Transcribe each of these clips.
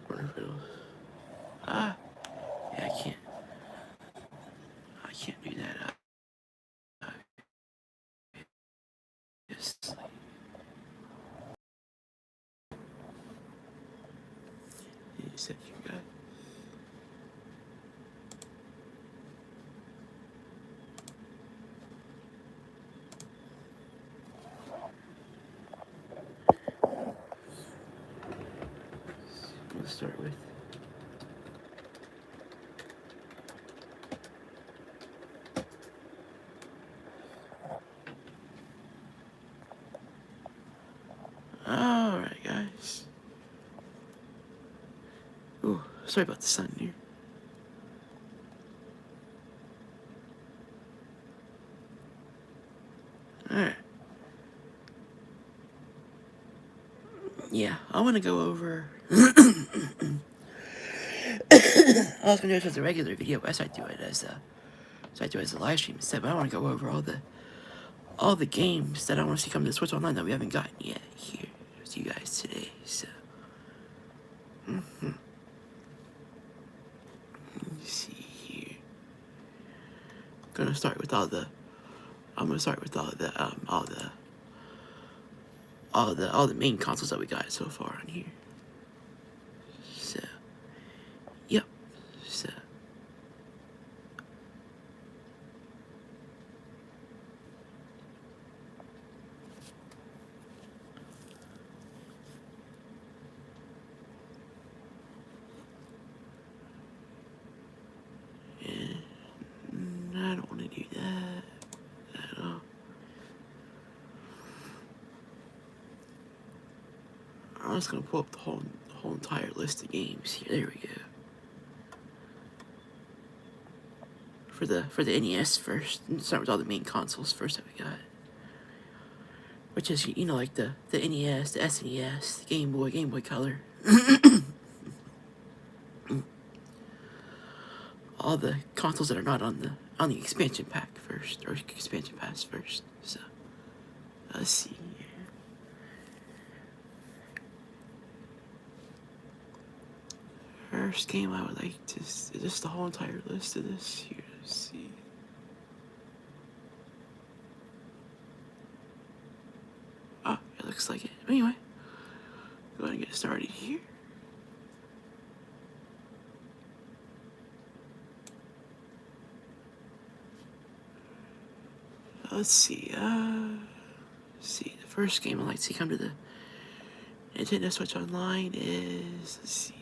wonder if it'll. Ah, yeah, I can't. I can't do that. Yes. You said you got. Let's start with. Alright, guys. Ooh, sorry about the sun here. Alright. Yeah, I want to go over. I was gonna do it as a regular video, but I do it as a live stream instead. But I want to go over all the games that I want to see come to the Switch Online that we haven't gotten yet here with you guys today. So, let me see here. Gonna start with all the. I'm gonna start with all the main consoles that we got so far on here. So, yep. So. And I don't want to do that at all. I'm just gonna pull up the whole entire list of games here. There we go. For the NES first. Let's start with all the main consoles first that we got. Which is, you know, like the NES, the SNES, the Game Boy Color. All the consoles that are not on the expansion pack first, or expansion pass first. So, let's see. First game I would like to just the whole entire list of this here. Let's see. Oh, it looks like it. Anyway, go ahead and get started here. Let's see. The first game I'd like to see come to the Nintendo Switch Online is, let's see.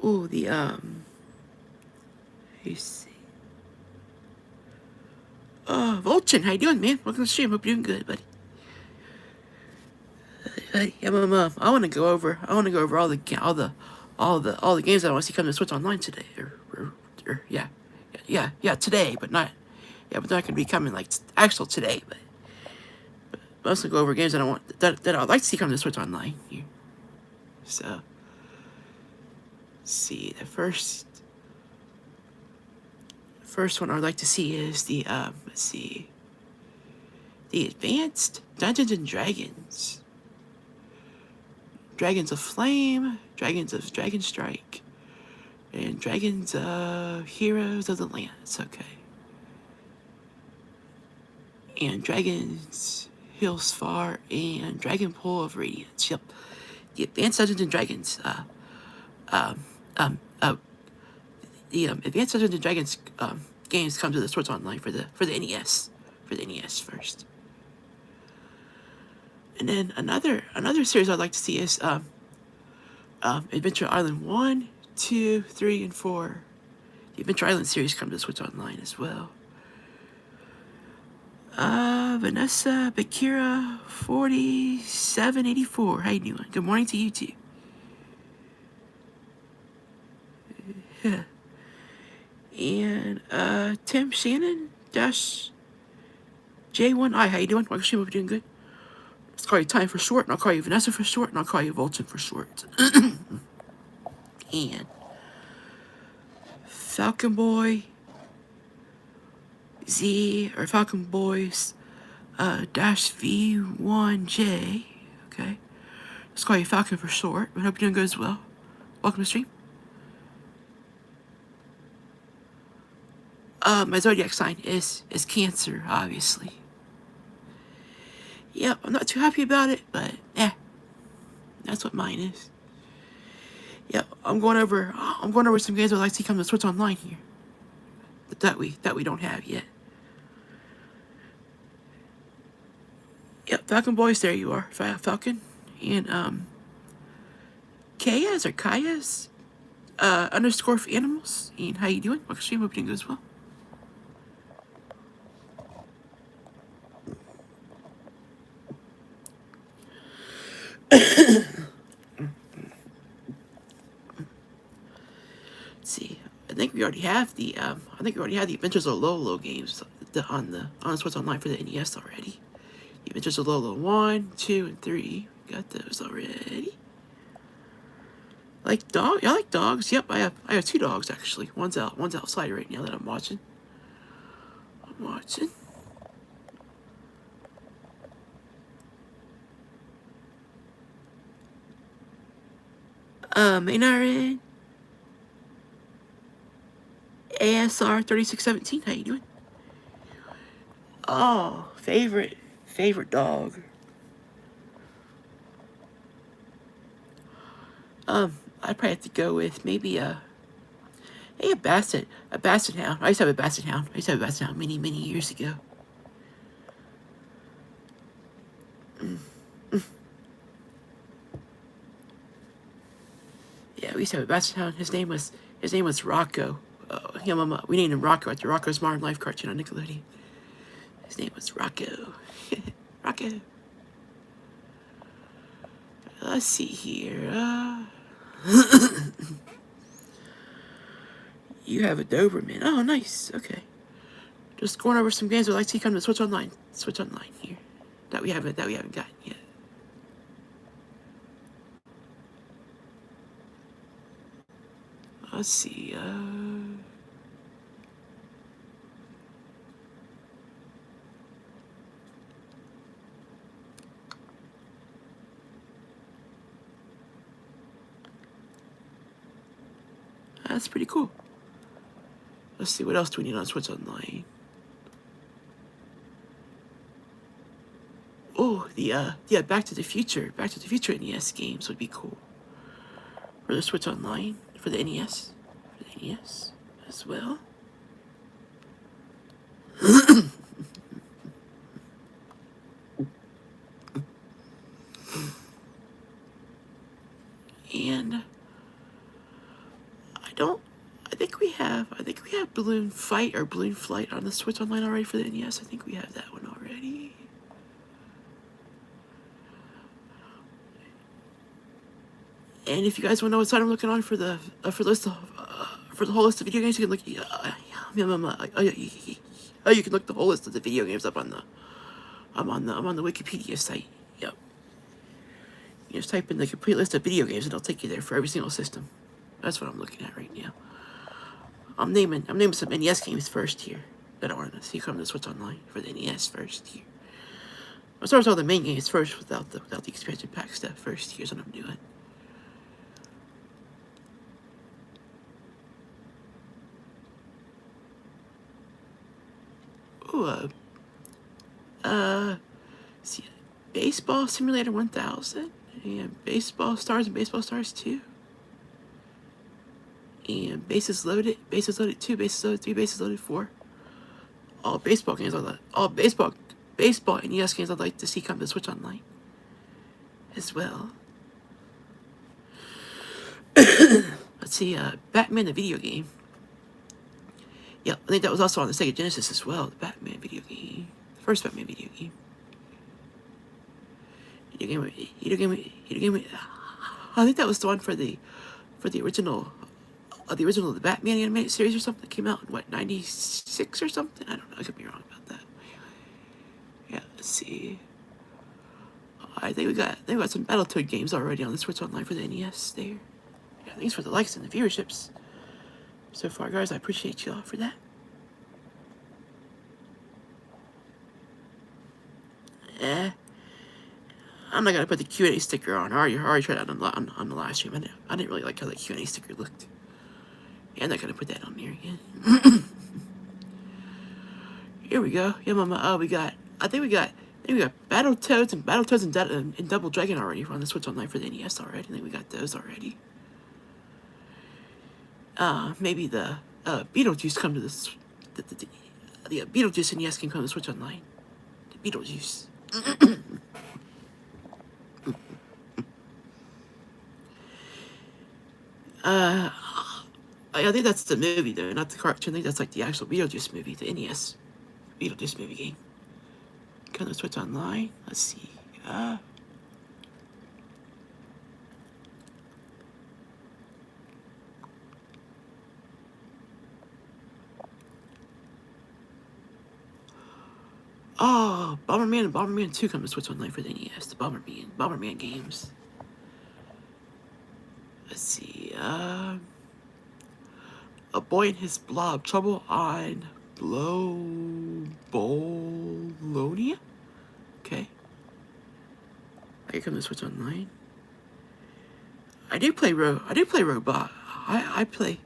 Ooh, you see. Volchin, how you doing, man? Welcome to the stream. Hope you're doing good, buddy. Yeah, I want to go over all the games that I want to see come to Switch Online today, today, but not gonna be coming like actual today, but I'm also gonna go over games that I'd like to see come to Switch Online here. So, see, the first one I'd like to see is the let's see, the Advanced Dungeons and Dragons. Dragons of Flame, Dragons of Dragon Strike, and Dragons of Heroes of the Lands, okay. And Dragons Hillsfar and Dragon Pool of Radiance, yep. The Advanced Dungeons and Dragons, the Advanced Dungeons and Dragons games come to the Switch Online for the NES, first. And then another series I'd like to see is Adventure Island 1, 2, 3, and 4. The Adventure Island series come to Switch Online as well. Vanessa Bakira 4784. How you doing? Good morning to you too. Yeah. And Tim Shannon J1I. How you doing? Welcome to the stream. Hope you're doing good. Let's call you Time for short, and I'll call you Vanessa for short, and I'll call you Vulcan for short. And Falcon Boy Z, or Falcon Boys dash V1J. Okay. Let's call you Falcon for short. I hope your doing goes well. Welcome to the stream. My zodiac sign is Cancer, obviously. Yep, I'm not too happy about it, but that's what mine is. Yep, I'm going over some games I'd like to see come to Switch Online here. That we don't have yet. Yep, Falcon Boys, there you are, Falcon, and Kayas or Kayas, underscore for animals. And how you doing? Welcome to stream. Hope you goes well. Let's see. I think we already have the Adventures of Lolo games on the Switch Online for the NES already. The Adventures of Lolo 1, 2, and 3. We got those already. Like dog? I like dogs. Yep, I have 2 dogs actually. One's outside right now that I'm watching. Maynard ASR 3617. How you doing? Oh, favorite dog. I'd probably have to go with maybe a Basset Hound. I used to have a Basset Hound. Many years ago. Yeah, we used to have a Basset Hound. His name was Rocco. We named him Rocco after Rocco's Modern Life cartoon on Nickelodeon. His name was Rocco. Rocco. Let's see here. You have a Doberman. Oh, nice. Okay. Just going over some games I'd like to see come to Switch Online here. That we haven't gotten yet. Let's see. That's pretty cool. Let's see, what else do we need on Switch Online? Oh, the Back to the Future NES games would be cool. For the Switch Online, for the NES as well. And I think we have Balloon Fight or Balloon Flight on the Switch Online already for the NES. I think we have that one already. And if you guys want to know what site I'm looking on for the for the whole list of video games, you can look. You can look the whole list of the video games up on the I'm on the Wikipedia site. Yep. You just type in the complete list of video games and it'll take you there for every single system. That's what I'm looking at right now. I'm naming some NES games first here that I want to see come to Switch Online for the NES first here. I'll start with all the main games first without the expansion pack stuff first. Here's what I'm doing. Ooh, see, Baseball Simulator 1000 and Baseball Stars and Baseball Stars 2. And Bases Loaded 2, Bases Loaded 3, Bases Loaded 4. All baseball games baseball and NES games I'd like to see come to Switch Online as well. Let's see, Batman the video game. Yeah, I think that was also on the Sega Genesis as well, the Batman video game. The first Batman video game. I think that was the one for the original the Batman animated series or something that came out in, what, 96 or something? I don't know, I could be wrong about that. Yeah, let's see. I think we got some Battletoad games already on the Switch Online for the NES there. Yeah, thanks for the likes and the viewerships so far, guys. I appreciate y'all for that. Eh, I'm not gonna put the Q&A sticker on. I already tried that on the live stream. I didn't really like how the Q&A sticker looked. Yeah, I'm not gonna put that on there again. Here we go. Yeah, mama. Oh, I think we got Battletoads and Double Dragon already on the Switch Online for the NES already. I think we got those already. Maybe the Beetlejuice come to this. The Beetlejuice NES can come to Switch Online. The Beetlejuice. I think that's the movie though, not the cartoon. I think that's like the actual Beetlejuice movie, the NES Beetlejuice movie game. Can I Switch Online? Let's see. Oh, Bomberman and Bomberman 2 come to Switch Online for the NES. The Bomberman games. Let's see. A Boy and His Blob. Trouble on Bolonia? Okay. I can come to Switch Online. I do play Robot. I play.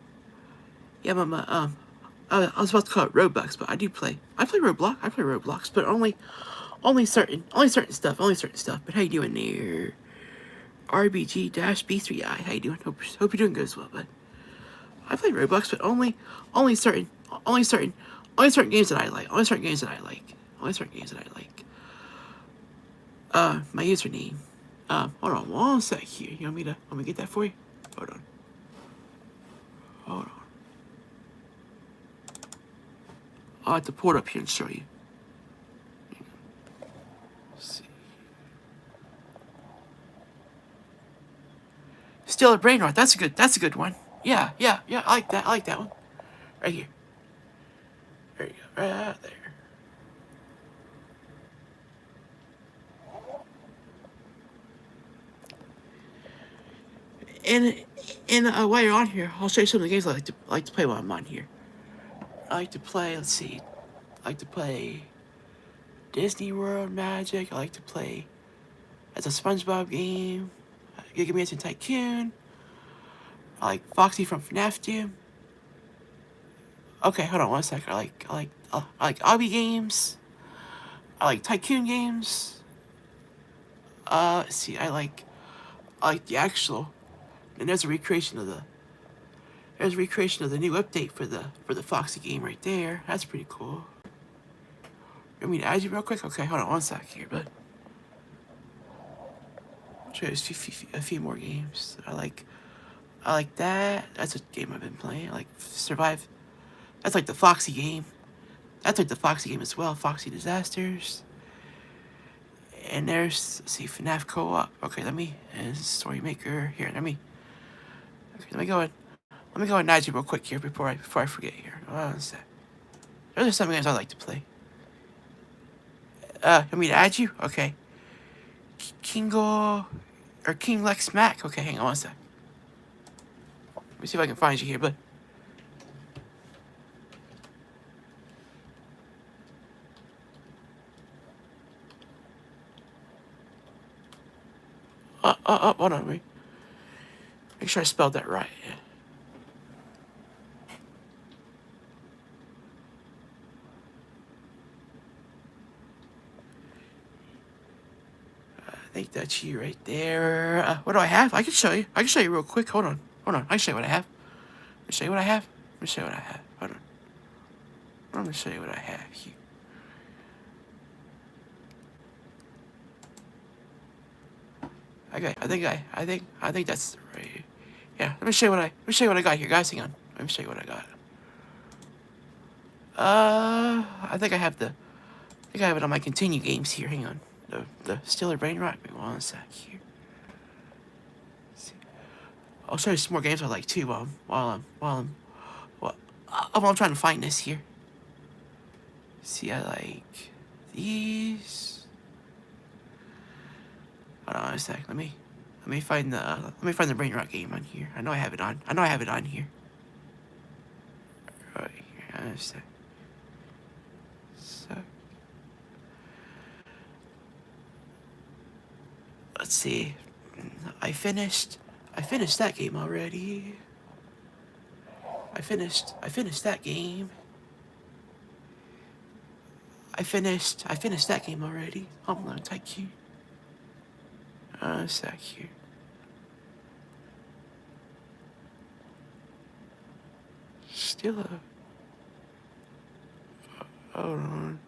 Yeah, mama. I was about to call it Roblox, but I play Roblox. I play Roblox, but only certain stuff. But how you doing there? RBG-B3I. How you doing? Hope you're doing good as well, bud. I play Roblox, but only certain games that I like. Only certain games that I like. My username. Hold on one sec here. You want me to get that for you? Hold on. I'll have to pull it up here and show you. Let's see. Still a brain rot. That's a good one. Yeah. I like that one. Right here. There you go. Right there. And while you're on here, I'll show you some of the games I like to play while I'm on here. I like to play. Let's see. I like to play Disney World Magic. I like to play as a SpongeBob game. Giga Mansion Tycoon. I like Foxy from FNAF 2. Okay, hold on one sec. I like Obby games. I like Tycoon games. Let's see. I like the actual. And there's a recreation of the new update for the Foxy game right there. That's pretty cool. I mean, add you real quick. Okay, hold on one sec here, but I'll show you a few more games. I like that. That's a game I've been playing. I like Survive. That's like the Foxy game. That's like the Foxy game as well. Foxy Disasters. And there's, let's see, FNAF Co-op. Okay, and Story Maker. Here, let me go and add you real quick here before I forget here. One sec. Those are some games I like to play. Want me to add you? Okay. King Lex Mac. Okay, hang on one sec. Let me see if I can find you here, but. Hold on, wait. Make sure I spelled that right. Yeah. I think that's you right there. What do I have? I can show you. Real quick. Hold on. I can show you what I have. Let me show you what I have. Hold on. I'm gonna show you what I have here. Okay, I think that's right. Yeah, let me show you what I got here, guys. Hang on. Let me show you what I got. I think I have it on my continue games here. Hang on. The Steeler Brain Rot. Wait one sec here. I'll show you some more games I like too while I'm trying to find this here. See, I like these. Hold on a sec. Let me find the Brain Rot game on here. I know I have it on. I know I have it on here. Right here. Hold on a sec. So let's see. I finished that game already. I finished that game. I finished that game already. Home Alone Tycoon. A sec here. Still a... Hold on.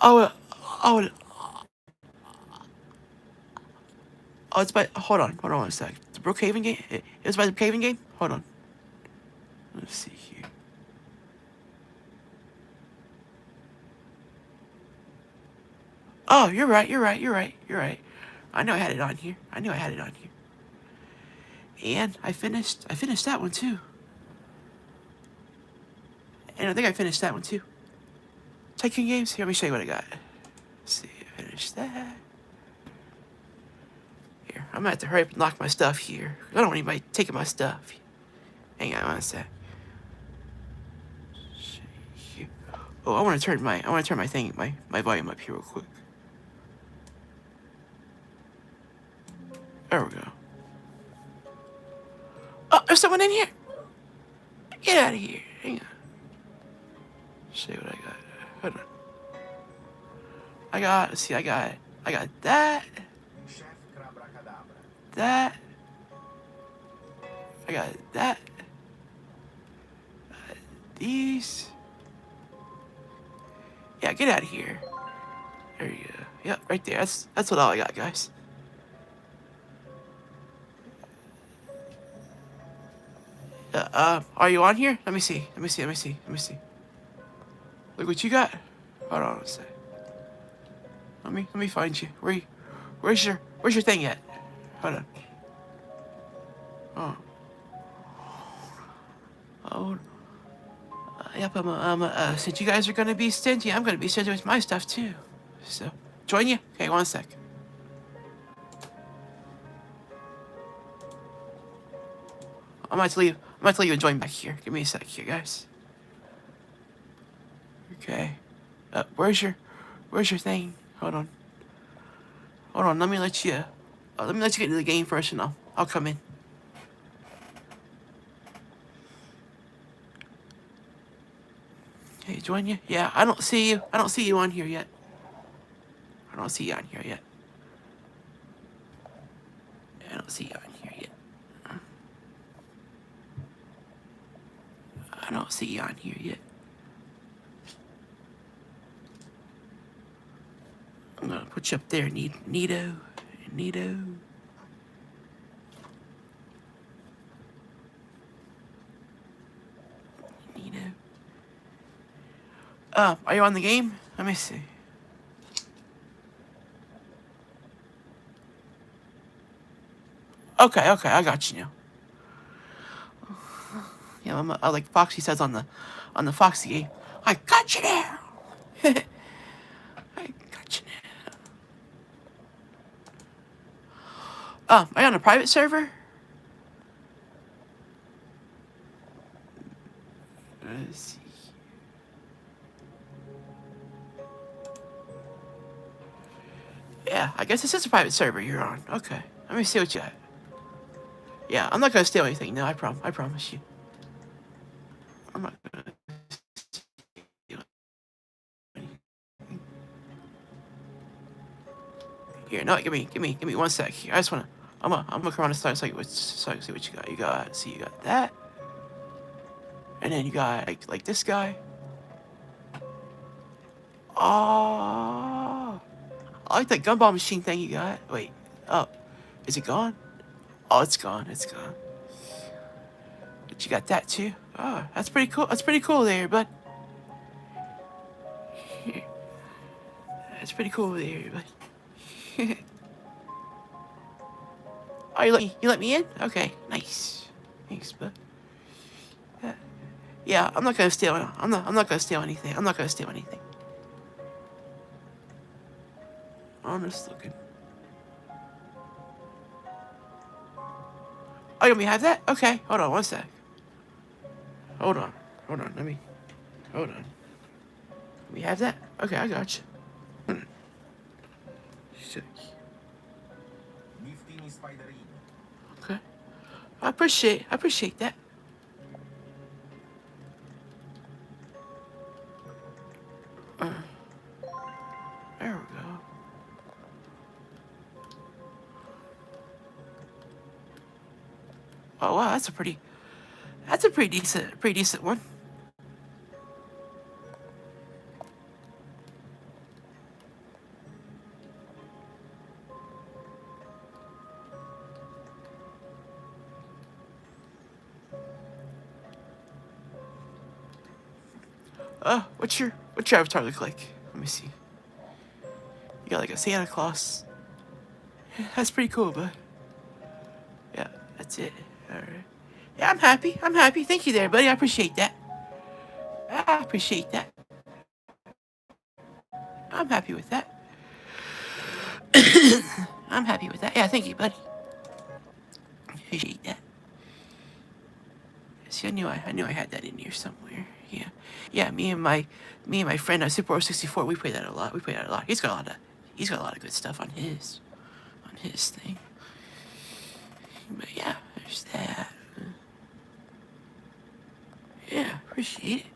Oh, oh, oh, it's by... Hold on a sec. The Brookhaven game? It was by the Brookhaven game? Hold on. Let's see here. Oh, you're right. I know I had it on here. And I finished that one too. And I think I finished that one too. Tycoon games? Here, let me show you what I got. Let's see, I finished that. Here, I'm gonna have to hurry up and lock my stuff here. I don't want anybody taking my stuff. Hang on one sec. Oh, I want to turn my thing, my volume up here real quick. There we go. Oh, there's someone in here. Get out of here. Hang on. Show you what I got. Hold on. I got that. That. I got that. These. Yeah, get out of here. There you go. Yep, right there. That's what all I got, guys. Are you on here? Let me see. Look what you got. Hold on a sec. Let me find you. Where's your thing at? Hold on. Oh. Yep, since you guys are gonna be stingy, I'm gonna be stingy with my stuff too. So, join you? Okay, one sec. I'm about to leave and join back here. Give me a sec here, guys. Okay. Where's your thing? Hold on. Let me let you get into the game first, and I'll come in. Okay, join you? Yeah, I don't see you on here yet. I don't see you on here yet. I'm gonna put you up there, Nito. Are you on the game? Let me see. Okay, I got you now. Yeah, like Foxy says on the Foxy game. I got you now. I got you now. Are you on a private server? Let's see. Yeah, I guess this is a private server you're on. Okay, let me see what you got. Yeah, I'm not gonna steal anything. No, I promise you. I'm not gonna steal anything. Here, no, give me 1 sec here. I just wanna, I'm gonna come around and start so I can see what you got. You got that, and then you got like this guy. Oh, I like that gumball machine thing you got. Wait, oh, is it gone? Oh, it's gone. But you got that too. Oh, that's pretty cool. There, bud. That's pretty cool there, bud. Oh, you let me in? Okay, nice. Thanks, bud. Yeah, I'm not gonna steal anything. Honest looking. Oh, you want me to have that? Okay, hold on one sec. Hold on. Let me. Hold on. We have that? Okay, I got you. Okay. I appreciate that. There we go. Oh wow, that's a pretty decent one. What's your avatar look like? Let me see. You got like a Santa Claus. That's pretty cool, bud. Yeah, that's it. Alright. Yeah, I'm happy. Thank you there, buddy. I appreciate that. I'm happy with that. I'm happy with that. Yeah, thank you, buddy. Appreciate that. See, I knew I had that in here somewhere. Yeah. Yeah, me and my friend Super 64, we play that a lot. He's got a lot of good stuff on his thing. But yeah, there's that. Yeah, appreciate it.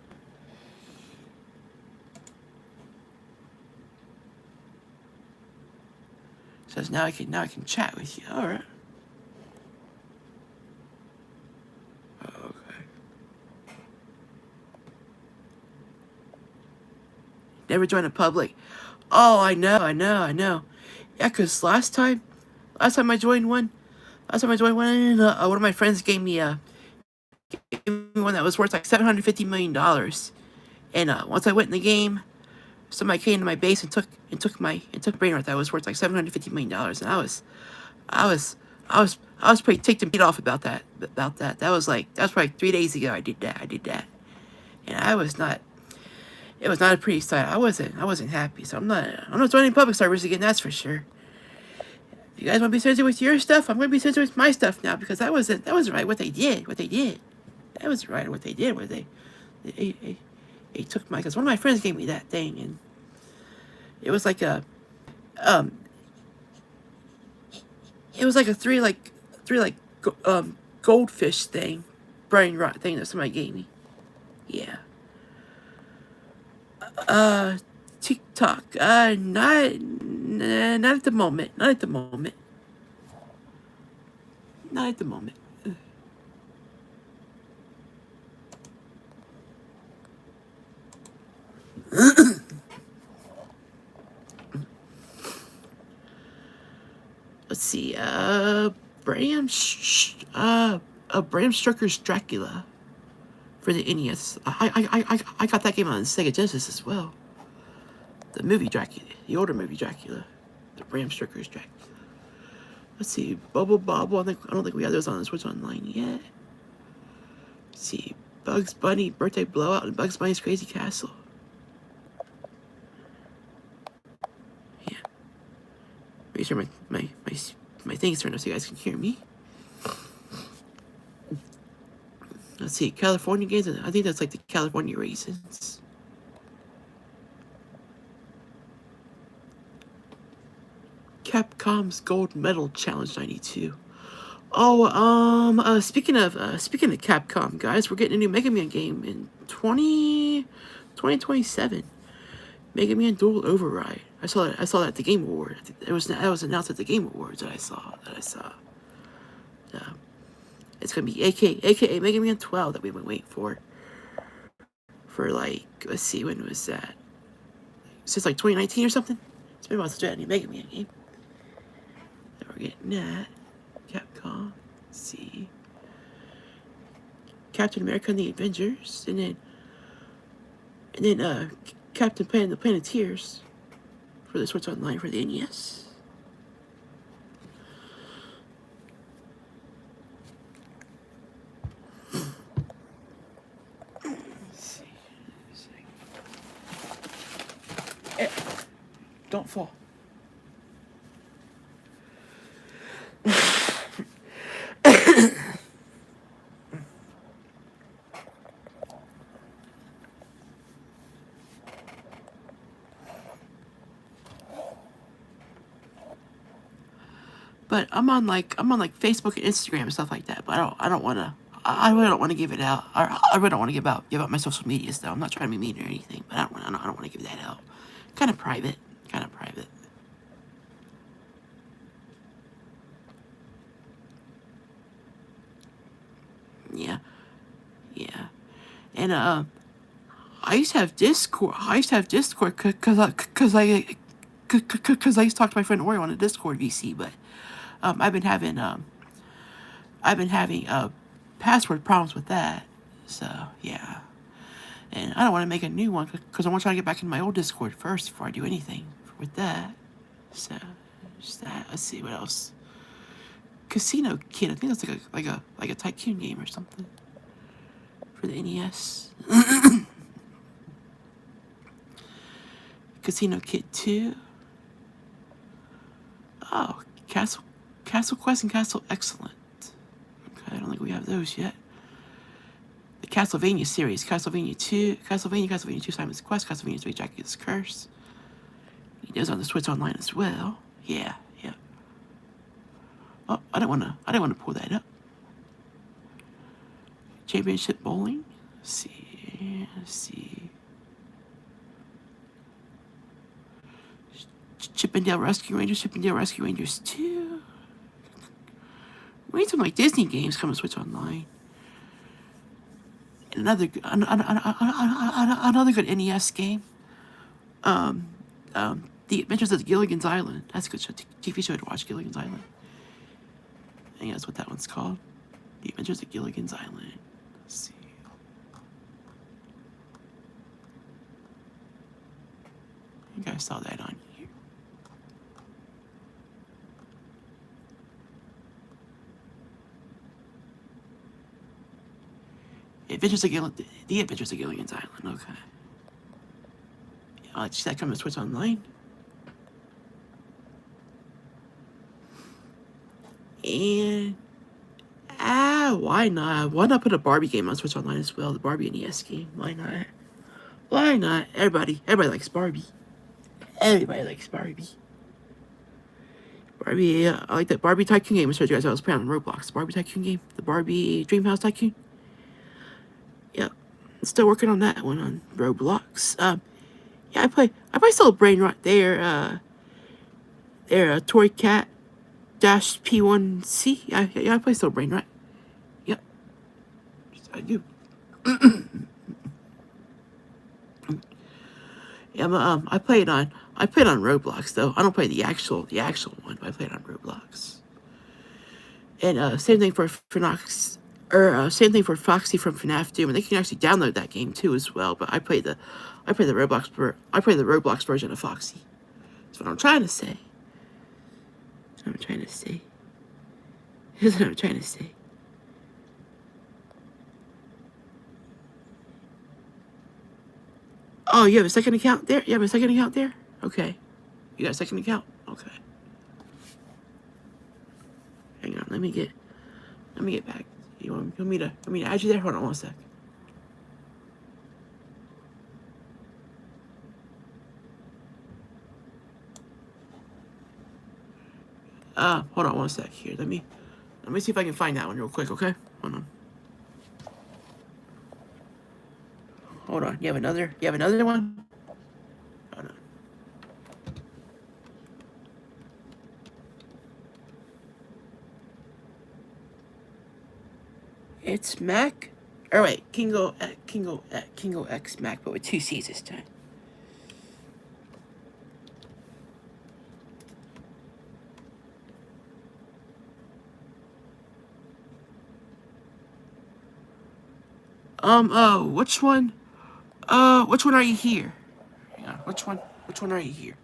Says now I can chat with you. All right. Okay. Never joined a public. Oh, I know. Yeah, cause last time I joined one, one of my friends gave me one that was worth like $750 million. And once I went in the game, somebody came to my base and took brain worth that was worth like $750 million. And I was pretty ticked and beat off about that. That was probably 3 days ago. I did that, and it was not a pretty sight. I wasn't happy. So I'm not joining public servers again. That's for sure. If you guys want to be censored with your stuff, I'm going to be censored with my stuff now, because that wasn't right what they did. That was right what they did. Where they took my, because one of my friends gave me that thing, and it was like a three goldfish thing, brain rot thing that somebody gave me. Yeah. TikTok. Not at the moment. Not at the moment. Let's see. Bram Stoker's Dracula for the NES. I got that game on Sega Genesis as well. The movie Dracula, the older movie Dracula, the Bram Stoker's Dracula. Let's see, Bubble Bobble. I don't think we have those on the Switch Online yet. Let's see, Bugs Bunny Birthday Blowout and Bugs Bunny's Crazy Castle. Yeah. Make sure my thing's turned up so you guys can hear me. Let's see, California games. I think that's like the California Raisins. Capcom's Gold Medal Challenge 92. Oh, speaking of Capcom, guys, we're getting a new Mega Man game in 2027. Mega Man Dual Override. I saw that at the Game Awards. That was announced at the Game Awards that I saw. It's gonna be AKA Mega Man 12 that we've been waiting for. For like, let's see, when was that? Since like 2019 or something. It's been a while since we had a new Mega Man game. Then we're getting that. Capcom. Let's see. Captain America and the Avengers, and then Captain Planet, the Planeteers for the Switch Online for the NES. Don't fall. But I'm on like Facebook and Instagram and stuff like that. But I don't want to. I really don't want to give it out. I really don't want to give out my social media stuff. I'm not trying to be mean or anything, but I don't want to give that out. Kind of private. Kind of private. Yeah. Yeah. And I used to have Discord. I used to have Discord because I used to talk to my friend Oreo on the Discord VC, but I've been having password problems with that. So yeah, and I don't want to make a new one because I want to try to get back in my old Discord first before I do anything with that. So just that. Let's see what else. Casino Kid. I think that's like a tycoon game or something for the NES. Casino Kid 2. Oh, Castle Quest and Castle Excellent. Okay, I don't think we have those yet. The Castlevania series, Castlevania 2, Castlevania 2, Simon's Quest, Castlevania 3, Dracula's Curse. He does on the Switch Online as well. Yeah, yeah. Oh, I didn't wanna pull that up. Championship Bowling. Let's see. Chippendale Rescue Rangers 2. We need some like Disney games coming to Switch Online. And another good NES game. The Adventures of Gilligan's Island. That's a good show. TV show to watch, Gilligan's Island. I think that's what that one's called. The Adventures of Gilligan's Island. Let's see. I think I saw that on here. The Adventures of Gilligan's Island. Okay. I'll see that come to Switch Online. And why not? Why not put a Barbie game on Switch Online as well? The Barbie NES game. Why not? Why not? Everybody likes Barbie. Everybody likes Barbie. Barbie, I like that Barbie Tycoon game. I showed you guys I was playing on Roblox. The Barbie Tycoon game. The Barbie Dreamhouse Tycoon. Yep. Still working on that one on Roblox. Yeah, I play still Brain Rot there. Toy Cat dash P1C. Yeah, I play still Brain Rot. Yep. I do. Yeah, I play it on Roblox though. I don't play the actual one, but I play it on Roblox. And same thing for Phonox, or same thing for Foxy from FNAF Doom. And they can actually download that game too as well. But I play the Roblox version of Foxy. That's what I'm trying to say. That's what I'm trying to say. Oh, you have a second account there? Okay. You got a second account? Okay. Hang on, let me get back. You want me to add you there? Hold on one sec. Hold on one sec here. Let me see if I can find that one real quick, okay? Hold on. Hold on. You have another one? Hold on. It's Mac. Or wait, Kingo X Mac, but with 2 C's this time. Which one? Which one are you here? Hang on, which one are you here?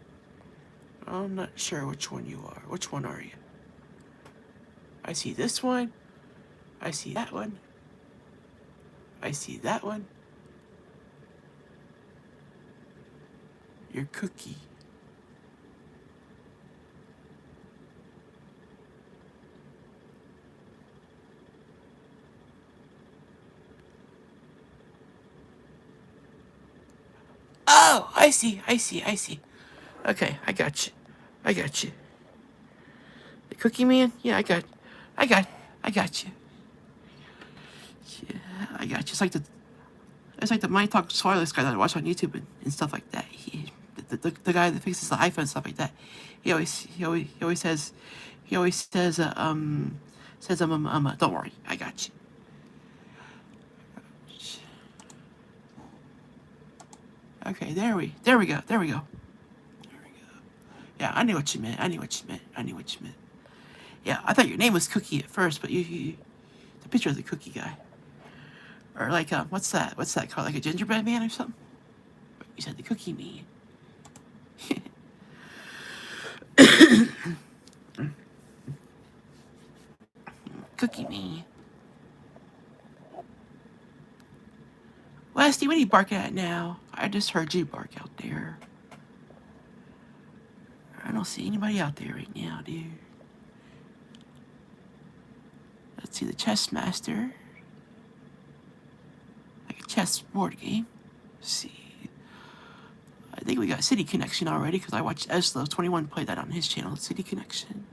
I'm not sure which one you are. Which one are you? I see this one. I see that one. I see that one. Your cookie. Oh, I see. Okay, I got you. The Cookie Man? Yeah, I got you. Yeah, I got you. It's like the Mind Talk Wireless guy that I watch on YouTube and stuff like that. The guy that fixes the iPhone and stuff like that. He always says don't worry, I got you. Okay, there we go. Yeah, I knew what you meant. Yeah, I thought your name was Cookie at first, but you the picture of the Cookie guy. Or like, what's that called? Like a gingerbread man or something? You said the Cookie Man. Cookie Man. Westy, what are you barking at now? I just heard you bark out there. I don't see anybody out there right now, dude. Let's see the Chess Master. Like a chess board game. Let's see. I think we got City Connection already because I watched Eslo21 play that on his channel. City Connection.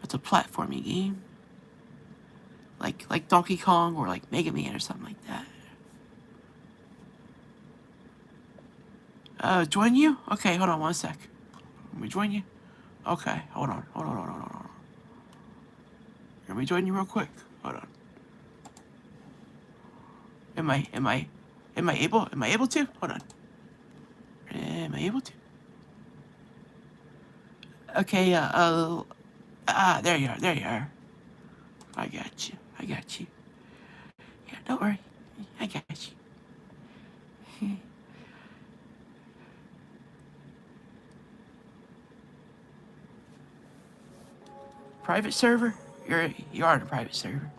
That's a platforming game. Like Donkey Kong or like Mega Man or something like that. Join you? Okay, hold on one sec. Let me join you. Okay, hold on. Let me join you real quick. Hold on. Am I able to? Hold on. Am I able to? Okay, there you are. I got you. Yeah, don't worry. I got you. Private server? You are in a private server.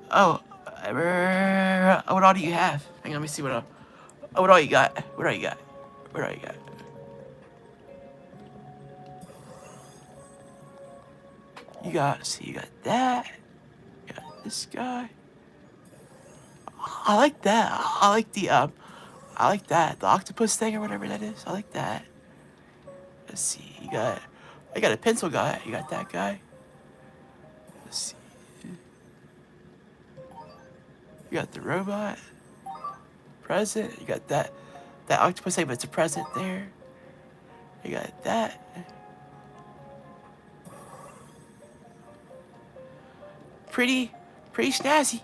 Oh, what all do you have? Hang on, let me see what all you got. What all you got? You got that. You got this guy. I like that. I like that. The octopus thing or whatever that is. I like that. Let's see. I got a pencil guy. You got that guy. Let's see. You got the robot. Present. You got that octopus thing, but it's a present there. You got that. Pretty snazzy.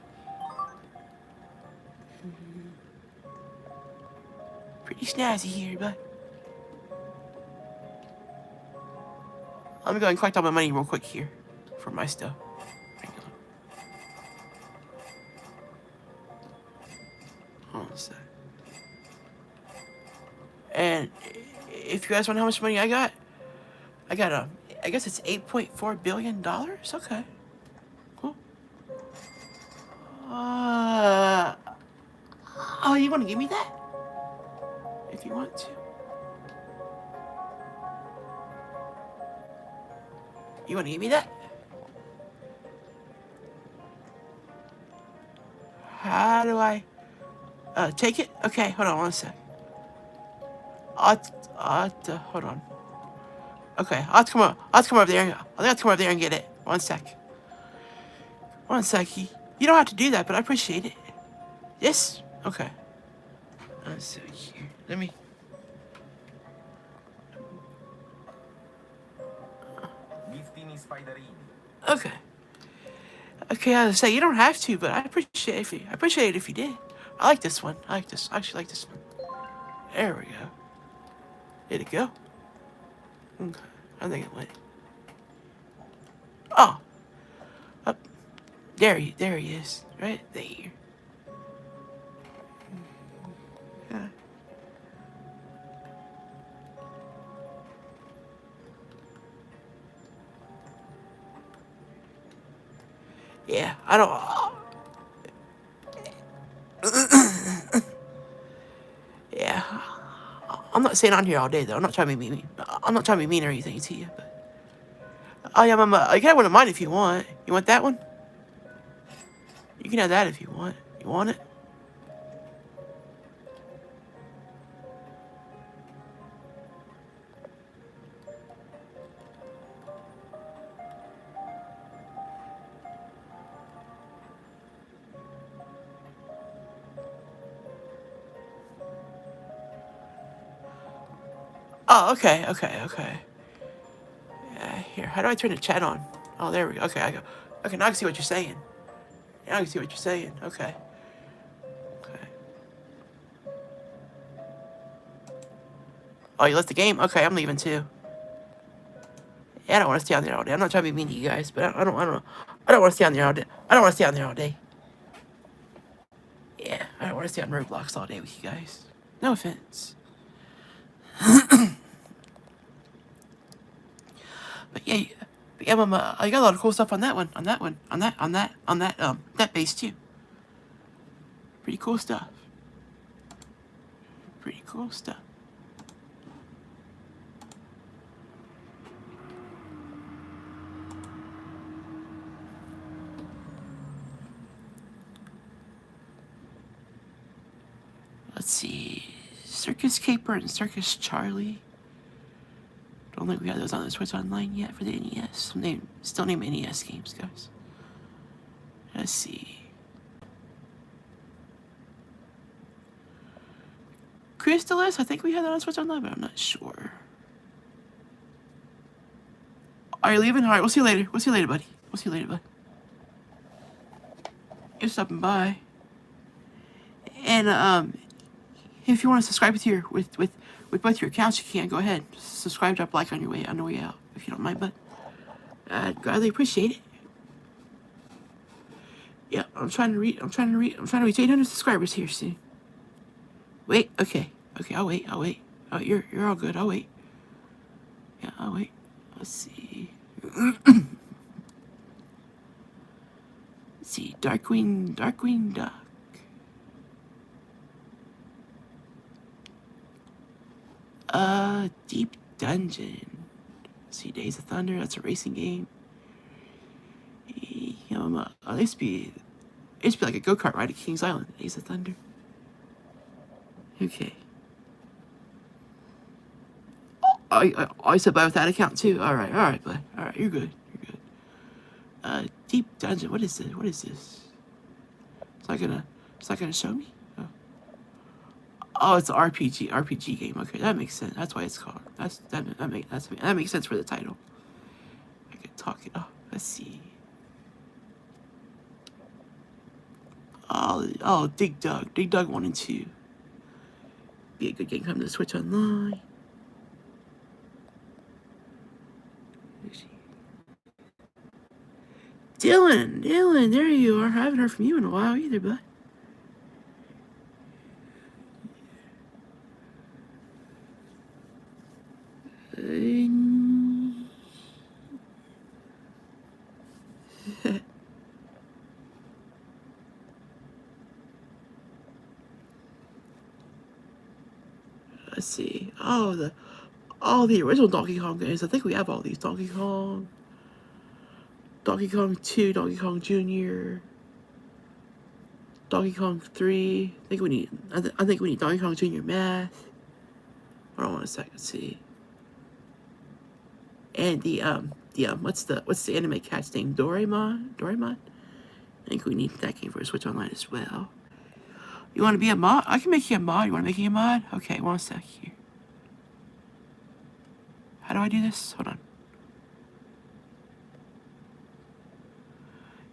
Pretty snazzy here, but let me go and collect all my money real quick here for my stuff. Hang on. Hold on a sec. And if you guys want to know how much money I got I guess it's $8.4 billion. Okay, cool. Oh, you want to give me that? If you want to. You want to give me that? How do I take it? Okay, hold on one sec. Hold on. Okay, I'll have to come over there. I'll have to come over there and get it. One sec. You don't have to do that, but I appreciate it. Yes? Okay. So here, let me. Okay. Okay, I was say you don't have to, but I appreciate it if you did. I like this one. I actually like this one. There we go. Did it go? Okay. I think it went. Oh. Up. There he is. Right there. Yeah. Yeah, I don't. Yeah, I'm not staying on here all day though. I'm not trying to be mean. I'm not trying to be mean or anything to you, but oh yeah, Mama, you can have one of mine if you want. You want that one? You can have that if you want. You want it? Oh, okay. Here, how do I turn the chat on? Oh, there we go. Okay, I go. Okay, now I can see what you're saying. Now I can see what you're saying. Okay. Oh, you left the game? Okay, I'm leaving too. Yeah, I don't want to stay on there all day. I'm not trying to be mean to you guys, but I don't want to stay on there all day. I don't want to stay on there all day. Yeah, I don't want to stay on Roblox all day with you guys. No offense. But yeah, Mama, I got a lot of cool stuff on that one, that base too. Pretty cool stuff. Let's see, Circus Caper and Circus Charlie. Don't think we have those on the Switch Online yet for the NES. Still name NES games, guys. Let's see. Crystalis, I think we had that on Switch Online, but I'm not sure. Are you leaving? Alright, we'll see you later. Buddy. You're stopping by. And, if you want to subscribe with both your accounts, you can. Go ahead. Subscribe, drop a like on your way out, if you don't mind, but I'd gladly appreciate it. Yeah, I'm trying to reach 800 subscribers here soon. Wait, okay, I'll wait. Oh, you're all good. I'll wait. Yeah, I'll wait. Let's see. Let's see, Darkwing Duck. Deep Dungeon. Let's see, Days of Thunder. That's a racing game. It used to be like a go-kart ride at Kings Island. Days of Thunder. Okay. I said buy with that account too. All right, bud. All right, you're good. Deep Dungeon. What is this? It's not gonna show me. Oh, it's an RPG game. Okay, that makes sense. That's why it's called. That makes sense for the title. I could talk it up. Let's see. Oh, Dig Dug 1 and 2. Be a good game coming to Switch Online. Dylan, there you are. I haven't heard from you in a while either, bud. Let's see. All the original Donkey Kong games. I think we have all these. Donkey Kong 2, Donkey Kong Jr., Donkey Kong 3. I think we need Donkey Kong Jr. Math. Hold on a second. Let's see. And what's the anime cat's name? Doraemon? I think we need that game for Switch Online as well. You want to be a mod? I can make you a mod. You want to make me a mod? Okay, one sec here. How do I do this? Hold on.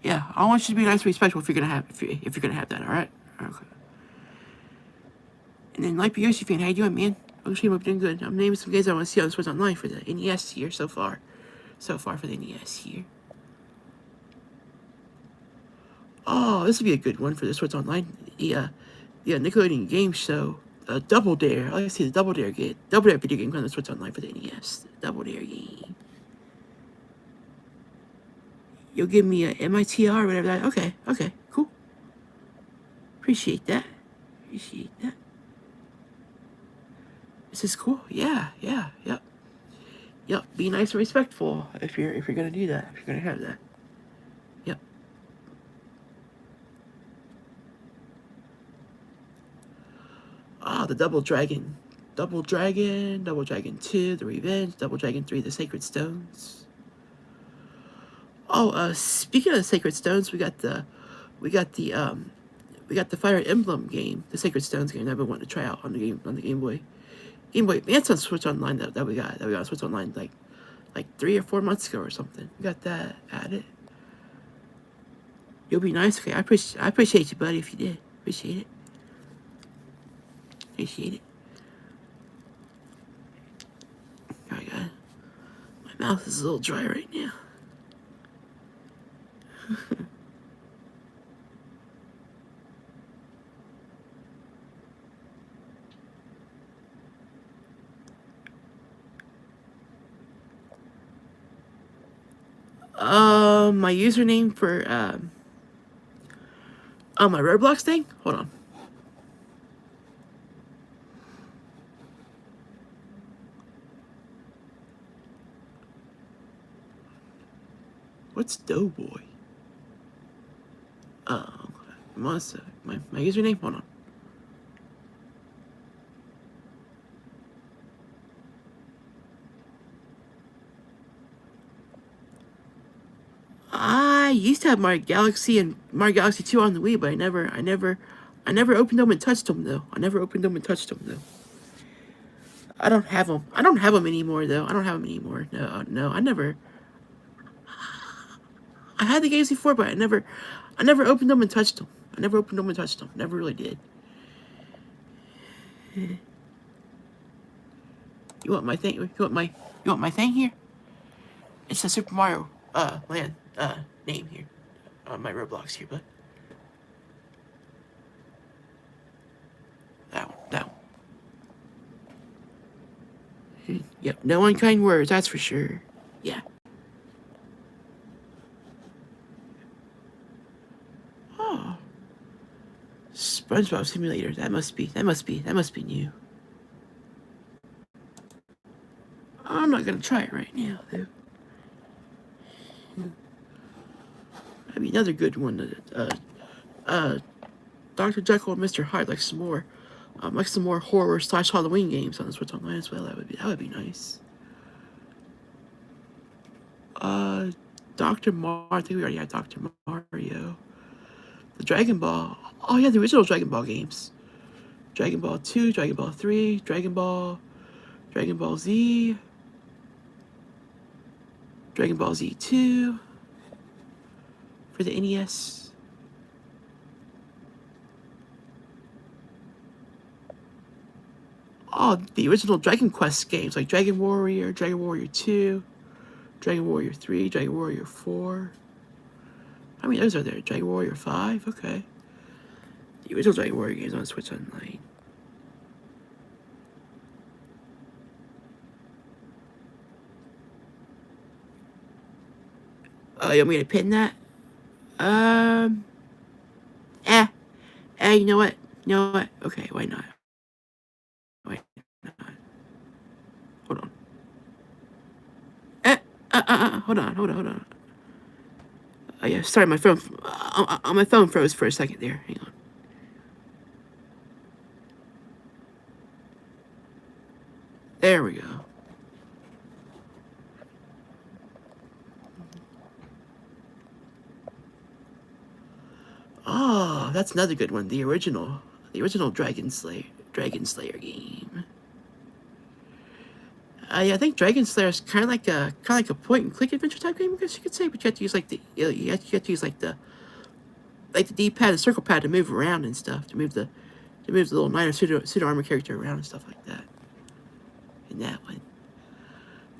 Yeah, I want you to be nice and respectful if you're gonna have that. All right. Okay. And then Light Yoshi fan, how you doing, man? I'm sure I'm doing good. I'm naming some games I want to see on Switch Online for the NES here so far. For the NES here. Oh, this would be a good one for the Switch Online. The Nickelodeon game show, Double Dare. I like to see the Double Dare video game on the Switch Online for the NES. Double Dare game. You'll give me a MITR or whatever that. Okay, cool. Appreciate that. This is cool. Yeah, yep. Be nice and respectful if you're gonna do that. If you're gonna have that. Yep. The Double Dragon 2, The Revenge, Double Dragon 3, The Sacred Stones. Speaking of the Sacred Stones, we got the Fire Emblem game, the Sacred Stones game that I've been wanting to try out on the Game Boy Game Boy Advance on Switch Online that we got on Switch Online like 3 or 4 months ago or something. We got that added. You'll be nice. Okay, I appreciate you, buddy. If you did, appreciate it. Appreciate it. Oh my god, my mouth is a little dry right now. My username for my Roblox thing. Hold on. What's Doughboy? My username. Hold on. I used to have Mario Galaxy and Mario Galaxy 2 on the Wii, but I never opened them and touched them though. I never opened them and touched them though. I don't have them. I don't have them anymore though. I don't have them anymore. No. I never. I had the games before, but I never opened them and touched them. I never opened them and touched them. Never really did. You want my thing? You want my thing here? It's the Super Mario Land name here on my Roblox here, but that one. Yep, no unkind words, that's for sure. Yeah. Oh, SpongeBob Simulator. That must be new. I'm not gonna try it right now, though. That'd be another good one. Dr. Jekyll and Mr. Hyde, like some more horror / Halloween games on the Switch Online as well. That would be nice. Dr. Mario. I think we already had Dr. Mario. The Dragon Ball. Oh yeah, the original Dragon Ball games. Dragon Ball 2, Dragon Ball 3, Dragon Ball Z, Dragon Ball Z 2 for the NES. Oh, the original Dragon Quest games like Dragon Warrior 2, Dragon Warrior 3, Dragon Warrior 4. How many others are there? Dragon Warrior 5? Okay. The original Dragon Warrior games on Switch Online. You want me to pin that? You know what? Okay, why not? Hold on. Hold on. Oh yeah, sorry, my phone. My phone froze for a second there. Hang on. There we go. Oh, that's another good one. The original Dragon Slayer game. Yeah, I think Dragon Slayer is kind of like a point and click adventure type game, I guess you could say. But you have to use like you have to use like the D-pad and circle pad to move around and stuff, to move the little knight or pseudo armor character around and stuff like that. In that one.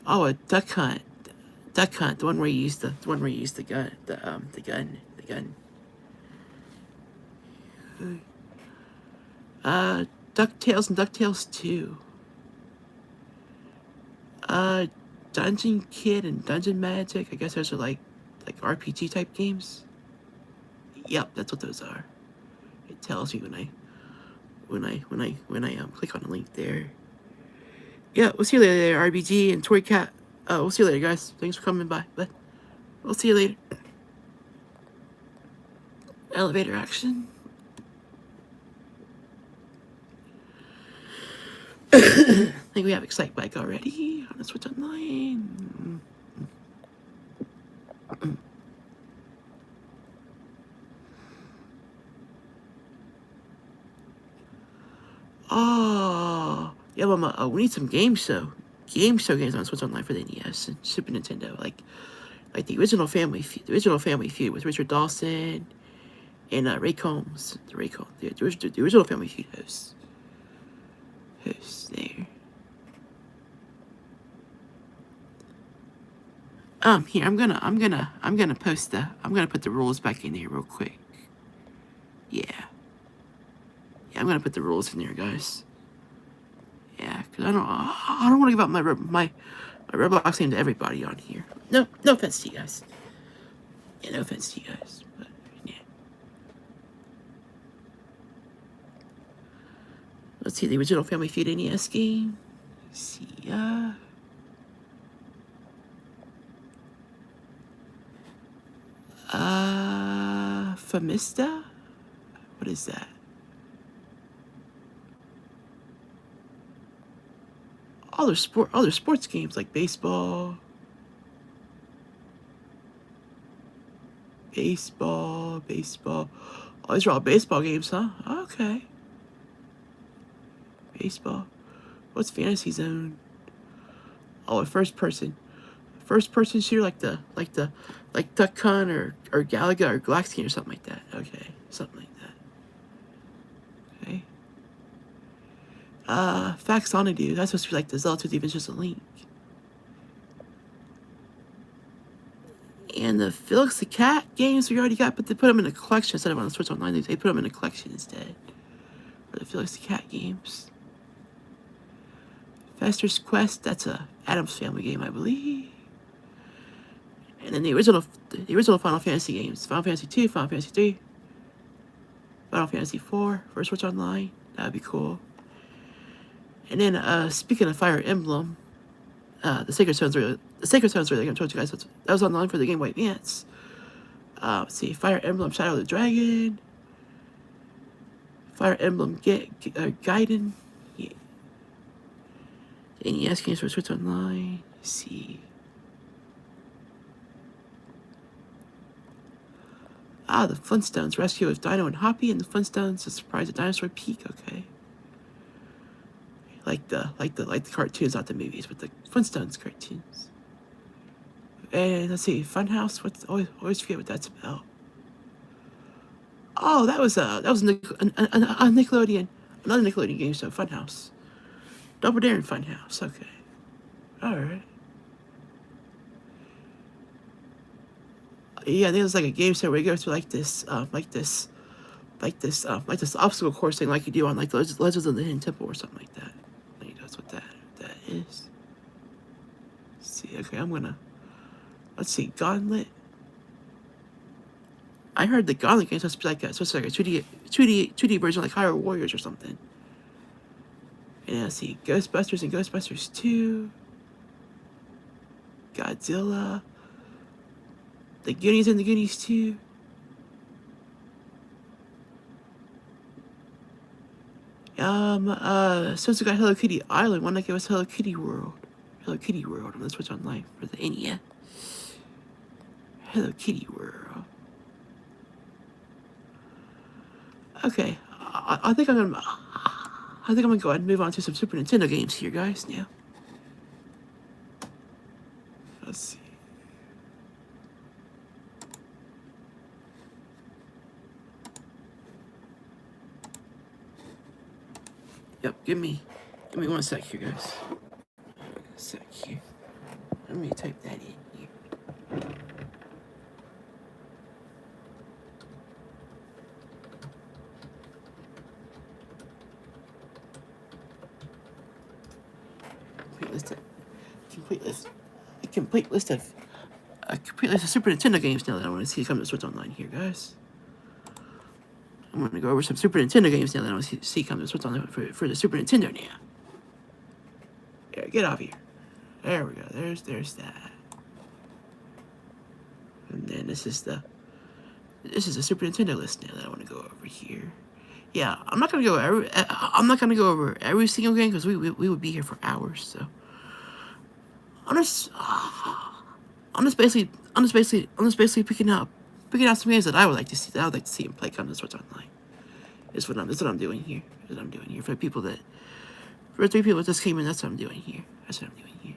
Oh, a Duck Hunt, the one where you use the gun, the gun. DuckTales and DuckTales 2. Dungeon Kid and Dungeon Magic. I guess those are like RPG type games. Yep, that's what those are. It tells me when I click on the link there. Yeah, we'll see you later, RBG and Toy Cat. We'll see you later, guys. Thanks for coming by. But we'll see you later. Elevator action. I think we have Excite Bike already on the Switch Online. Oh, Yeah, well, we need some game show games on Switch Online for the NES and Super Nintendo, like the original Family Feud with Richard Dawson and Ray Combs, the original Family Feud host there. Here I'm gonna put the rules back in here real quick. Yeah, I'm gonna put the rules in there, guys. Yeah, cause I don't want to give out my Roblox name to everybody on here. No offense to you guys. Yeah, no offense to you guys, but yeah. Let's see the original Family Feud NES game. Let's see, Famista? What is that? Other sports games like baseball. Oh, these are all baseball games, huh? Okay. Baseball. What's Fantasy Zone? Oh, a first person shooter like Duck Hunt or Galaga or Galaxian or something like that. Okay, something like that. Okay. Faxonadu. That's supposed to be like the Zelda 2 Adventures of Link. And the Felix the Cat games we already got, but they put them in a collection instead of on the Switch Online. They put them in a collection instead. For the Felix the Cat games. Fester's Quest, that's a Addams Family game, I believe. And then the original Final Fantasy games. Final Fantasy 2, Final Fantasy 3, Final Fantasy 4 for Switch Online. That'd be cool. And then, speaking of Fire Emblem, the Sacred Stones really I told you guys that was online for the Game Boy Advance. Let's see, Fire Emblem Shadow of the Dragon, Fire Emblem Gaiden, yeah. NES games for Switch Online. Let's see. The Flintstones Rescue of Dino and Hoppy, and the Flintstones The Surprise of Dinosaur Peak. Okay. Like the cartoons, not the movies, but the Flintstones cartoons. And let's see, Funhouse. Always forget what that's about. Oh, that was a Nickelodeon, another Nickelodeon game show, Funhouse. Double Dare and Funhouse. Okay, all right. Yeah, I think it's like a game show where you go through like this obstacle course thing, like you do on like Legends of the Hidden Temple or something like that. I think that's what that is. Let's see, okay, let's see, Gauntlet. I heard the Gauntlet game is supposed to be like a 2D version, like Hyrule Warriors or something. And let's see, Ghostbusters and Ghostbusters 2, Godzilla, the Goonies and the Goonies 2. Supposed to got Hello Kitty Island. One that gave us Hello Kitty World on the Switch Online for the NES. Hello Kitty World. Okay, I think I'm gonna go ahead and move on to some Super Nintendo games here, guys. Now, let's see. Yep, give me 1 sec here, guys. 1 sec here. Let me type that in here. Complete list of Super Nintendo games now that I want to see come to Switch Online here, guys. I'm going to go over some Super Nintendo games now that I want to see come to Switch Online for the Super Nintendo now. Yeah, get off here. There we go. There's that. And then this is the Super Nintendo list now that I want to go over here. Yeah, I'm not gonna go over every single game because we would be here for hours. So I'm just basically picking out some games that I would like to see and play come to Switch Online. Is what I'm doing here. For people that For 3 people that just came in, that's what I'm doing here. That's what I'm doing here.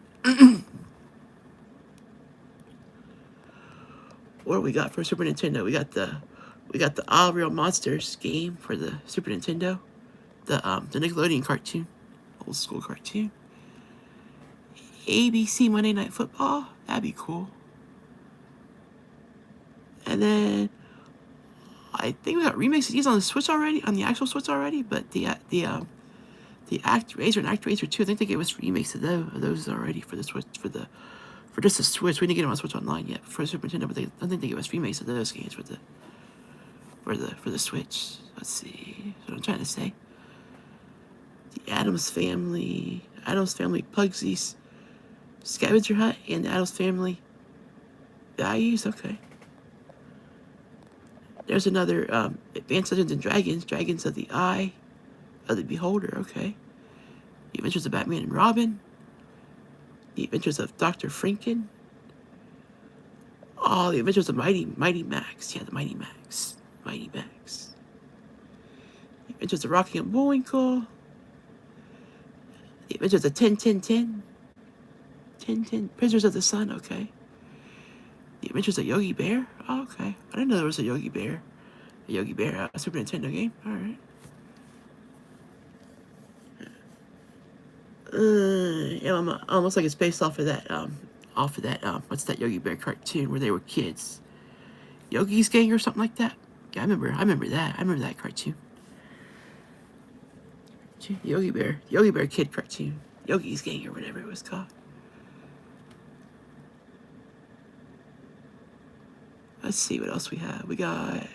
What do we got for Super Nintendo? We got the All Real Monsters game for the Super Nintendo. The Nickelodeon cartoon. Old school cartoon. ABC Monday Night Football. That'd be cool. And then I think we got remakes of these on the Switch already, on the actual Switch already, but the ActRaiser and ActRaiser 2, I think they gave us remakes of those already for the Switch, for just the Switch. We didn't get them on Switch Online yet for Super Nintendo, but I think they gave us remakes of those games for the Switch. Let's see what I'm trying to say. The Addams Family, Pugsies, Scavenger Hunt, and the Addams Family Values. Okay. There's another Advanced Dungeons and Dragons, Dragons of the Eye of the Beholder. Okay. The Adventures of Batman and Robin. The Adventures of Dr. Franken. Oh, The Adventures of Mighty Max. Yeah, the Mighty Max. The Adventures of Rocky and Bullwinkle. The Adventures of 10-10-10. 10-10. Prisoners of the Sun. Okay. The Adventures of Yogi Bear. Oh, okay. I didn't know there was a Yogi Bear. Super Nintendo game. All right. Yeah, almost like it's based off of that. What's that Yogi Bear cartoon where they were kids? Yogi's Gang or something like that. Yeah, I remember that. I remember that cartoon. Yogi Bear kid cartoon. Yogi's Gang or whatever it was called. Let's see what else we have. We got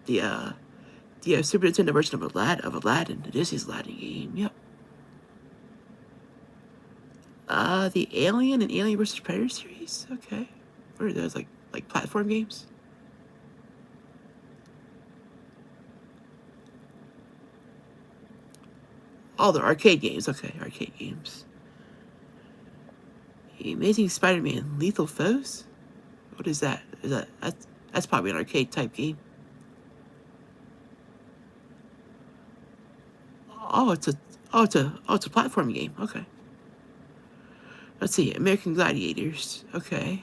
the Super Nintendo version of Aladdin. Disney's Aladdin game. Yep. The Alien and Alien vs. Predator series. Okay. What are those, like platform games? Oh, the arcade games. Okay, arcade games. Amazing Spider-Man Lethal Foes? What is that? That's probably an arcade type game. Oh, it's a platform game. Okay. Let's see, American Gladiators. Okay.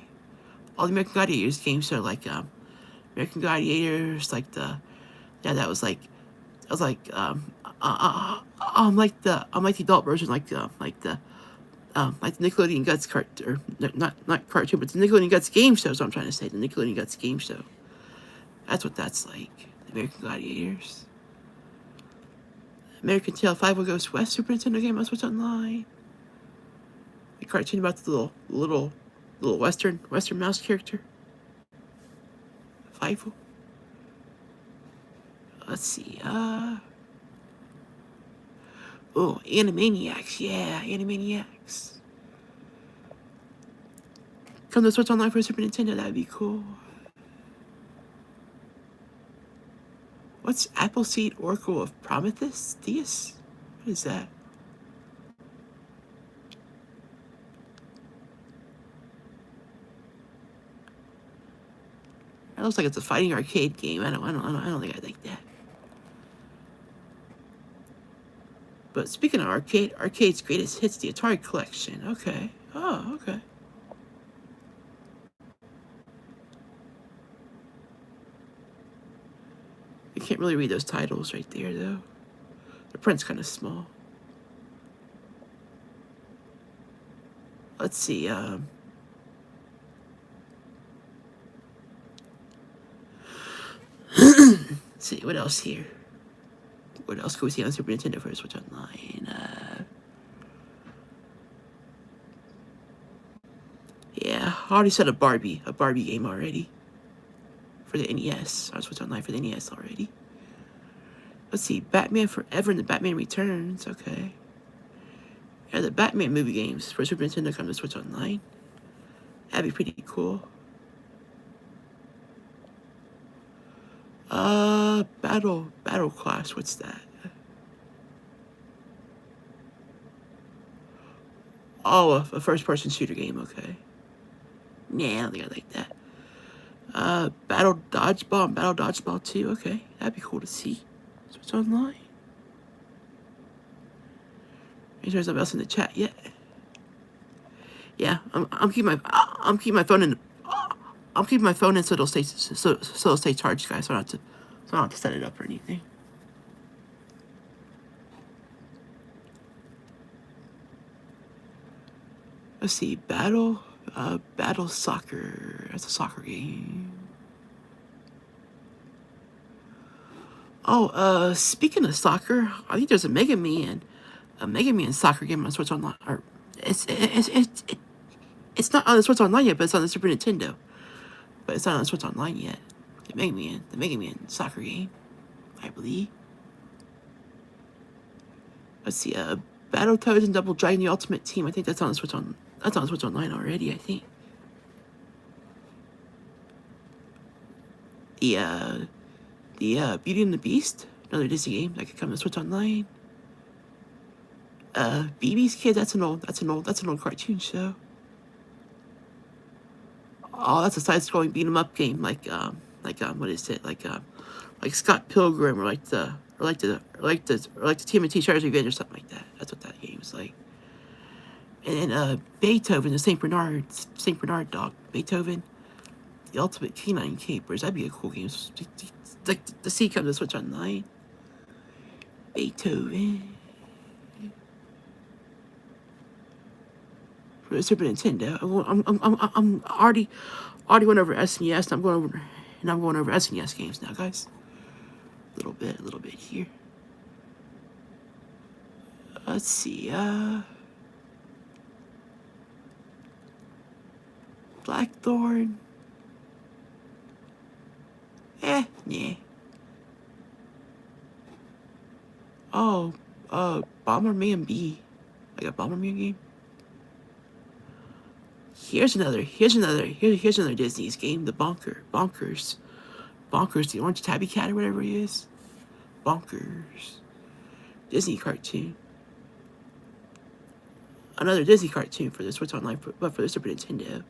All the American Gladiators games are like American Gladiators, like that was like like the adult version, like the Nickelodeon Guts or not cartoon, but the Nickelodeon Guts game show is what I'm trying to say. The Nickelodeon Guts game show. That's what that's like. The American Gladiators. American Tail 5 Goes West Super Nintendo game on Switch Online. A cartoon about the little Western mouse character. Five. Let's see. Oh, Animaniacs. Yeah, Animaniacs. Come to Switch Online for Super Nintendo. That'd be cool. What's Appleseed Oracle of Prometheus? What is that? It looks like it's a fighting arcade game. I don't think I'd like that. But speaking of arcade's greatest hits, the Atari collection. Okay. Oh, okay. You can't really read those titles right there, though. The print's kind of small. Let's see. Let's see, what else here? What else can we see on Super Nintendo for Switch Online? Yeah, I already said a Barbie game already. For the NES. On Switch Online for the NES already. Let's see, Batman Forever and the Batman Returns. Okay. Yeah, the Batman movie games for Super Nintendo come to Switch Online. That'd be pretty cool. Battle Clash. What's that? Oh, a first-person shooter game. Okay. Nah, I don't think I like that. Battle Dodgeball and Battle Dodgeball 2. Okay, that'd be cool to see. Switch Online. Make sure there's something else in the chat yet. Yeah, I'm keeping my phone in. I'm keeping my phone in so it'll stay charged, guys. So I don't have to set it up or anything. Let's see, Battle Soccer. That's a soccer game. Oh, speaking of soccer, I think there's a Mega Man soccer game on Switch Online. Or it's not on the Switch Online yet, but it's on the Super Nintendo. But it's not on the Switch Online yet. The Mega Man soccer game, I believe. Let's see, Battletoads and Double Dragon: The Ultimate Team. I think that's on the Switch Online already. I think. The Beauty and the Beast, another Disney game that could come to Switch Online. BB's Kid, that's an old cartoon show. Oh, that's a side-scrolling beat-'em-up game, what is it, like Scott Pilgrim, or like the TMNT Shredder's Revenge or something like that. That's what that game is like. And then Beethoven, the Saint Bernard dog, Beethoven, the Ultimate Canine Capers. That'd be a cool game. Like the C comes to Switch Online. Beethoven. For the Super Nintendo. I'm already went over SNES. I'm going over SNES games now, guys. A little bit here. Let's see. Blackthorn. Yeah. Oh, Bomberman B. Like a Bomberman game. Here's another Disney's game, the Bonkers, the orange tabby cat or whatever he is. Bonkers. Disney cartoon. Another Disney cartoon for the Switch Online, but for the Super Nintendo.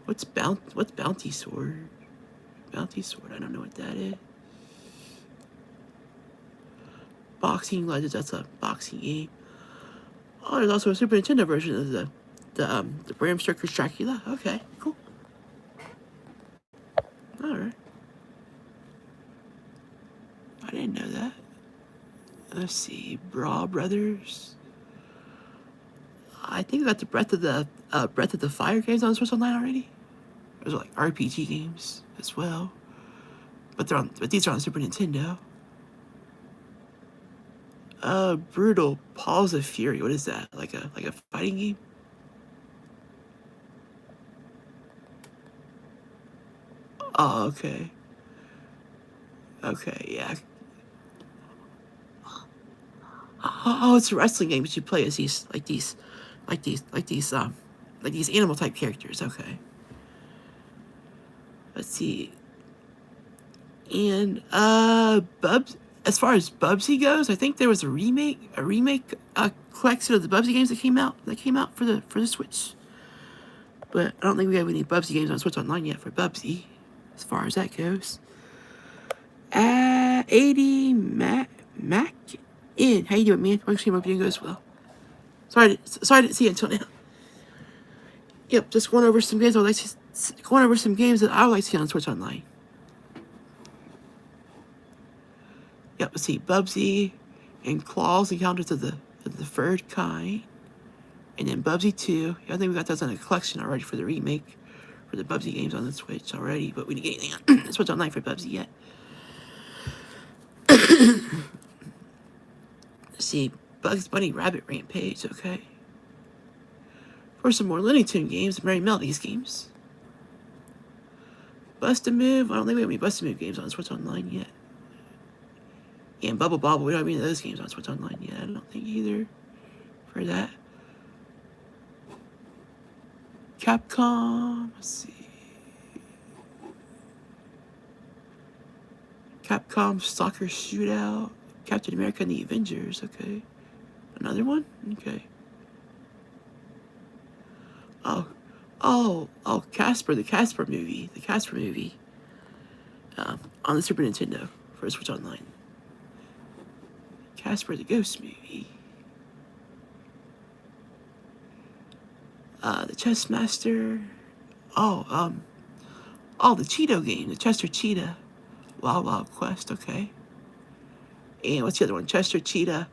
What's Bounty Sword? Bounty Sword, I don't know what that is. Boxing Legends, that's a boxing game. Oh, there's also a Super Nintendo version of the Bram Stoker's Dracula. Okay, cool. Alright. I didn't know that. Let's see, Brawl Brothers. I think we got the Breath of the Fire games on Switch Online already. Those are like RPG games as well. But these are on Super Nintendo. Brutal Paws of Fury. What is that? Like a fighting game? Oh, okay. Okay, yeah. Oh, it's a wrestling game, but you play as these animal type characters. Okay. Let's see. And Bubs. As far as Bubsy goes, I think there was a remake collection of the Bubsy games that came out for the Switch. But I don't think we have any Bubsy games on Switch Online yet for Bubsy, as far as that goes. 80 Mac in. How you doing, man? I'm sure my video goes well. Sorry I didn't see you until now. Yep, just going over some games that I would like to see on Switch Online. Yep, let's see, Bubsy and Claws, Encounters of the Third Kind. And then Bubsy 2. I think we got those on a collection already for the remake for the Bubsy games on the Switch already, but we didn't get anything on Switch Online for Bubsy yet. Let's see, Bugs Bunny Rabbit Rampage, okay. For some more Looney Tunes games, Merry Melodies games. Bust-A-Move, I don't think we have any Bust-A-Move games on Switch Online yet. And Bubble Bobble, we don't have any of those games on Switch Online yet. I don't think either for that. Capcom, let's see. Capcom Soccer Shootout. Captain America and the Avengers, okay. Another one? Okay. Oh, Casper, the Casper movie. on the Super Nintendo for Switch Online. Casper the Ghost Movie. The Chess Master. Oh, the Cheeto game, the Chester Cheetah. Wild Wild Quest, okay. And what's the other one? Chester Cheetah.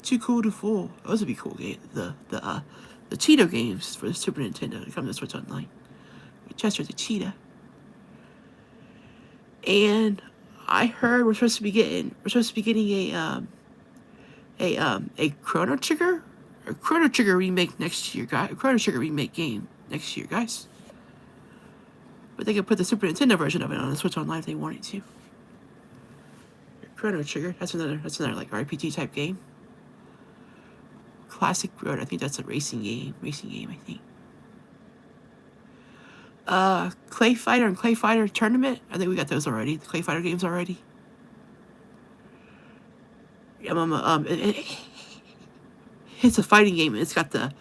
Too Cool to Fool. Those would be cool games. The Cheeto games for the Super Nintendo to come to Switch Online. Chester the Cheetah. And I heard we're supposed to be getting a Chrono Trigger remake next year, guys. Chrono Trigger remake game next year, guys. But they could put the Super Nintendo version of it on the Switch Online if they wanted to. Chrono Trigger, that's another like RPG type game. Classic Road, I think that's a racing game, I think. Clay Fighter and Clay Fighter Tournament, I think we got those already, the Clay Fighter games already. It's a fighting game, it's got the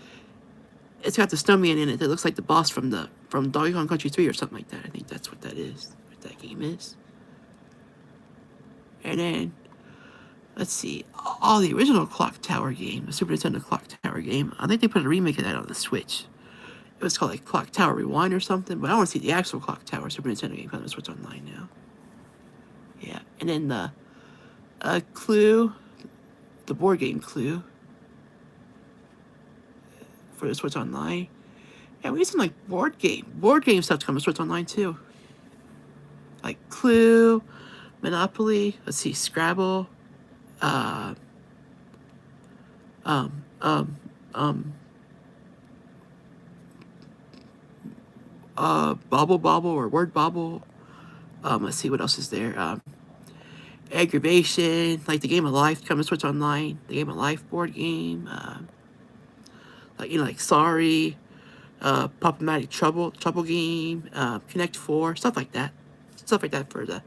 snowman in it that looks like the boss from Donkey Kong Country 3 or something like that. I think that's what that is, what that game is. And then, let's see, all the original Clock Tower game, the Super Nintendo Clock Tower game, I think they put a remake of that on the Switch. It was called like Clock Tower Rewind or something, but I want to see the actual Clock Tower Super Nintendo game on the Switch Online now. Yeah, and then the Clue, the board game Clue, for the Switch Online. Yeah, we need some like board game stuff to come to Switch Online too. Like Clue, Monopoly, let's see, Scrabble, Bobble Bobble or Word Bobble. Let's see what else is there. Aggravation, like the Game of Life coming to Switch Online, the Game of Life board game. Like Sorry, Pop-O-Matic Trouble game, Connect 4, stuff like that for the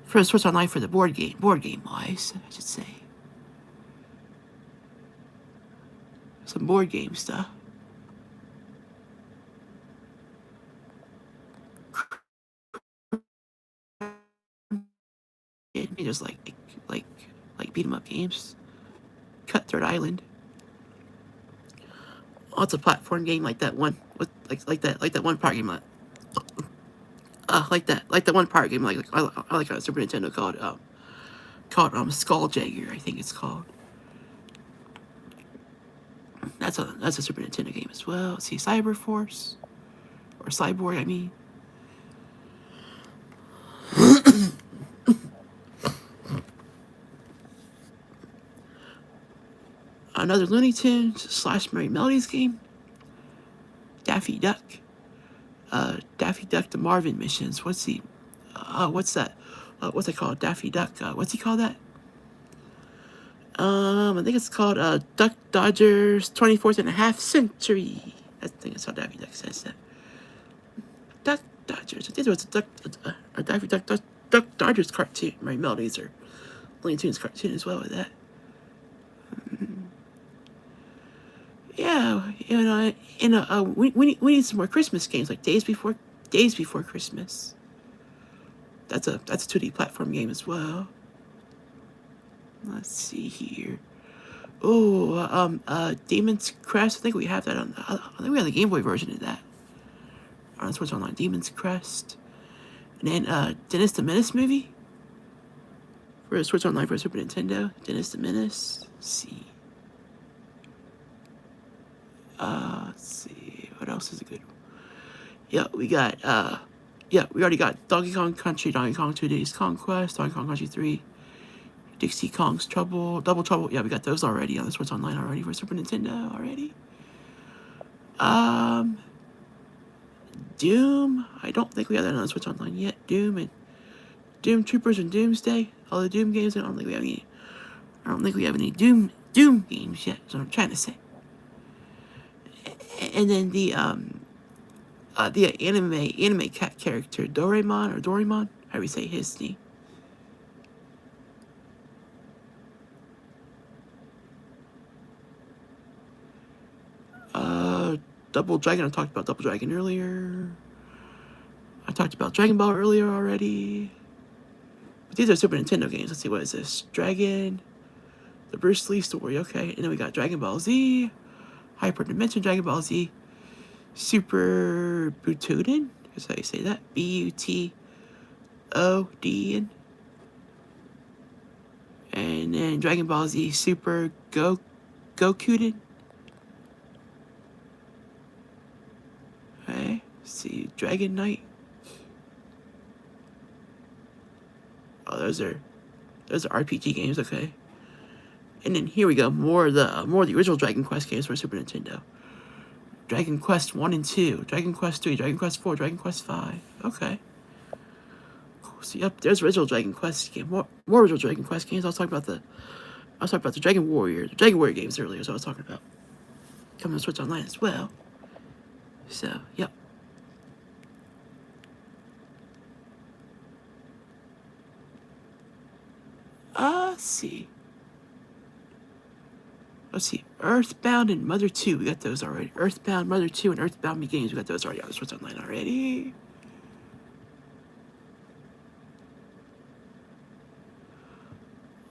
for the Switch Online for the board game wise, I should say. Some board game stuff. Just like beat 'em up games. Cutthroat Island. Oh, it's a platform game like that one with like that one part game. Like that one part game. I like a Super Nintendo called Skulljagger, I think it's called. That's a Super Nintendo game as well. Let's see, Cyber Force or Cyborg, I mean. Another Looney Tunes / Merry Melodies game. Daffy Duck. Daffy Duck the Marvin missions. What's that? What's it called? Daffy Duck. What's he called that? I think it's called Duck Dodgers 24th and a half century. I think it's how Daffy Duck says that. Duck Dodgers. I think it was a Daffy Duck Dodgers cartoon. Merry Melodies or Looney Tunes cartoon as well with that. Yeah, we need some more Christmas games like Days Before Christmas. That's a 2D platform game as well. Let's see here. Oh, Demon's Crest. I think we have that on. I think we have the Game Boy version of that on Switch Online. Demon's Crest, and then Dennis the Menace movie for Switch Online for Super Nintendo. Dennis the Menace. Let's see. Let's see, what else is a good one? Yeah, we already got Donkey Kong Country, Donkey Kong 2 Days Conquest, Donkey Kong Country 3, Dixie Kong's Double Trouble. Yeah, we got those already on the Switch Online already for Super Nintendo already. Doom, I don't think we have that on the Switch Online yet. Doom Troopers and Doomsday, all the Doom games. I don't think we have any Doom games yet. That's what I'm trying to say. And then the anime cat character Doraemon, how do we say his name? Double Dragon. I talked about Double Dragon earlier. I talked about Dragon Ball earlier already. But these are Super Nintendo games. Let's see, what is this? Dragon, the Bruce Lee story, okay. And then we got Dragon Ball Z, Hyper Dimension Dragon Ball Z, Super Butoden? That's how you say that. Butoden. And then Dragon Ball Z Super Gokuden. Okay, let's see, Dragon Knight. Oh, those are RPG games, okay. And then here we go, more of the original Dragon Quest games for Super Nintendo. Dragon Quest 1 and 2, Dragon Quest 3, Dragon Quest 4, Dragon Quest 5. Okay. Cool. So yep, there's original Dragon Quest game. More original Dragon Quest games. I was talking about the Dragon Warrior games earlier, so I was talking about. Coming to Switch Online as well. So, yep. Let's see. Earthbound and Mother 2, we got those already. Earthbound, Mother 2, and Earthbound Beginnings, we got those already on the Switch Online already.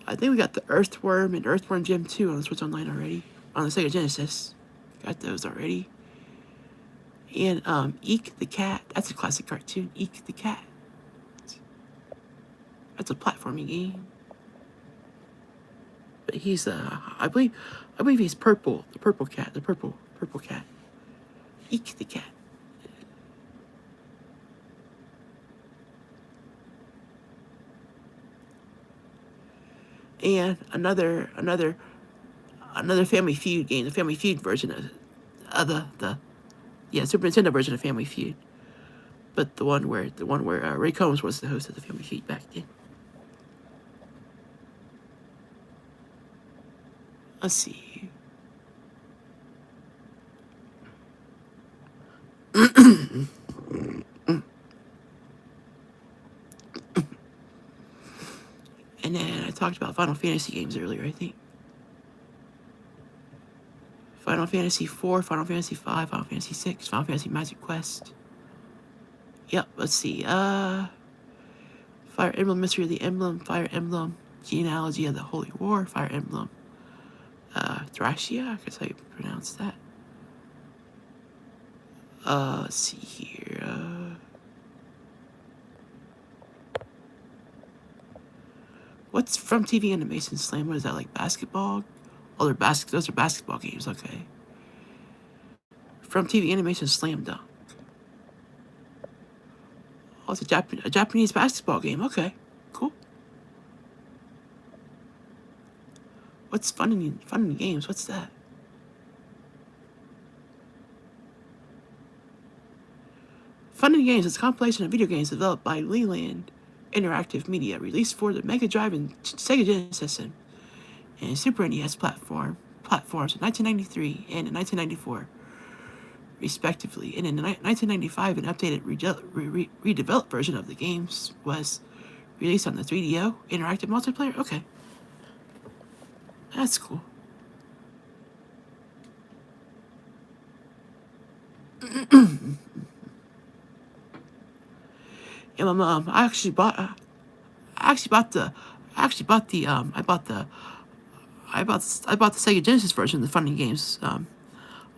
I think we got the Earthworm and Earthworm Jim 2 on the Switch Online already. On the Sega Genesis. Got those already. And, Eek the Cat. That's a classic cartoon. Eek the Cat. That's a platforming game. But he's, I believe he's purple. The purple cat. The purple cat. Eek the Cat. And another Family Feud game, the Family Feud version of the Super Nintendo version of Family Feud. But the one where Ray Combs was the host of the Family Feud back then. Let's see. And then I talked about Final Fantasy games earlier, I think. Final Fantasy 4, Final Fantasy 5, Final Fantasy 6, Final Fantasy Magic Quest. Yep, let's see. Fire Emblem Mystery of the Emblem, Fire Emblem Genealogy of the Holy War, Fire Emblem Thracia, I guess how you pronounce that. Let's see here. What's From TV Animation Slam? What is that, like basketball? Oh, those are basketball games, okay. From TV Animation Slam Dunk. Oh, it's a Japanese basketball game, okay. Cool. What's Fun in Games? What's that? Fun in Games is a compilation of video games developed by Leland Interactive Media, released for the Mega Drive and Sega Genesis and Super NES platforms in 1993 and in 1994, respectively. And in 1995, an updated, redeveloped version of the games was released on the 3DO Interactive Multiplayer. Okay. That's cool. And my mom, I bought the Sega Genesis version of the Fun and Games a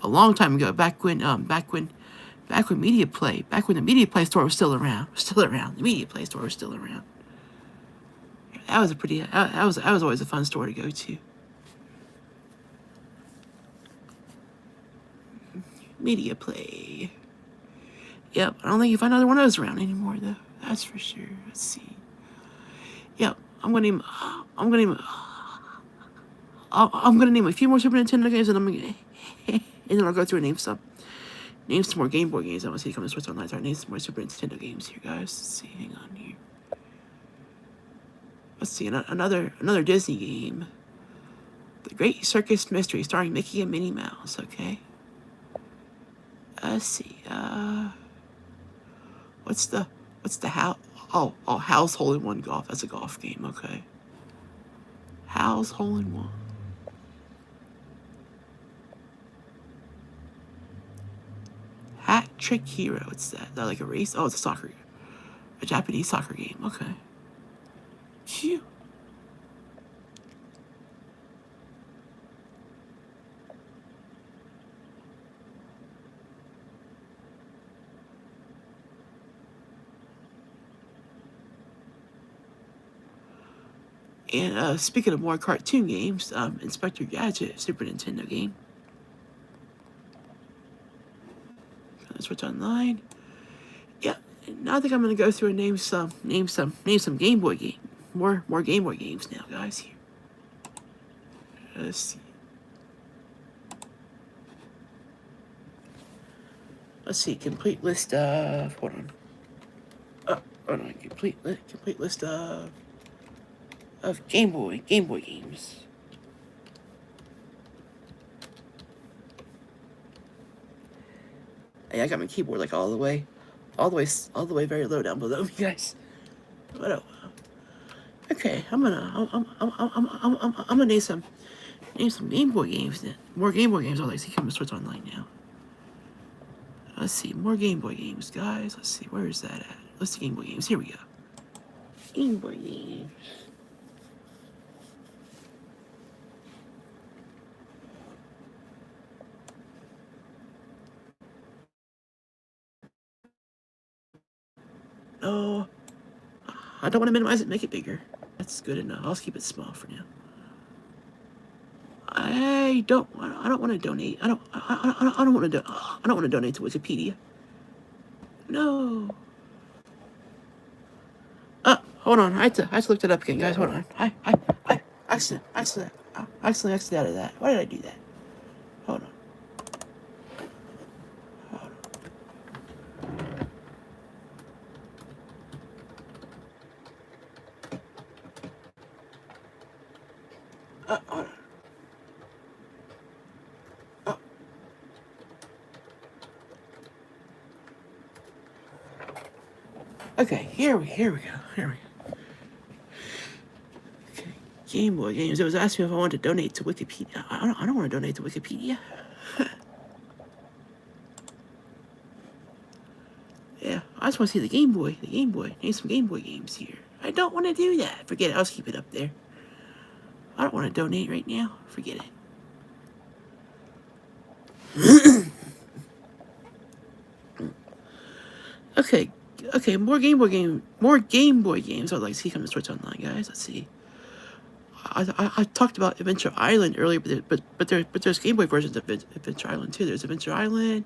long time ago, back when the Media Play store was still around. The Media Play store was still around. That was always a fun store to go to. Media Play. Yep, I don't think you find another one of those around anymore, though. That's for sure. Let's see. Yep, I'm gonna name a few more Super Nintendo games, and then I'll go through and name some more Game Boy games. I want to see come to Switch Online. Sorry, name some more Super Nintendo games here, guys. Let's see. Hang on here. Let's see. Another Disney game. The Great Circus Mystery, starring Mickey and Minnie Mouse. Okay. Let's see. What's the Hal's Hole in One Golf. That's a golf game. Okay. Hal's Hole in One. Hat Trick Hero. What's that? Is that like a race? Oh, it's a soccer game. A Japanese soccer game. Okay. Phew. And speaking of more cartoon games, Inspector Gadget, Super Nintendo game. Switch Online. Yeah, now I think I'm gonna go through and name some Game Boy game, more Game Boy games now, guys. Here, let's see. Let's see. Complete list of hold on. Complete list of Game Boy games. Hey, I got my keyboard like all the way very low down below me, guys. But oh, okay, I'm gonna name some Game Boy games then. More Game Boy games. I'd like to see coming to Switch Online now. Let's see, more Game Boy games, guys. Let's see, where is that at? Let's see, Game Boy games. Here we go. Game Boy games. No, I don't want to minimize it. Make it bigger. That's good enough. I'll keep it small for now. I don't want to donate. I don't want to donate to Wikipedia. No. Hold on. I had to look it up again, guys. Hold on. I accidentally exited out of that. Why did I do that? Hold on. Hold on. Okay, here we go. Okay, Game Boy games. It was asking me if I wanted to donate to Wikipedia. I don't want to donate to Wikipedia. Yeah, I just want to see the Game Boy. Name some Game Boy games here. I don't want to do that. Forget it. I'll just keep it up there. I don't want to donate right now. Forget it. Okay, more Game Boy games. I'd like to see come to Switch Online, guys. Let's see. I talked about Adventure Island earlier, but there's Game Boy versions of Adventure Island too. There's Adventure Island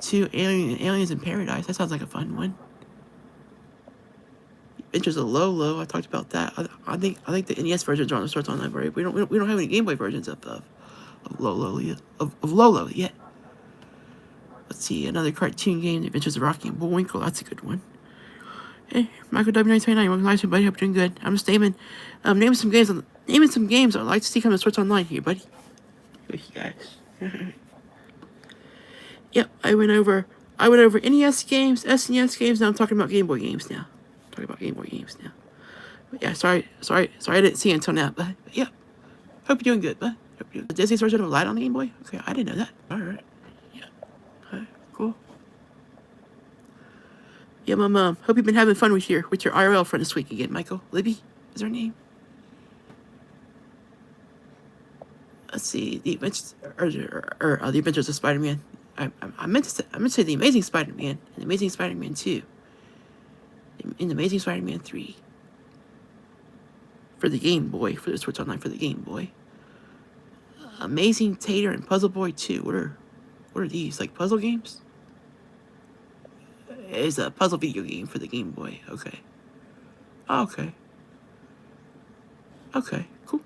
2, Aliens in Paradise. That sounds like a fun one. Adventures of Lolo. I talked about that. I think the NES versions are on the Switch Online. Right? We don't have any Game Boy versions of Lolo yet. Let's see, another cartoon game, The Adventures of Rocky and Bullwinkle. That's a good one. Hey, Michael W929, welcome to buddy. Hope you're doing good. I'm just naming some games I'd like to see come to Switch Online here, buddy. With you guys. Yep, I went over NES games, SNES games. Now I'm talking about Game Boy games now. But yeah, sorry I didn't see it until now. But yeah, hope you're doing good, bud. Disney's version of Light on the Game Boy. Okay, I didn't know that. All right. Cool. Yeah, my mom. Hope you've been having fun with your IRL friend this week again, Michael. Libby is her name. Let's see, the Adventures the Adventures of Spider-Man. I meant to say the Amazing Spider-Man and the Amazing Spider-Man 2, and the Amazing Spider-Man 3 for the Game Boy, for the Switch Online for the Game Boy. Amazing Tater and Puzzle Boy 2. What are these, like puzzle games? It's a puzzle video game for the Game Boy. Okay. Okay, cool.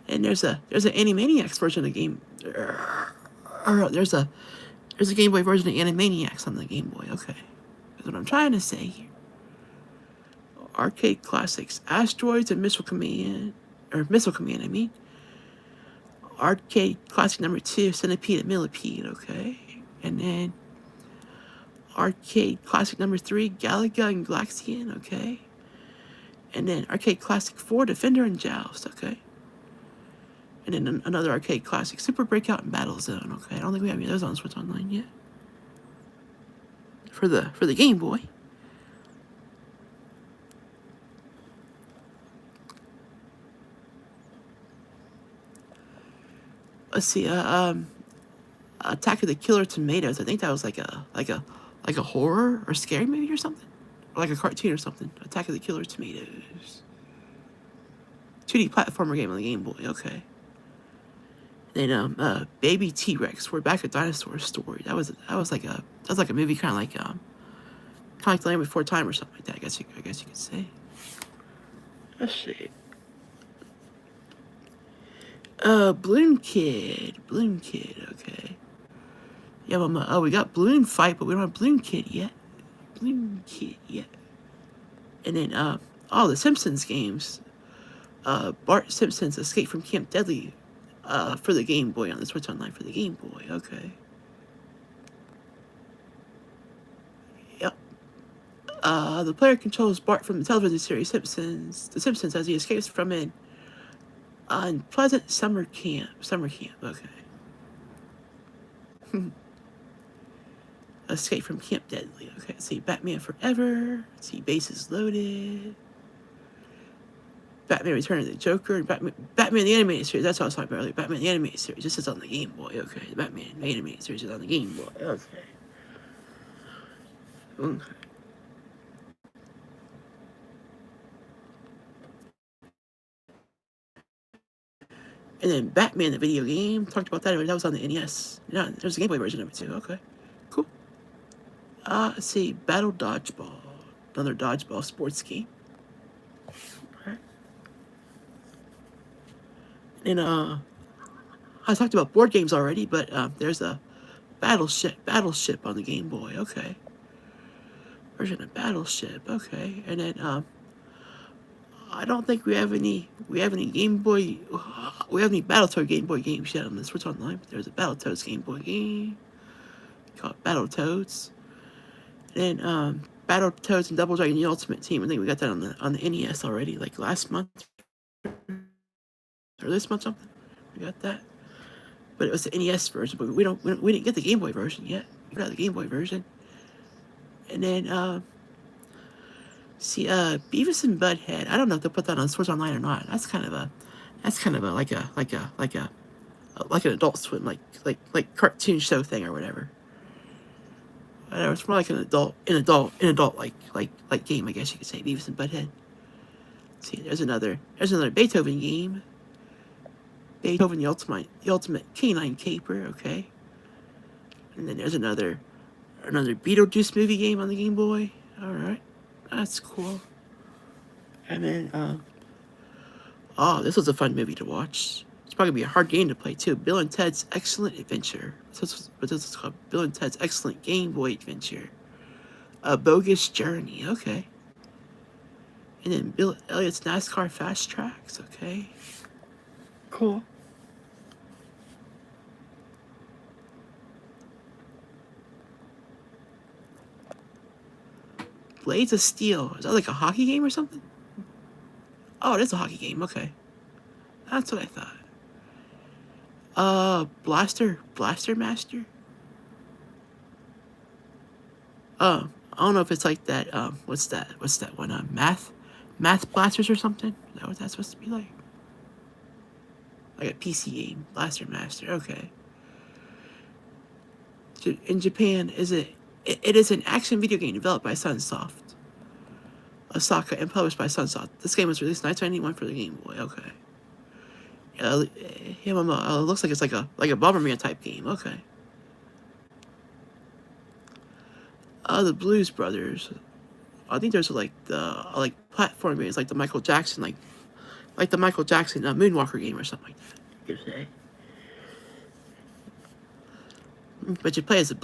And there's an Animaniacs version of the game. There's a Game Boy version of Animaniacs on the Game Boy. Okay. That's what I'm trying to say here. Arcade classics, Asteroids and Missile Command, I mean. Arcade classic number 2, Centipede and Millipede, okay. And then arcade classic number 3, Galaga and Galaxian, okay. And then arcade classic 4, Defender and Joust, okay. And then another arcade classic, Super Breakout and Battle Zone. Okay, I don't think we have any of those on Switch Online yet. For the Game Boy. Let's see. Attack of the Killer Tomatoes. I think that was like a horror or scary movie or something, or like a cartoon or something. Attack of the Killer Tomatoes. 2D platformer game on the Game Boy. Okay. Then Baby T-Rex. We're back at Dinosaur Story. That was like a movie kind of like The Land Before Time or something like that. I guess you could say. Let's see. Balloon Kid. Okay. Yeah, we got Balloon Fight, but we don't have Balloon Kid yet. And then the Simpsons games. Bart Simpson's Escape from Camp Deadly. For the Game Boy on the Switch Online for the Game Boy. Okay. Yep. The player controls Bart from the television series The Simpsons, as he escapes from an unpleasant summer camp. Okay. Escape from Camp Deadly. Okay. Let's see, Batman Forever. Let's see, Bases Loaded. Batman Return of the Joker, Batman the Animated Series. That's what I was talking about earlier. Batman the Animated Series. This is on the Game Boy. Okay, the Batman the Animated Series is on the Game Boy. Okay. And then Batman the video game. Talked about that already. That was on the NES. Yeah, there's a Game Boy version of it too. Okay, cool. Let's see, Battle Dodgeball. Another dodgeball sports game. And I talked about board games already, but there's a Battleship on the Game Boy. Okay. Version of Battleship. Okay. And then I don't think we have any Game Boy. We have any Battletoad Game Boy games yet on the Switch Online. But there's a Battletoads Game Boy game called Battletoads. And then Battletoads and Double Dragon: The Ultimate Team. I think we got that on the NES already, like last month or this month something. We got that, but it was the NES version. But we didn't get the Game Boy version yet. We got the Game Boy version, and then see Beavis and Butthead. I don't know if they'll put that on Switch Online or not. That's kind of a like an Adult Swim like cartoon show thing or whatever. It's more like an adult like game, I guess you could say. Beavis and Butthead. See, there's another Beethoven game. Beethoven the Ultimate Canine Caper. Okay. And then there's another Beetlejuice movie game on the Game Boy. All right, that's cool. And then this was a fun movie to watch. It's probably gonna be a hard game to play too. Bill and Ted's Excellent Adventure. This is called Bill and Ted's Excellent Game Boy Adventure. A Bogus Journey. Okay. And then Bill Elliott's NASCAR Fast Tracks. Okay. Cool. Blades of Steel. Is that like a hockey game or something? Oh, it is a hockey game. Okay. That's what I thought. Blaster Master? I don't know if it's like that, what's that one? Math Blasters or something? Is that what that's supposed to be like? Like a PC game. Blaster Master, okay. In Japan, it is an action video game developed by Sunsoft, Osaka, and published by Sunsoft. This game was released in 1991 for the Game Boy, okay. Looks like it's like a Bomberman type game, okay. The Blues Brothers. I think there's like platform games like the Michael Jackson Moonwalker game or something like that, you could say. But you play as the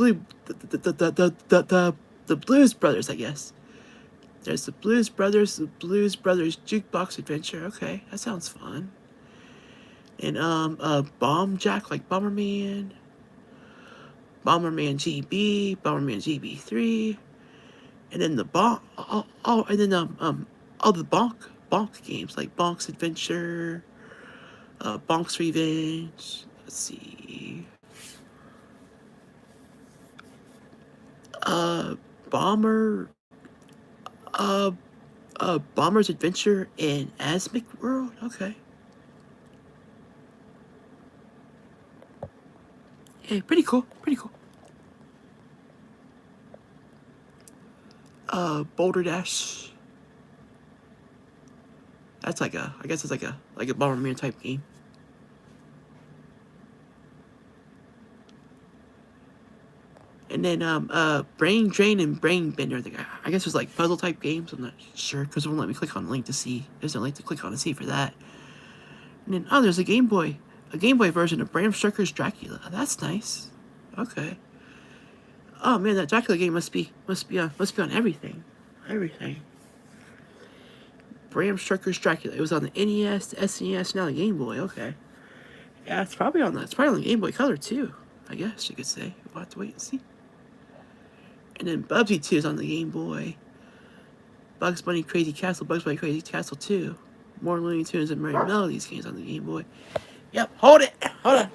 Blues Brothers, I guess. There's the Blues Brothers Jukebox Adventure. Okay, that sounds fun. And Bomb Jack, like Bomberman GB, Bomberman GB3, and then the all the Bonk games like Bonk's Adventure, Bonk's Revenge. Let's see. Bomber. Uh, Bomber's Adventure in Asmic World. Okay. Hey, pretty cool. Pretty cool. Boulder Dash. That's like a, I guess it's like a Bomberman type game. And then Brain Drain and Brain Bender. I guess it's like puzzle type games. I'm not sure because it won't let me click on the link to see. There's no link to click on to see for that. And then there's a Game Boy version of Bram Stoker's Dracula. That's nice. Okay. Oh man, that Dracula game must be on everything. Everything. Bram Stoker's Dracula. It was on the NES, the SNES, now the Game Boy. Okay. Yeah, it's probably on the Game Boy Color too. I guess you could say. We'll have to wait and see. And then Bubsy 2 is on the Game Boy. Bugs Bunny Crazy Castle, Bugs Bunny Crazy Castle 2. More Looney Tunes and Merry Melodies games on the Game Boy. Yep, hold it. Hold on.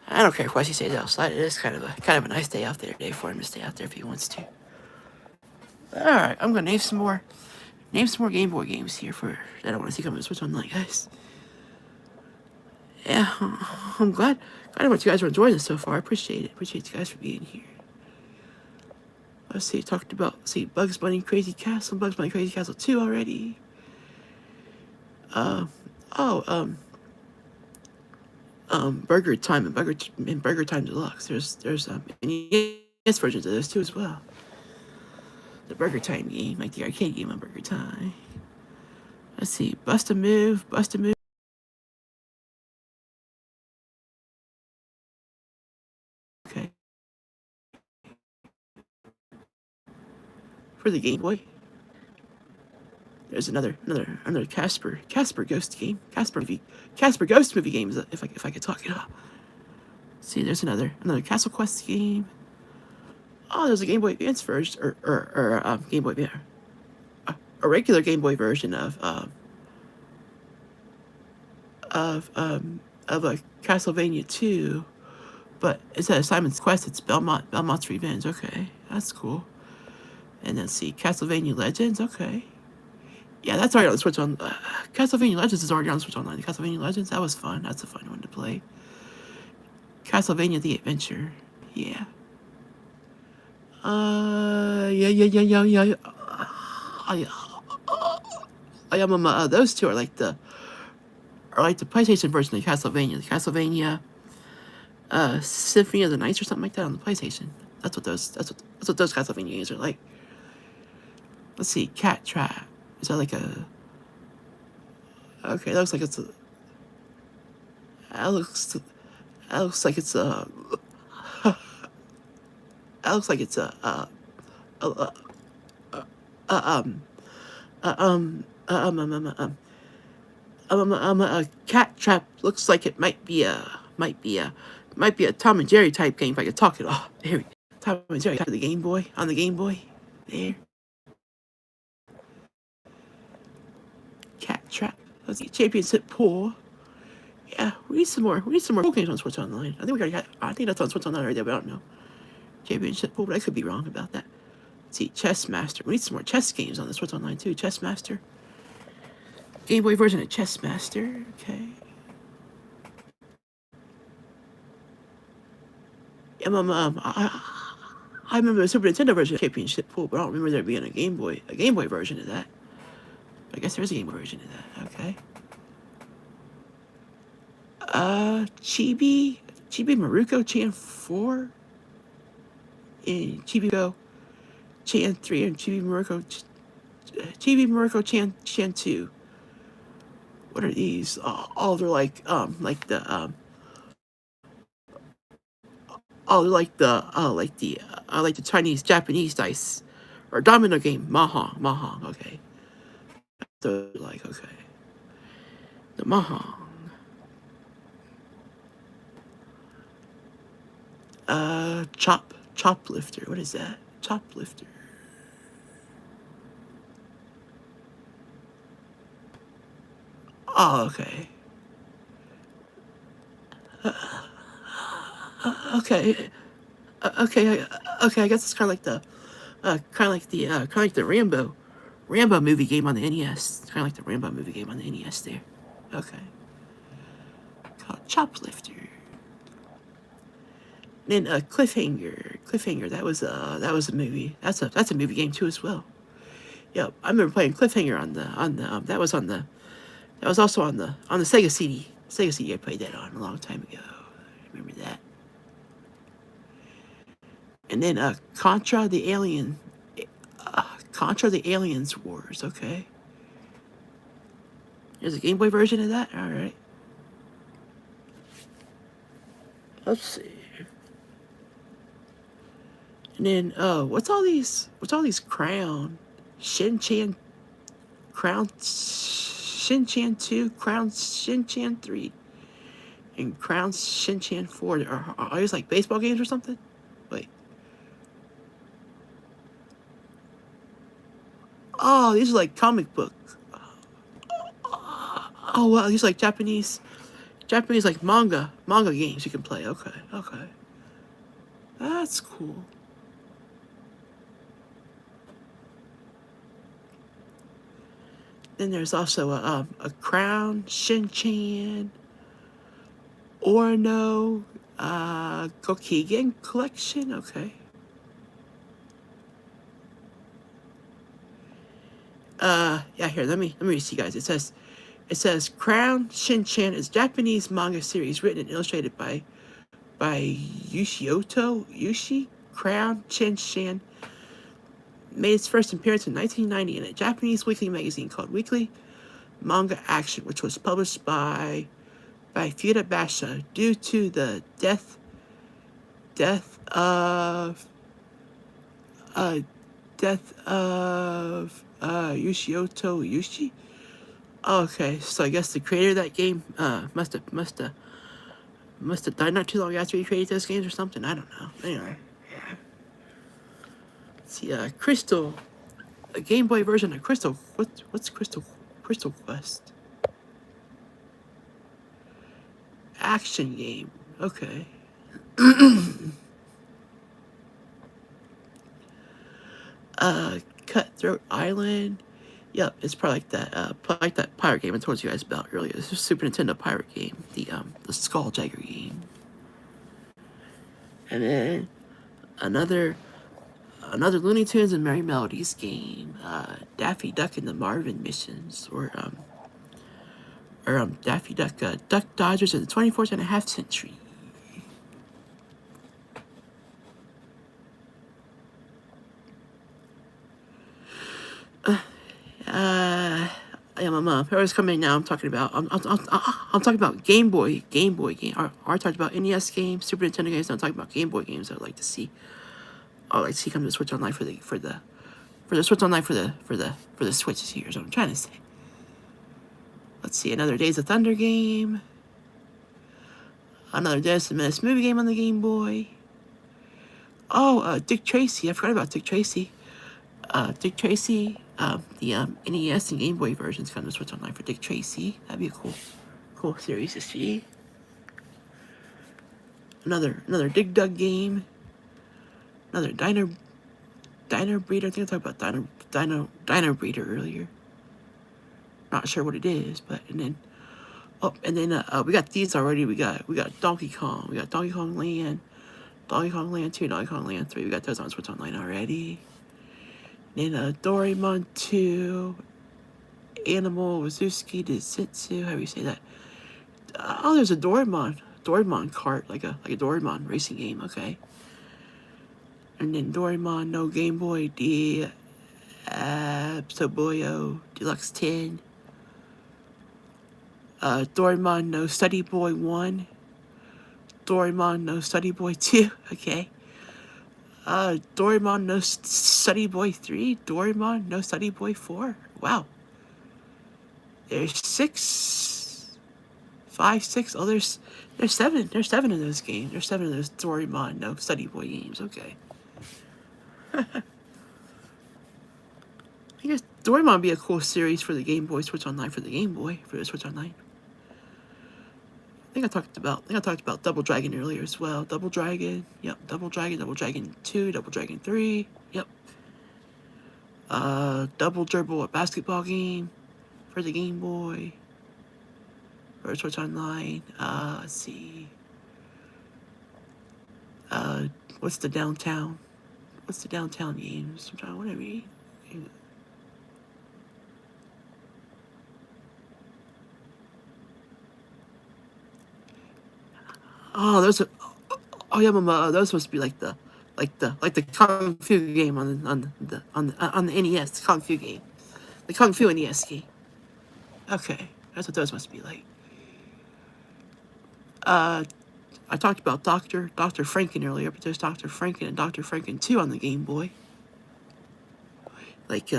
I don't care if Wesley stays outside. It is kind of a nice day out there today for him to stay out there if he wants to. All right, I'm gonna name some more Game Boy games here for that I want to see coming to Switch Online, guys. Yeah, I'm glad you guys are enjoying this so far. I appreciate it. Appreciate you guys for being here. Let's see, talked about Bugs Bunny Crazy Castle, Bugs Bunny Crazy Castle 2 already. Burger Time and Burger Time Deluxe. There's NES versions of those too as well. The Burger Time game, like the arcade game on Burger Time. Let's see, Bust a Move. Okay. For the Game Boy. There's another Casper Ghost game. Casper Ghost movie games. If I could talk it up. See, there's another Castle Quest game. Oh, there's a Game Boy Advance version, or Game Boy, a regular Game Boy version of a Castlevania 2, but instead of Simon's Quest, it's Belmont's Revenge. Okay, that's cool. And then see Castlevania Legends. Okay, yeah, that's already on the Switch on. Castlevania Legends is already on the Switch Online. Castlevania Legends, that was fun. That's a fun one to play. Castlevania The Adventure. Yeah. Yeah. Those two are like the PlayStation version of Castlevania. The Castlevania Symphony of the Nights or something like that on the PlayStation. That's what those Castlevania games are like. Let's see, Cat Trap. Is that like a? Okay, that looks like it's a. That looks like it's a. That looks like it's a A cat trap looks like it might be a Tom and Jerry type game if I could talk it off. Here we go. Tom and Jerry type of the Game Boy on the Game Boy. There. Cat trap. Let's see. Championship pool. Yeah, we need some more. We need some more pool games on Switch Online. I think we already had. I think that's on Switch Online already, but I don't know. Championship pool, but I could be wrong about that. Let's see. Chess Master. We need some more chess games on the Switch Online too. Chess Master. Game Boy version of Chess Master. Okay. I remember the Super Nintendo version of Championship Pool, but I don't remember there being a Game Boy version of that. I guess there's a Game Boy version of that. Okay. Chibi Maruko Chan 4, and Chibi Go Chan 3, and Chibi Maruko Chan 2. What are these? Oh, they're like the like the Chinese Japanese dice or domino game. Mahjong. Okay. So like okay. The Mahjong. Choplifter. What is that? Choplifter. Oh, okay. Okay. Okay. I guess it's kind of like the Rambo movie game on the NES. It's kind of like the Rambo movie game on the NES there. Okay. Called Choplifter. Then Cliffhanger. That was a movie. That's a movie game too as well. Yep, I remember playing Cliffhanger that was also on the Sega CD. Sega CD I played that on a long time ago. I remember that. And then Contra the Aliens Wars. Okay. There's a Game Boy version of that. All right. Let's see. And then what's all these Crown Shin-Chan 2, Crown Shin-Chan 3, and Crown Shin-Chan 4? Are these like baseball games or something? Wait. Oh, these are like comic book. Oh wow, these are like Japanese like manga games you can play. Okay. That's cool. Then there's also a Crown Shin-Chan Orno Gokigen collection. Okay. Yeah, here, let me read to you guys. It says Crown Shin-Chan is a Japanese manga series written and illustrated by Yoshioto Yushi. Crown Shin-Chan made its first appearance in 1990 in a Japanese weekly magazine called Weekly Manga Action, which was published by Futabasha. Due to the death of Yoshioto Yushi. Okay, so I guess the creator of that game must have died not too long after he created those games or something. I don't know. Anyway, yeah. Let's see, Crystal, a Game Boy version of Crystal. What's Crystal Quest? Action game. Okay. Cutthroat Island. Yep, it's probably like that pirate game I told you guys about earlier. This is a Super Nintendo pirate game, the Skulljagger game. And then another Looney Tunes and Merry Melodies game, Daffy Duck and the Marvin Missions, or Daffy Duck Duck Dodgers in the 24th and a half century. Whoever's coming now, I'm talking about Game Boy game. I talked about NES games, Super Nintendo games. I'm talking about Game Boy games. I'd like to see come to Switch Online for the For the Switch Online for the Switch is here, is what I'm trying to say. Let's see, another Days of Thunder game. Another Dennis the Menace movie game on the Game Boy. Oh, Dick Tracy. I forgot about Dick Tracy. Dick Tracy, the NES and Game Boy versions come to Switch Online for Dick Tracy. That'd be a cool series to see. Another Dig Dug game. Another Diner Breeder. I think I talked about Diner Breeder earlier. Not sure what it is, but and then we got these already. We got Donkey Kong. We got Donkey Kong Land, Donkey Kong Land 2, Donkey Kong Land 3. We got those on Switch Online already. And then Doraemon 2, Animal Wazuski Densetsu. How do you say that? Oh, there's a Doraemon kart, like a Doraemon racing game. Okay. And then Doraemon no Game Boy D, Soboyo Deluxe 10. Doraemon no Study Boy 1. Doraemon no Study Boy 2. Okay. Doraemon no Study Boy 3. Doraemon no Study Boy 4. Wow. There's 6. 5, 6. Oh, there's 7. There's 7 of those games. There's 7 of those Doraemon no Study Boy games. Okay. I guess Doraemon would be a cool series for the Game Boy Switch Online for the Game Boy for the Switch Online. I think I talked about Double Dragon earlier as well. Double Dragon, yep. Double Dragon 2, Double Dragon 3, yep. Double Dribble, a basketball game for the Game Boy for Switch Online. Let's see. What's the downtown games? I'm trying. Whatever. Oh, those are. Oh yeah, those supposed to be like the Kung Fu game on the NES, the Kung Fu game, the Kung Fu NES game. Okay, that's what those must be like. I talked about Dr. Franken earlier, but there's Dr. Franken and Dr. Franken 2 on the Game Boy. Like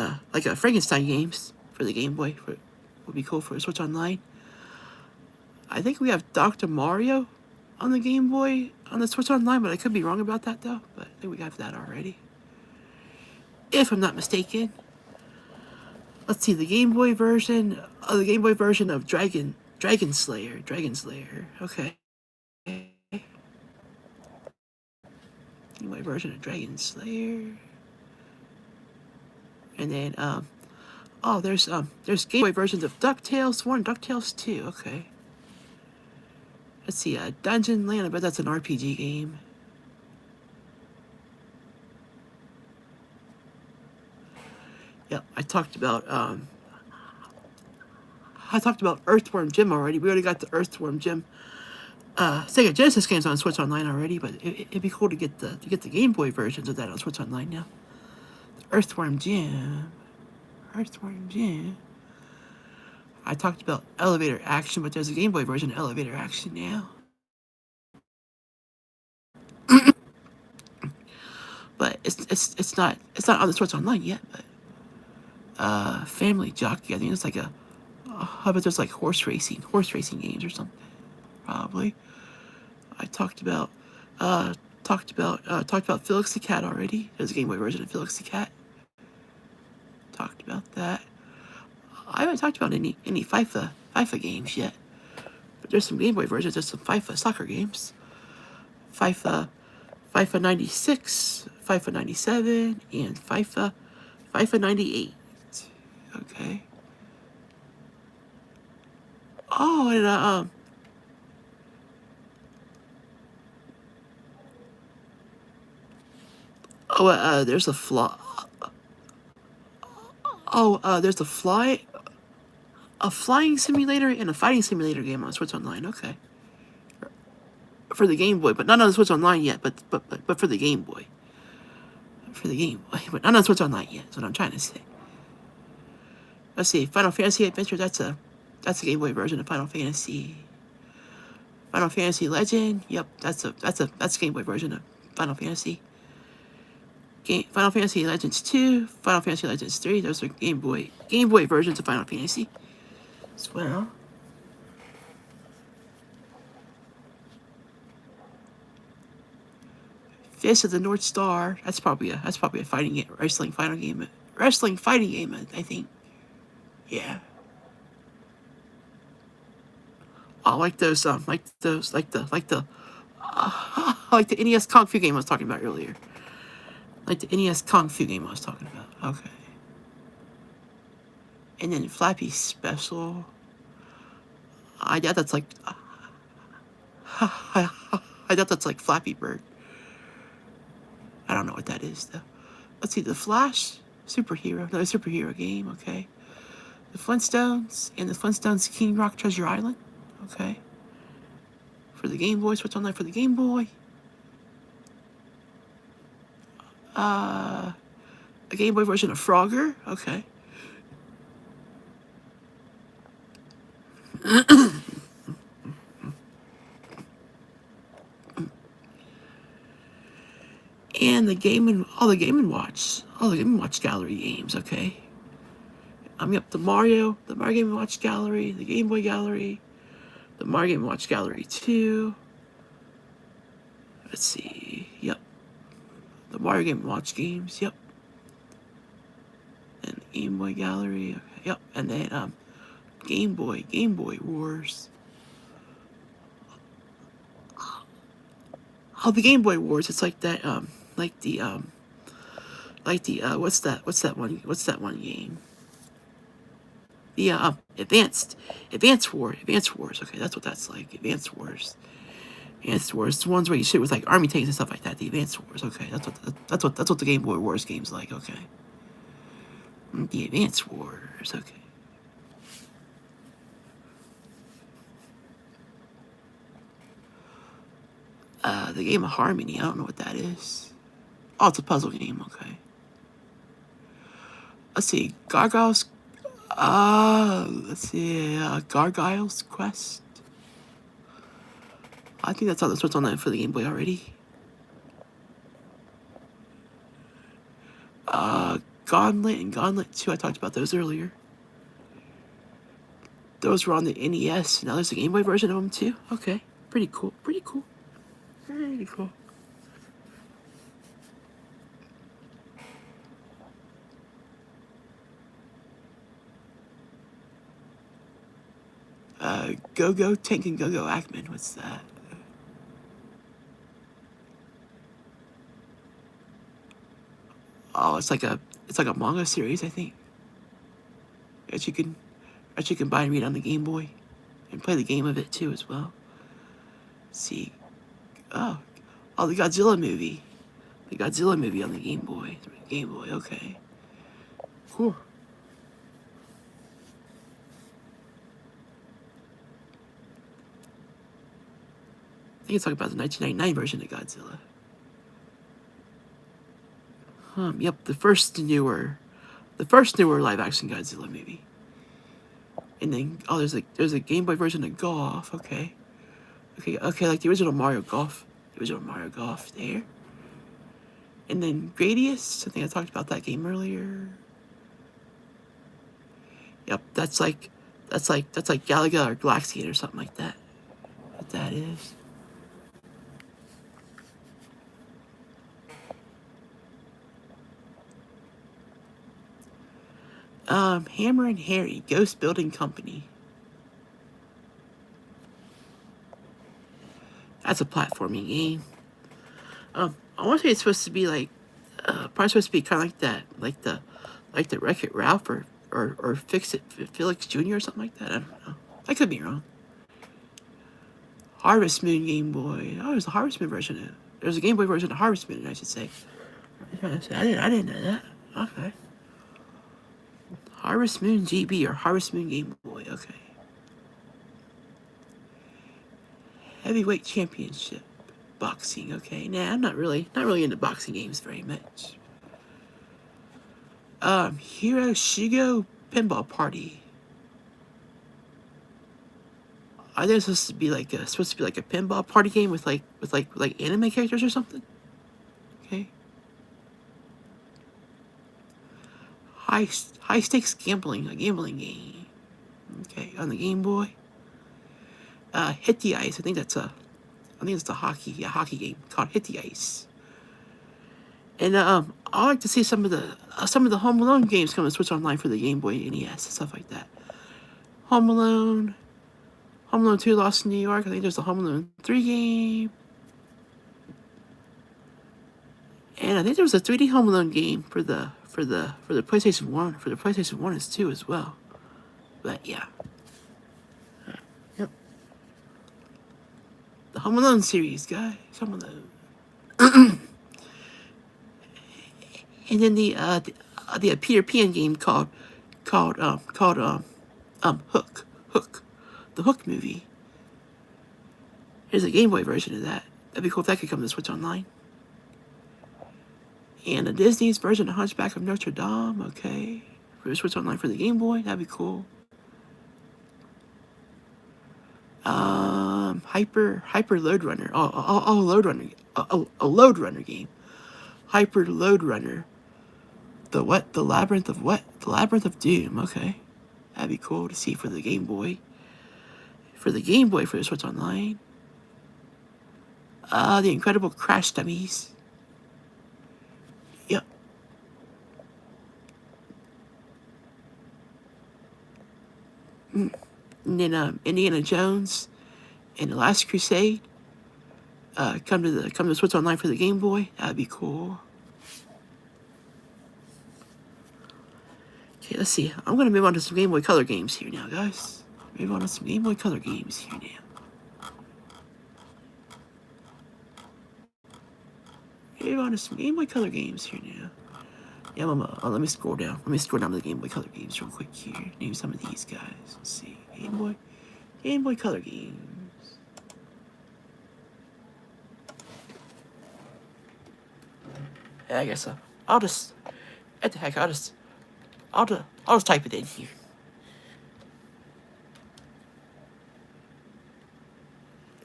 Frankenstein games for the Game Boy would be cool for Switch Online. I think we have Dr. Mario on the Game Boy on the Switch Online, but I could be wrong about that though. But I think we have that already, if I'm not mistaken. Let's see, the Game Boy version of Dragon Slayer. Okay. Game Boy version of Dragon Slayer. And then there's Game Boy versions of DuckTales 1, DuckTales 2. Okay. Let's see, Dungeon Land. I bet that's an RPG game. Yeah, I talked about Earthworm Jim already. We already got the Earthworm Jim Sega Genesis games on Switch Online already, but it'd be cool to get the Game Boy versions of that on Switch Online now. Earthworm Jim. I talked about Elevator Action, but there's a Game Boy version of Elevator Action now. But it's not on the Switch Online yet. But Family Jockey, I think it's like how about there's like horse racing games or something, probably. I talked about Felix the Cat already. There's a Game Boy version of Felix the Cat. Talked about that. I haven't talked about any FIFA games yet, but there's some Game Boy versions. There's some FIFA soccer games. FIFA 96, FIFA 97, and FIFA 98. Okay. Oh, and there's a fly. There's a flying simulator and a fighting simulator game on Switch Online. Okay. For the Game Boy, but not on the Switch Online yet. But for the Game Boy. For the Game Boy, but not on Switch Online yet. That's what I'm trying to say. Let's see, Final Fantasy Adventure. That's a Game Boy version of Final Fantasy. Final Fantasy Legend. Yep, that's a Game Boy version of Final Fantasy. Final Fantasy Legends 2, Final Fantasy Legends 3. Those are Game Boy versions of Final Fantasy as well. Fist of the North Star. That's probably a fighting game, wrestling fighting game, I think. Yeah. Oh, like those, like the NES Kung Fu game I was talking about earlier. Like the NES Kung Fu game I was talking about. Okay. And then Flappy Special. I doubt that's like. I doubt that's like Flappy Bird. I don't know what that is though. Let's see, The Flash, superhero, another superhero game. Okay. The Flintstones and the Flintstones King Rock Treasure Island. Okay. For the Game Boy, Switch Online for the Game Boy. A Game Boy version of Frogger. Okay. And all the Game and Watch gallery games. Okay. Yep, the Mario Game and Watch gallery, the Game Boy gallery, the Mario Game and Watch gallery 2. Let's see. Yep. The Mario Game and Watch games. Yep. And the Game Boy gallery. Okay, yep. And then Game Boy Wars. Oh, the Game Boy Wars. It's like that. What's that one game? The Advanced Wars. Okay, that's what that's like. Advanced Wars. The ones where you shoot with like army tanks and stuff like that. The Advanced Wars. Okay, that's what the Game Boy Wars game's like. Okay. The Advanced Wars. Okay. The Game of Harmony. I don't know what that is. Oh, it's a puzzle game. Okay. Let's see. Gargoyle's Quest. I think that's what's on that for the Game Boy already. Gauntlet and Gauntlet 2, I talked about those earlier. Those were on the NES. Now there's a Game Boy version of them too. Okay. Pretty cool. Go-Go Tank and Go-Go Ackman. What's that? Oh, it's like a manga series, I think. That you can buy and read on the Game Boy, and play the game of it too as well. Let's see, the Godzilla movie, on the Game Boy. Okay, cool. I think it's talking about the 1999 version of Godzilla. Yep, the first newer live action Godzilla movie. And then there's a Game Boy version of Golf. Okay, like the original Mario Golf. There. And then Gradius. I think I talked about that game earlier. Yep, that's like Galaga or Galaxian or something like that. What that is. Hammer and Harry, Ghost Building Company. That's a platforming game. I want to say it's supposed to be like, probably supposed to be kind of like that, like the Wreck-It Ralph or Fix It Felix Jr. or something like that. I don't know. I could be wrong. Harvest Moon Game Boy. Oh, there's a Harvest Moon version of it. There's a Game Boy version of Harvest Moon, I should say. I didn't know that. Okay. Harvest Moon GB or Harvest Moon Game Boy. Okay. Heavyweight Championship boxing. Okay. Nah, I'm not really into boxing games very much. Hiro Shigo Pinball Party. I think it's supposed to be like a pinball party game with like anime characters or something. Okay. high stakes gambling, a gambling game. Okay, on the Game Boy. Hit the Ice. I think it's the hockey game called Hit the Ice. And I like to see some of the Home Alone games come to Switch Online for the Game Boy NES and stuff like that. Home Alone 2 Lost in New York. I think there's the Home Alone 3 game. And I think there was a 3D Home Alone game for the PlayStation 1, for the PlayStation 1 and 2 as well. But yeah. Yep. The Home Alone series, guys. Home Alone. And then the Peter Pan game called Hook. The Hook movie. There's a Game Boy version of that. That'd be cool if that could come to Switch Online. And a Disney's version of Hunchback of Notre Dame, okay. For the Switch Online for the Game Boy, that'd be cool. Hyper Load Runner. Load Runner. A Load Runner game. Hyper Load Runner. The what? The Labyrinth of what? The Labyrinth of Doom, okay. That'd be cool to see for the Game Boy. For the Game Boy for the Switch Online. The Incredible Crash Dummies. Yep. And then Indiana Jones and the Last Crusade. Come to Switch Online for the Game Boy. That'd be cool. Okay, let's see. I'm gonna move on to some Game Boy Color games here now, guys. Move on to some Game Boy Color games here now. Move on to some Game Boy Color games here now. Yeah, let me scroll down. Let me scroll down to the Game Boy Color games real quick here. Name some of these guys. Let's see. Game Boy Color games. Yeah, I guess I'll just, what the heck, I'll just type it in here.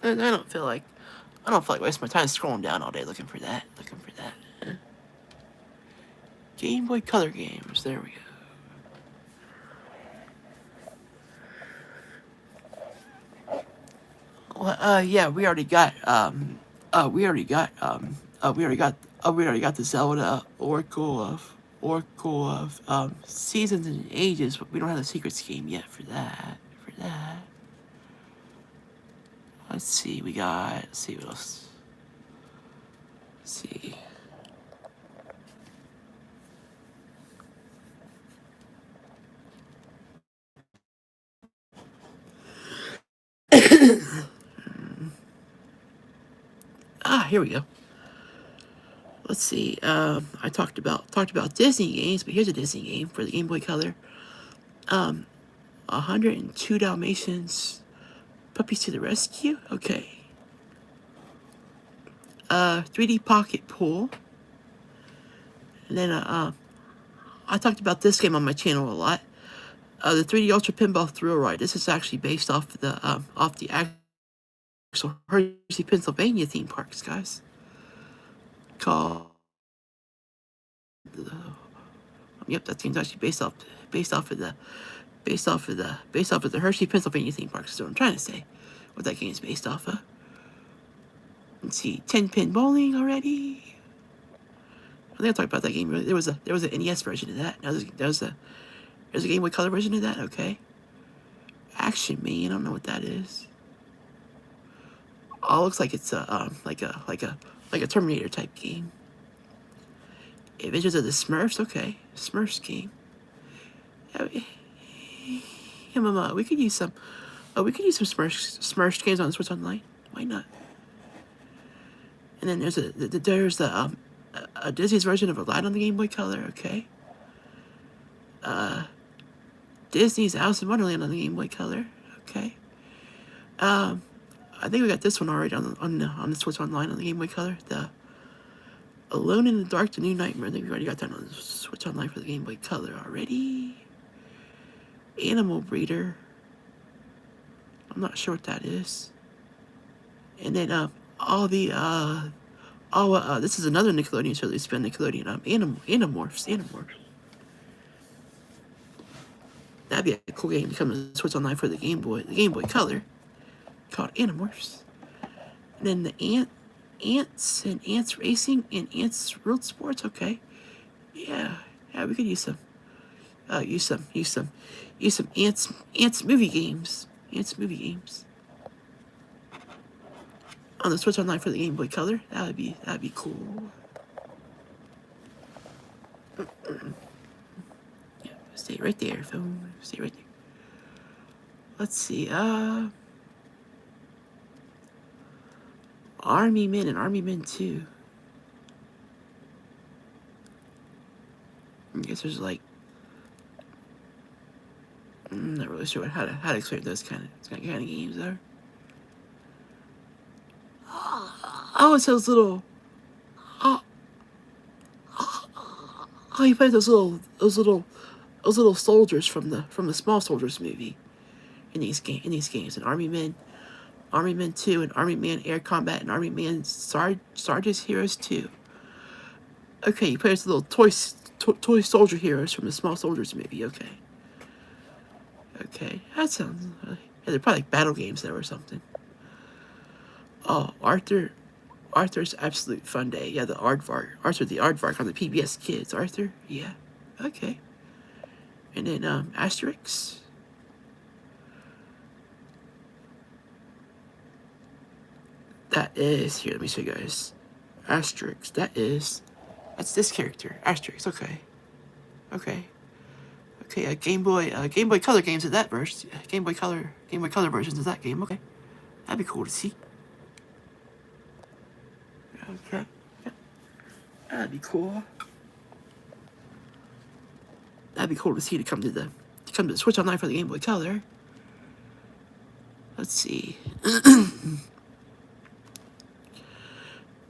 And I don't feel like wasting my time scrolling down all day looking for that. Game Boy Color games. There we go. Well, yeah, we already got the Zelda Oracle of Seasons and Ages, but we don't have the Secrets game yet for that. Let's see, let's see what else. Let's see. Here we go. Let's see. I talked about Disney games, but here's a Disney game for the Game Boy Color. 102 Dalmatians, Puppies to the Rescue. Okay. 3D Pocket Pool. And then I talked about this game on my channel a lot. The 3D Ultra Pinball Thrill Ride. This is actually based off the actual Hershey, Pennsylvania theme parks, guys. Yep, that game's actually based off of the Hershey, Pennsylvania theme parks. That's what I'm trying to say. What that game's based off of. Let's see, 10-pin bowling already. I think I talked about that game. There was an NES version of that. Now there's a Game Boy Color version of that. Okay. Action Man. I don't know what that is. Oh, it looks like it's like a Terminator type game. Adventures of the Smurfs. Okay, Smurfs game. Yeah, Mama, we could use some. We could use some Smurfs games on the Switch Online. Why not? And then there's a Disney's version of Aladdin on the Game Boy Color. Okay. Disney's Alice in Wonderland on the Game Boy Color. Okay. I think we got this one already on the Switch Online on the Game Boy Color. The Alone in the Dark, The New Nightmare. I think we already got that on the Switch Online for the Game Boy Color already. Animal Breeder. I'm not sure what that is. And then this is another Nickelodeon show. They spend Nickelodeon Animorphs. That'd be a cool game to come to Switch Online for the Game Boy Color, called Animorphs. And then the Ants and Ants Racing and Ants Road Sports. Okay, yeah, we could use some, use some Ants movie games. Ants movie games on the Switch Online for the Game Boy Color. That'd be cool. Yeah, stay right there, phone. Stay right there. Let's see. Army Men and Army Men 2. I guess there's like, I'm not really sure how to explain those kind of games are. Oh, it's those little. Oh, you play those little soldiers from the Small Soldiers movie in these games. And Army Men 2, and Army Man Air Combat, and Army Man Sarge's Heroes 2. Okay, you play as the little toy soldier heroes from the Small Soldiers movie. Okay, that sounds. Yeah, they're probably like battle games though or something. Oh, Arthur's Absolute Fun Day. Yeah, the Aardvark. Arthur the Aardvark on the PBS Kids. Arthur, yeah, okay. And then Asterix. That is, here, let me show you guys. Asterix, that's this character. Asterix, okay. Okay, Game Boy Color games of that version. Game Boy Color versions of that game, okay. That'd be cool to see. Okay. Yeah. That'd be cool. That'd be cool to see to come to the Switch Online for the Game Boy Color. Let's see.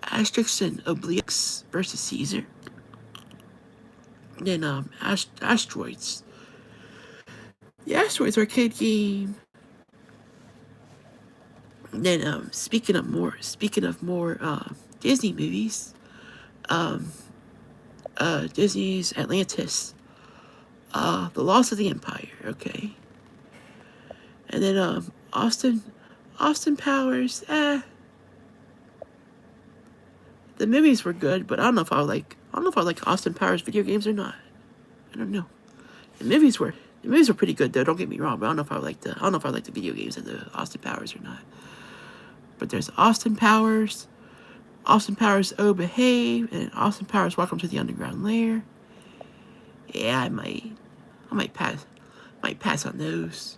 Asterix and Obelix versus Caesar. Then Asteroids. The Asteroids arcade game. Then speaking of more Disney movies, Disney's Atlantis, The Loss of the Empire. Okay. And then Austin Powers. The movies were good, but I don't know if I like Austin Powers video games or not. I don't know. The movies were pretty good though. Don't get me wrong, but I don't know if I like the video games of the Austin Powers or not. But there's Austin Powers, Oh Behave, and Austin Powers Welcome to the Underground Lair. Yeah, I might pass on those.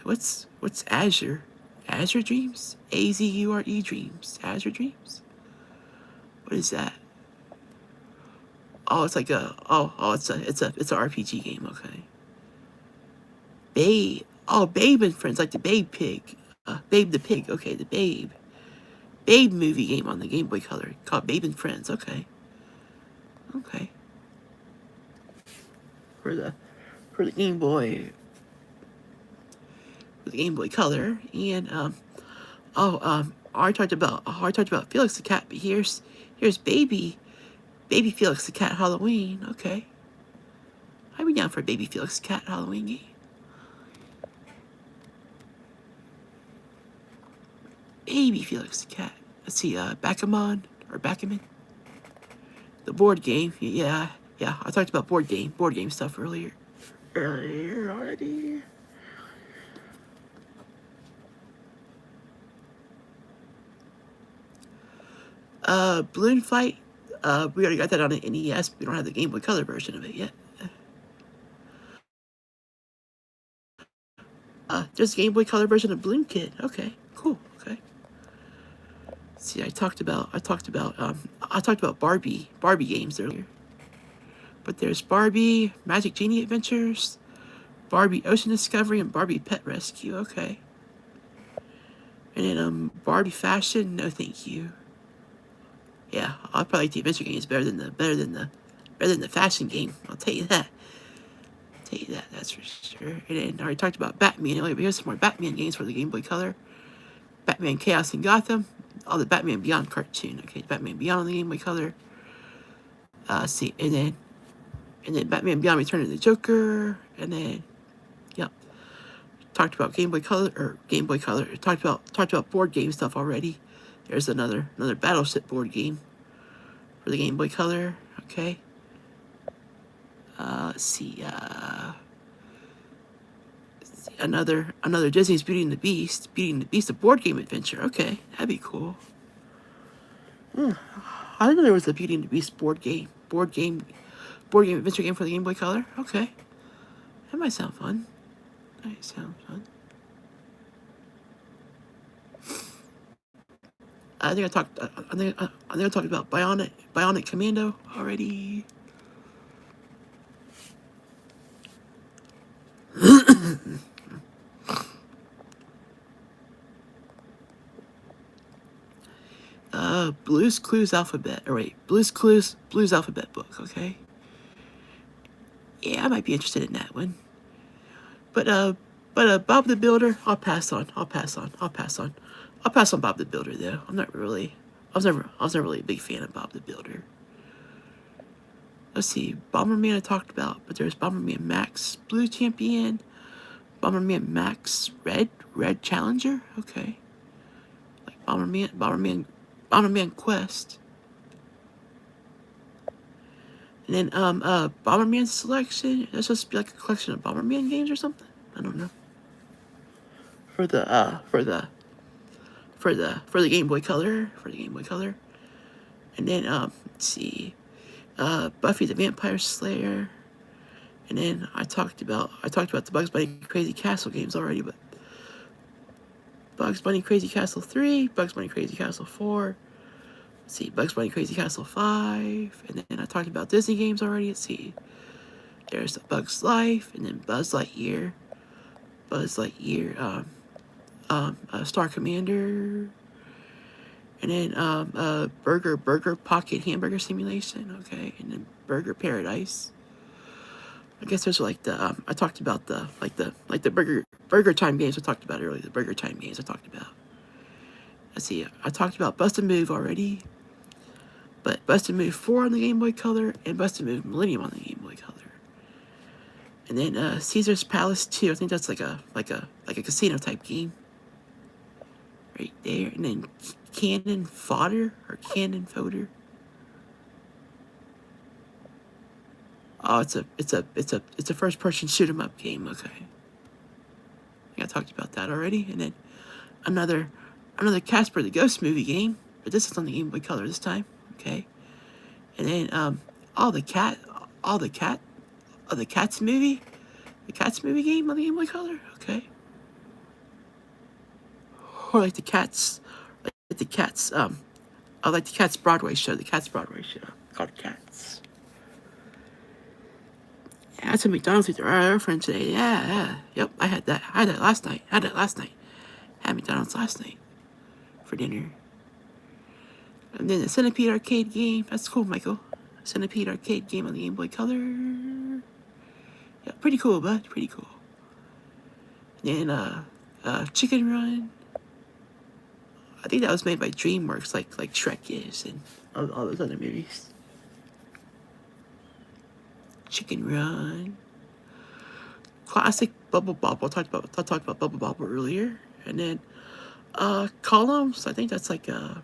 What's Azure? Azure Dreams? Azure Dreams. Azure Dreams? What is that? Oh, it's like it's a RPG game, okay. Babe. Oh, Babe and Friends, like the Babe Pig. Babe the Pig, okay, the Babe movie game on the Game Boy Color called Babe and Friends, okay. For the Game Boy Color. And I talked about Felix the Cat, but here's Baby Felix the Cat Halloween. Okay, I'd be down for a Baby Felix the Cat Halloween game. Baby Felix the Cat. Let's see, Backgammon. The board game. Yeah. I talked about board game stuff earlier already. Balloon Fight. We already got that on an NES. But we don't have the Game Boy Color version of it yet. There's a Game Boy Color version of Balloon Kid. Okay, cool. Okay. See, I talked about Barbie games earlier. But there's Barbie Magic Genie Adventures, Barbie Ocean Discovery, and Barbie Pet Rescue. Okay. And then Barbie Fashion. No, thank you. Yeah, I'll probably like the adventure games better than the fashion game. I'll tell you that. That's for sure. And then I already talked about Batman earlier, but here's some more Batman games for the Game Boy Color. Batman Chaos in Gotham. Oh, the Batman Beyond cartoon. Okay, Batman Beyond on the Game Boy Color. See, and then Batman Beyond Return of the Joker. And then talked about Game Boy Color or Game Boy Color. Talked about board game stuff already. There's another Battleship board game for the Game Boy Color. Okay. Let's see. Another Disney's Beauty and the Beast. Beauty and the Beast, a board game adventure. Okay, that'd be cool. I didn't know there was a Beauty and the Beast board game adventure game for the Game Boy Color. Okay, that might sound fun. I think I talked about Bionic Commando already. Blue's Clues Alphabet. Blue's Alphabet book. Okay. Yeah, I might be interested in that one. But Bob the Builder, I'll pass on Bob the Builder though. I was never really a big fan of Bob the Builder. Let's see, Bomberman I talked about, but there's Bomberman Max Blue Champion, Bomberman Max Red Challenger. Okay, like Bomberman Quest, and then Bomberman Selection. That's supposed to be like a collection of Bomberman games or something. I don't know. For the Game Boy Color, and then let's see, Buffy the Vampire Slayer, and then I talked about the Bugs Bunny Crazy Castle games already, but Bugs Bunny Crazy Castle 3, Bugs Bunny Crazy Castle 4, let's see, Bugs Bunny Crazy Castle 5, and then I talked about Disney games already. Let's see, there's Bug's Life, and then Buzz Lightyear, Star Commander, and then Burger Pocket Hamburger Simulation. Okay, and then Burger Paradise. I guess those are like the I talked about the Burger Time games I talked about earlier. The Burger Time games I talked about. Let's see, I talked about Bust a Move already, but Bust a Move 4 on the Game Boy Color and Bust a Move Millennium on the Game Boy Color. And then Caesar's Palace 2. I think that's like a casino type game. Right there. And then Cannon Fodder. Oh, it's a first person shoot 'em up game. Okay. I think I talked about that already. And then another Casper the Ghost movie game, but this is on the Game Boy Color this time. Okay. And then the Cats movie game on the Game Boy Color. Okay. Or like the Cats Broadway show, called Cats. Yeah, I had some McDonald's with our friend today. Yeah. Yep, I had that last night. Had McDonald's last night for dinner. And then the Centipede arcade game. That's cool, Michael. Centipede arcade game on the Game Boy Color. Yeah, pretty cool, bud. Pretty cool. And then Chicken Run. I think that was made by DreamWorks, like Shrek is, and all those other movies. Chicken Run. Classic Bubble Bobble. I talked about Bubble Bobble earlier. And then Columns. I think that's like I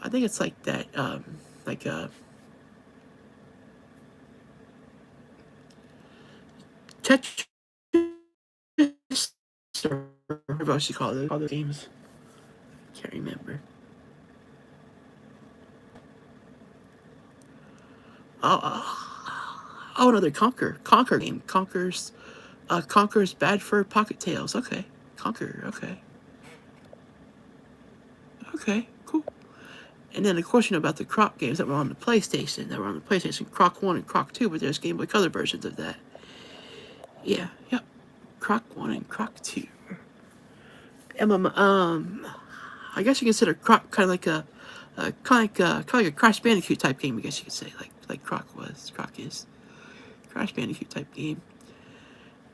think it's like that Tetris, or whatever else you call it, all the games. Can't remember. Another Conquer game. Conquer's Bad Fur Pocket Tales. Okay, Conquer. Okay, cool. And then, of course, you know about the Croc games that were on the PlayStation. Croc 1 and Croc 2, but there's Game Boy Color versions of that. Yeah, yep. Croc 1 and Croc 2. I guess you consider Croc kind of like a Crash Bandicoot type game. I guess you could say like Croc is Crash Bandicoot type game.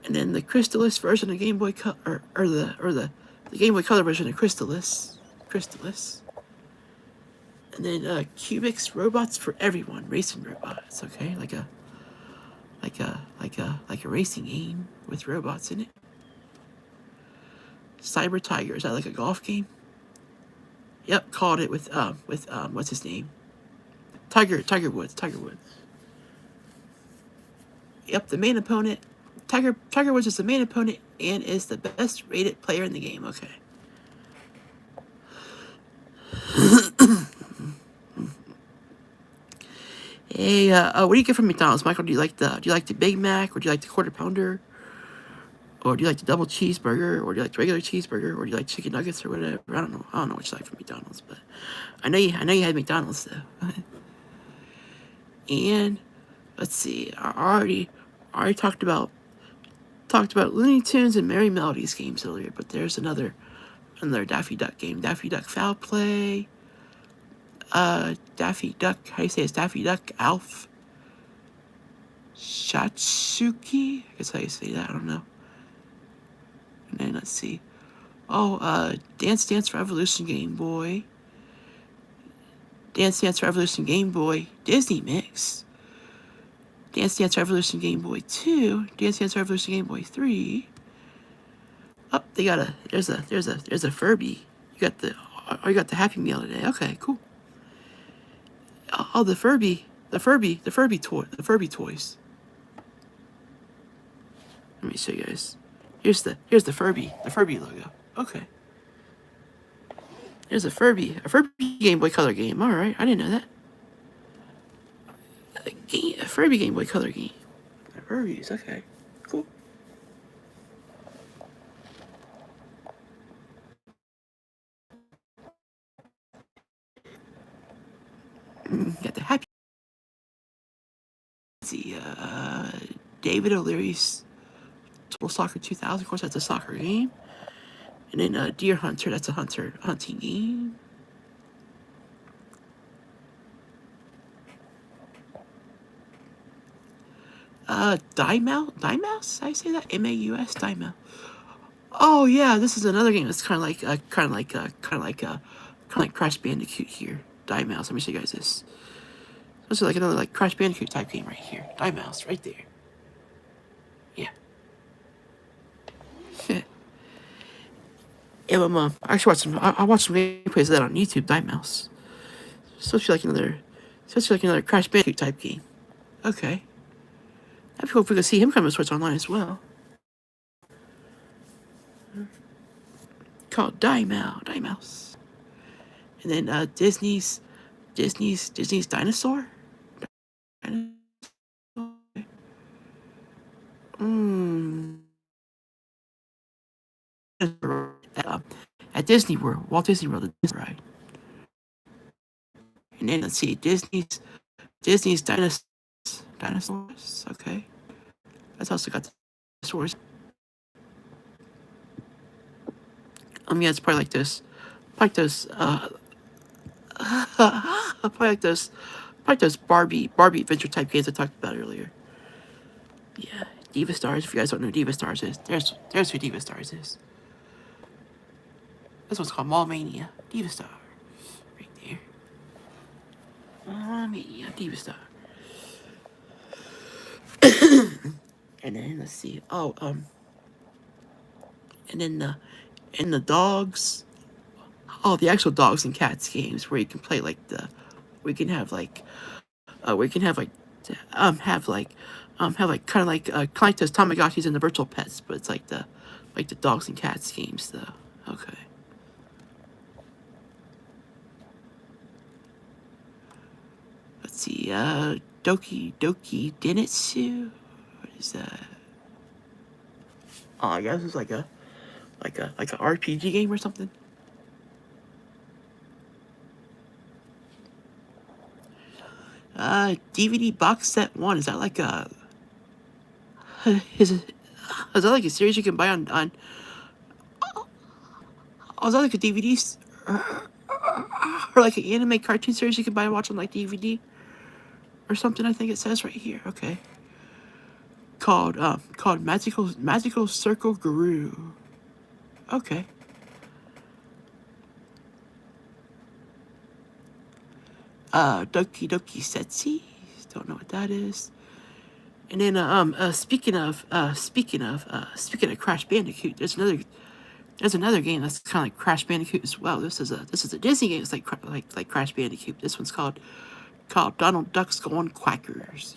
And then the Crystalis version of Game Boy Color, or the Game Boy Color version of Crystalis. And then Cubix Robots for Everyone, racing robots. Okay, like a racing game with robots in it. Cyber Tiger. Is that like a golf game? Yep, called it with what's his name? Tiger Woods. Yep, the main opponent. Tiger Woods is the main opponent and is the best rated player in the game. Okay. Hey, what do you get from McDonald's, Michael? Do you like the Big Mac, or do you like the Quarter Pounder, or do you like the double cheeseburger, or do you like the regular cheeseburger, or do you like chicken nuggets or whatever? I don't know what you like from McDonald's, but I know you had McDonald's though. And let's see, I already talked about Looney Tunes and Merry Melodies games earlier, but there's another Daffy Duck game, Daffy Duck Foul Play. Daffy Duck, how do you say it's Daffy Duck Alf Shatsuki? I guess how you say that, I don't know. And then let's see. Oh, Dance Dance Revolution Game Boy. Dance Dance Revolution Game Boy Disney Mix. Dance Dance Revolution Game Boy 2. Dance Dance Revolution Game Boy 3. Oh, they got there's a Furby. You got the Happy Meal today. Okay, cool. Oh, the Furby toys. Let me show you guys. Here's the Furby logo. Okay. There's a Furby Game Boy Color game. All right, I didn't know that. A Furby Game Boy Color game. Furbies, okay, cool. Got the Happy. Let's see, David O'Leary's Total Soccer 2000. Of course, that's a soccer game. And then Deer Hunter, that's a hunting game. Dymouse? I say that? M-A-U-S, Dymouse. Oh yeah, this is another game that's kind of like Crash Bandicoot here. Dymouse. Let me show you guys this. This is like another like Crash Bandicoot type game right here. Dymouse, right there. Yeah. Yeah, but I actually watched some gameplays of that on YouTube. Dymouse. Supposed to be like another Crash Bandicoot type game. Okay. That'd be cool if we could see him come to Switch Online as well. Called Dymouse. And then Disney's Dinosaur. At Disney World, Walt Disney World, right? And then let's see, Disney's Dinosaurs. Okay, that's also got dinosaurs. Yeah, it's probably like this. Probably like those Barbie adventure type games I talked about earlier. Yeah, Diva Stars. If you guys don't know who Diva Stars is, there's who Diva Stars is. This one's called Mall Mania. Diva Star. Right there. Mall Mania. Diva Star. And then let's see. Oh, and then the dogs. Oh, the actual dogs and cats games where you can play like we can have like kind of like those Tamagotchis and the virtual pets, but it's like the dogs and cats games though. Okay. Let's see, Doki Denitsu. What is that? Oh, I guess it's like a RPG game or something. DVD box set 1. Is that like a is that like a series you can buy on oh, is that like a DVD or like an anime cartoon series you can buy and watch on like DVD or something? I think it says right here. Okay. Called Magical Circle Guru. Okay. Doki Doki Setsi. Don't know what that is. And then speaking of Crash Bandicoot, there's another There's another game that's kind of like Crash Bandicoot as well. This is a Disney game. It's like Crash Bandicoot. This one's called Donald Duck's Going Quackers.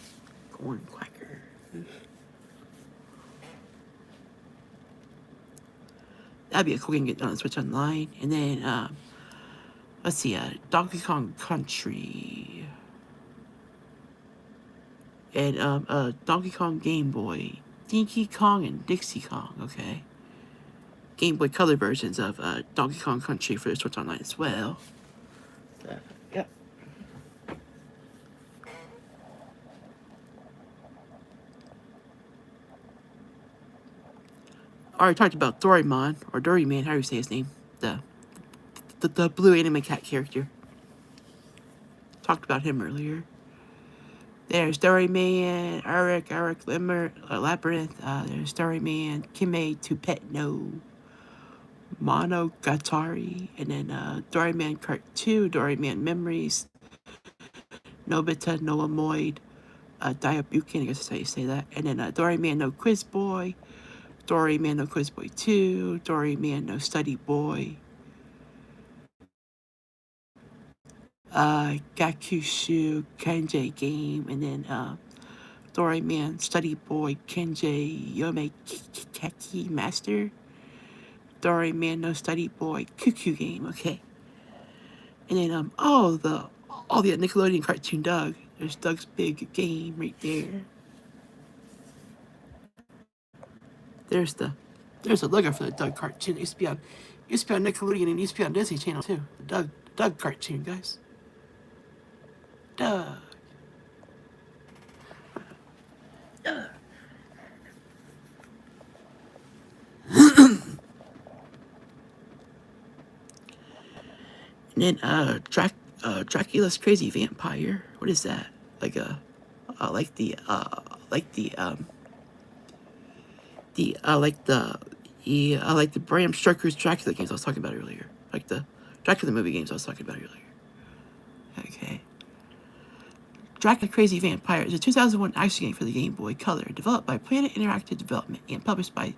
Going Quackers. That'd be a cool game to get on the Switch Online. And then let's see, Donkey Kong Country. And Donkey Kong Game Boy. Dinky Kong and Dixie Kong, okay. Game Boy Color versions of Donkey Kong Country for the Switch Online as well. Yep. I already talked about Doraemon, or Doryman, how do you say his name? The blue anime cat character. Talked about him earlier. There's Doryman, Eric Limmer, Labyrinth. There's Doryman, Kime to Pet No, Monogatari, and then Doryman Part 2, Doryman Memories, Nobita no Amoid, Diabuken, I guess that's how you say that, and then Doryman no Quiz Boy, Doryman no Quiz Boy 2, Doryman no Study Boy, Gakushu Kenjay Game, and then Doryman Study Boy Kenjay Yome Keki Master, Doryman no Study Boy Cuckoo Game, okay. And then all the Nickelodeon cartoon Doug. There's Doug's Big Game right there. There's a logo for the Doug cartoon. It used to be on Nickelodeon and it used to be on Disney Channel too. The Doug cartoon, guys. Doug. Doug. And then Dracula's Crazy Vampire. What is that? Like the Bram Stoker's Dracula games I was talking about earlier. Like the Dracula movie games I was talking about earlier. Okay. Dracula Crazy Vampire is a 2001 action game for the Game Boy Color, developed by Planet Interactive Development and published by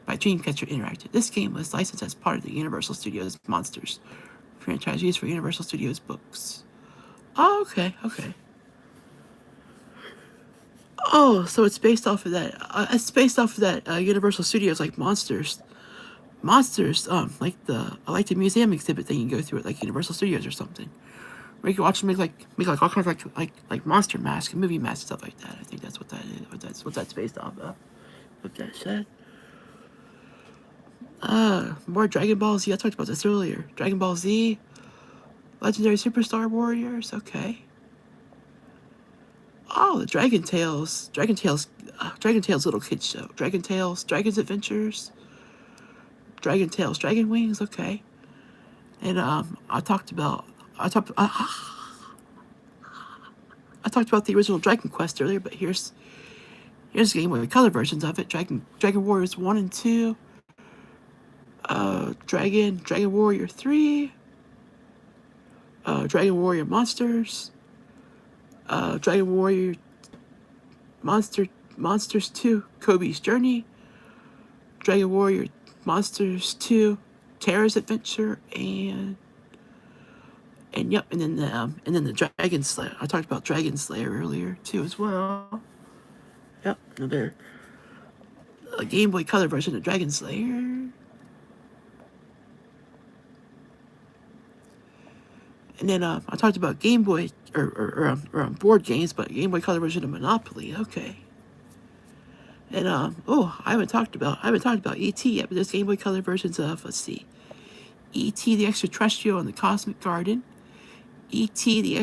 Dreamcatcher Interactive. This game was licensed as part of the Universal Studios Monsters franchise used for Universal Studios books. Oh, okay. Oh, so it's based off of that. Universal Studios like Monsters, like the museum exhibit thing you go through at like Universal Studios or something. Where you can watch them make all kinds of like monster masks and movie masks and stuff like that. I think that's what that is. What that's based off of. What that said. More Dragon Ball Z. I talked about this earlier. Dragon Ball Z, Legendary Superstar Warriors. Okay. Oh, the Dragon Tales little kids show. Dragon Tales, Dragon's Adventures, Dragon Tales, Dragon Wings. Okay. And I talked about the original Dragon Quest earlier, but here's the Game Boy Color versions of it. Dragon Warriors 1 and 2. Dragon Warrior 3. Dragon Warrior Monsters. Dragon Warrior Monsters 2, Kobe's Journey. Dragon Warrior Monsters 2, Terra's Adventure, and then the Dragon Slayer. I talked about Dragon Slayer earlier too as well. Yep, another Game Boy Color version of Dragon Slayer. And then I talked about Game Boy or board games, but Game Boy Color version of Monopoly. Okay. And I haven't talked about E.T. yet, but there's Game Boy Color versions of, let's see, E.T. the Extraterrestrial and the Cosmic Garden, E.T. the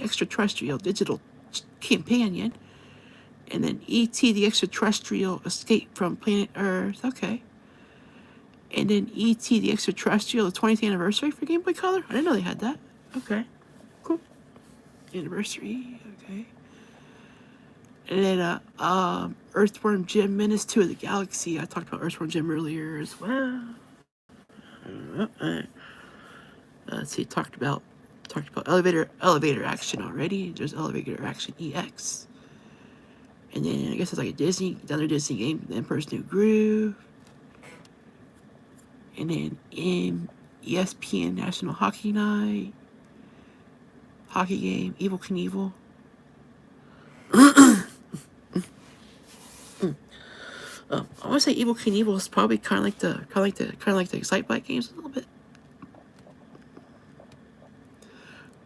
Extraterrestrial Digital Companion, and then E.T. the Extraterrestrial Escape from Planet Earth. Okay. And then E.T. the Extraterrestrial, the 20th anniversary for Game Boy Color. I didn't know they had that. Okay. Cool. Anniversary. Okay. And then Earthworm Jim Menace 2 of the Galaxy. I talked about Earthworm Jim earlier as well. Let's see, talked about elevator action already. There's elevator action EX. And then I guess it's like another Disney game, The Emperor's New Groove. And then ESPN National Hockey Night, hockey game, Evel Knievel. I want to say Evel Knievel is probably kind of like the Excitebike games a little bit.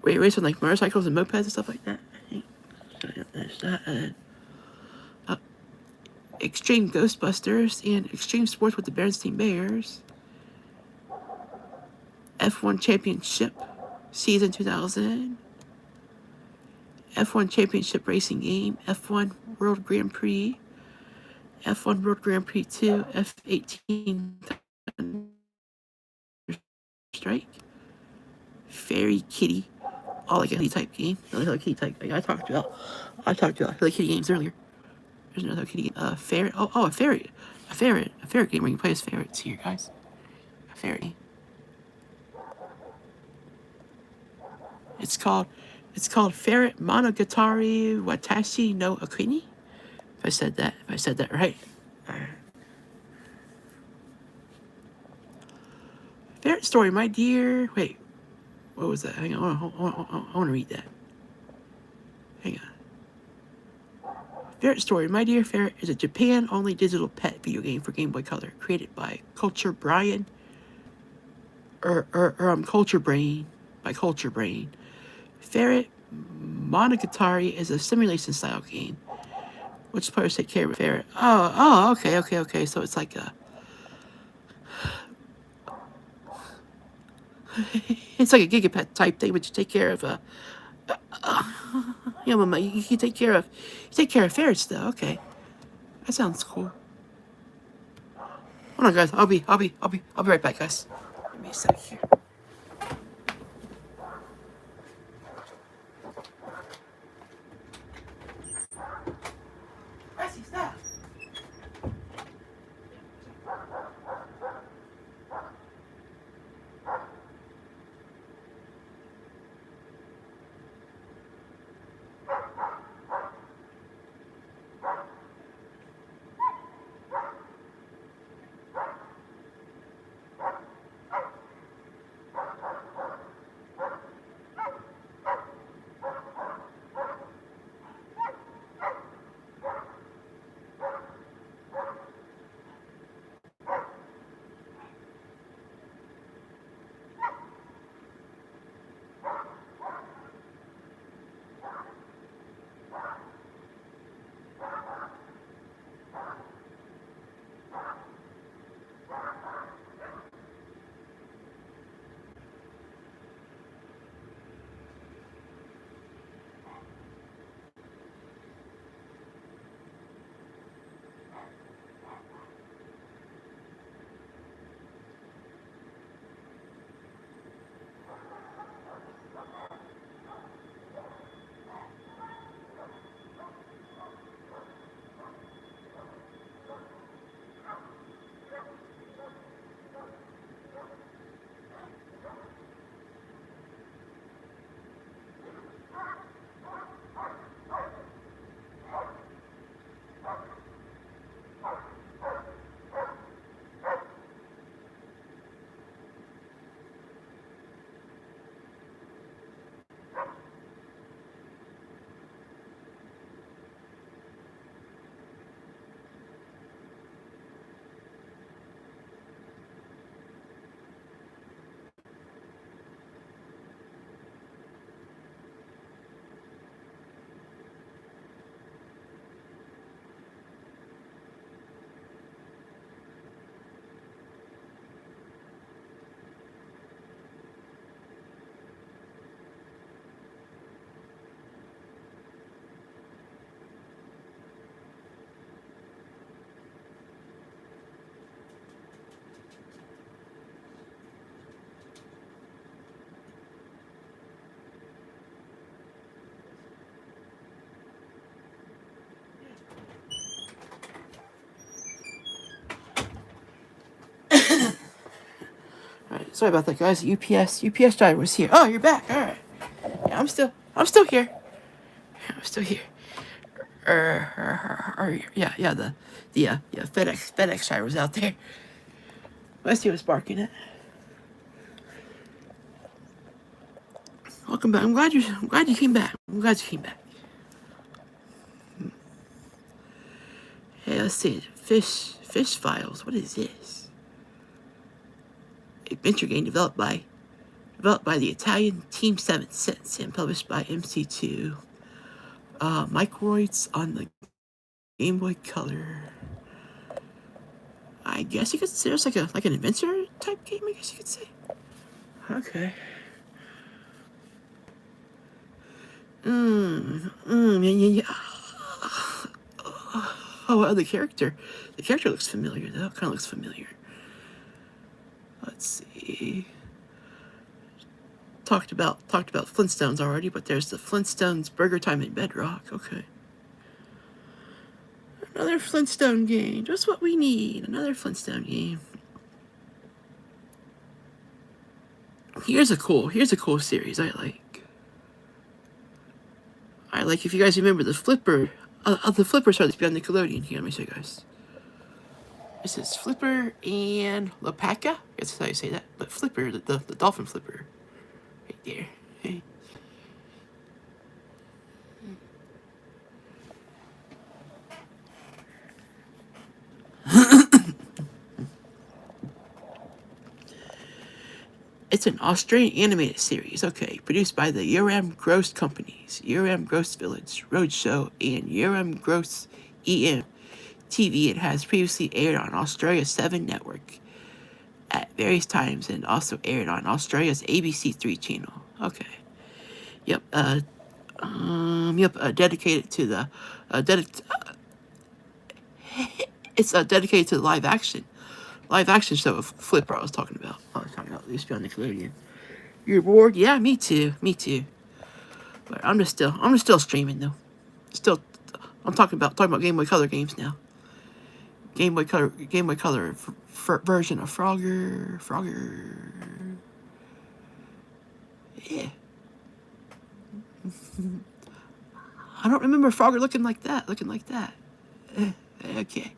Where you race on like motorcycles and mopeds and stuff like that. I think there's that. Extreme Ghostbusters and Extreme Sports with the Bernstein Bears. F1 Championship Season 2000. F1 Championship Racing Game. F1 World Grand Prix. F1 World Grand Prix 2. F18 Strike. Fairy Kitty. All like a Kitty type game. Another Hello Kitty type. I talked about Hello Kitty games earlier. There's another kitty game. Ferret. Oh, a ferret. A ferret game where you can play as ferrets here, guys. A ferret. It's called Ferret Monogatari Watashi no Akini. If I said that right. Ferret story, my dear. Wait, what was that? Hang on, I want to read that. Hang on. Ferret Story, My Dear Ferret is a Japan-only digital pet video game for Game Boy Color, created by Culture Brain by Culture Brain. Ferret Monogatari is a simulation-style game, which players take care of a ferret. Okay. So it's like a Gigapet type thing, but you take care of a. You take care of ferrets though. Okay, that sounds cool. Hold on, guys. I'll be right back, guys. Give me a sec here. Stop. Alright, sorry about that, guys. UPS driver was here. Oh, you're back. Alright. Yeah, I'm still here. I'm still here. Yeah, FedEx driver was out there. Let's see what's barking at. Welcome back. I'm glad you came back. I'm glad you came back. Hey, let's see. Fish Files. What is this? Adventure game developed by the Italian Team 7 Sense and published by MC2. Microids on the Game Boy Color. I guess you could say it's like an adventure type game, I guess you could say. Okay. Yeah. Oh, well, the character looks familiar though. Kind of looks familiar. Let's see. Talked about Flintstones already, but there's the Flintstones Burger Time in Bedrock. Okay. Another Flintstone game. Just what we need. Another Flintstone game. Here's a cool series I like. If you guys remember the Flipper. The Flipper started to be on Nickelodeon. Here, let me show you guys. This is Flipper and Lopaka. I guess that's how you say that. But Flipper, the dolphin Flipper. Right there. Hey. It's an Australian animated series, okay, produced by the Uram Gross Companies, Uram Gross Village, Roadshow, and Uram Gross EM TV. It has previously aired on Australia's 7 network at various times and also aired on Australia's ABC3 channel. Okay. Yep, dedicated to the, it's dedicated to the live action show of Flipper I was talking about. It used to be on Nickelodeon. You're bored? Yeah, me too. But I'm just still streaming though. I'm talking about Game Boy Color games now. Game Boy Color version of Frogger. Yeah. I don't remember Frogger looking like that. Okay.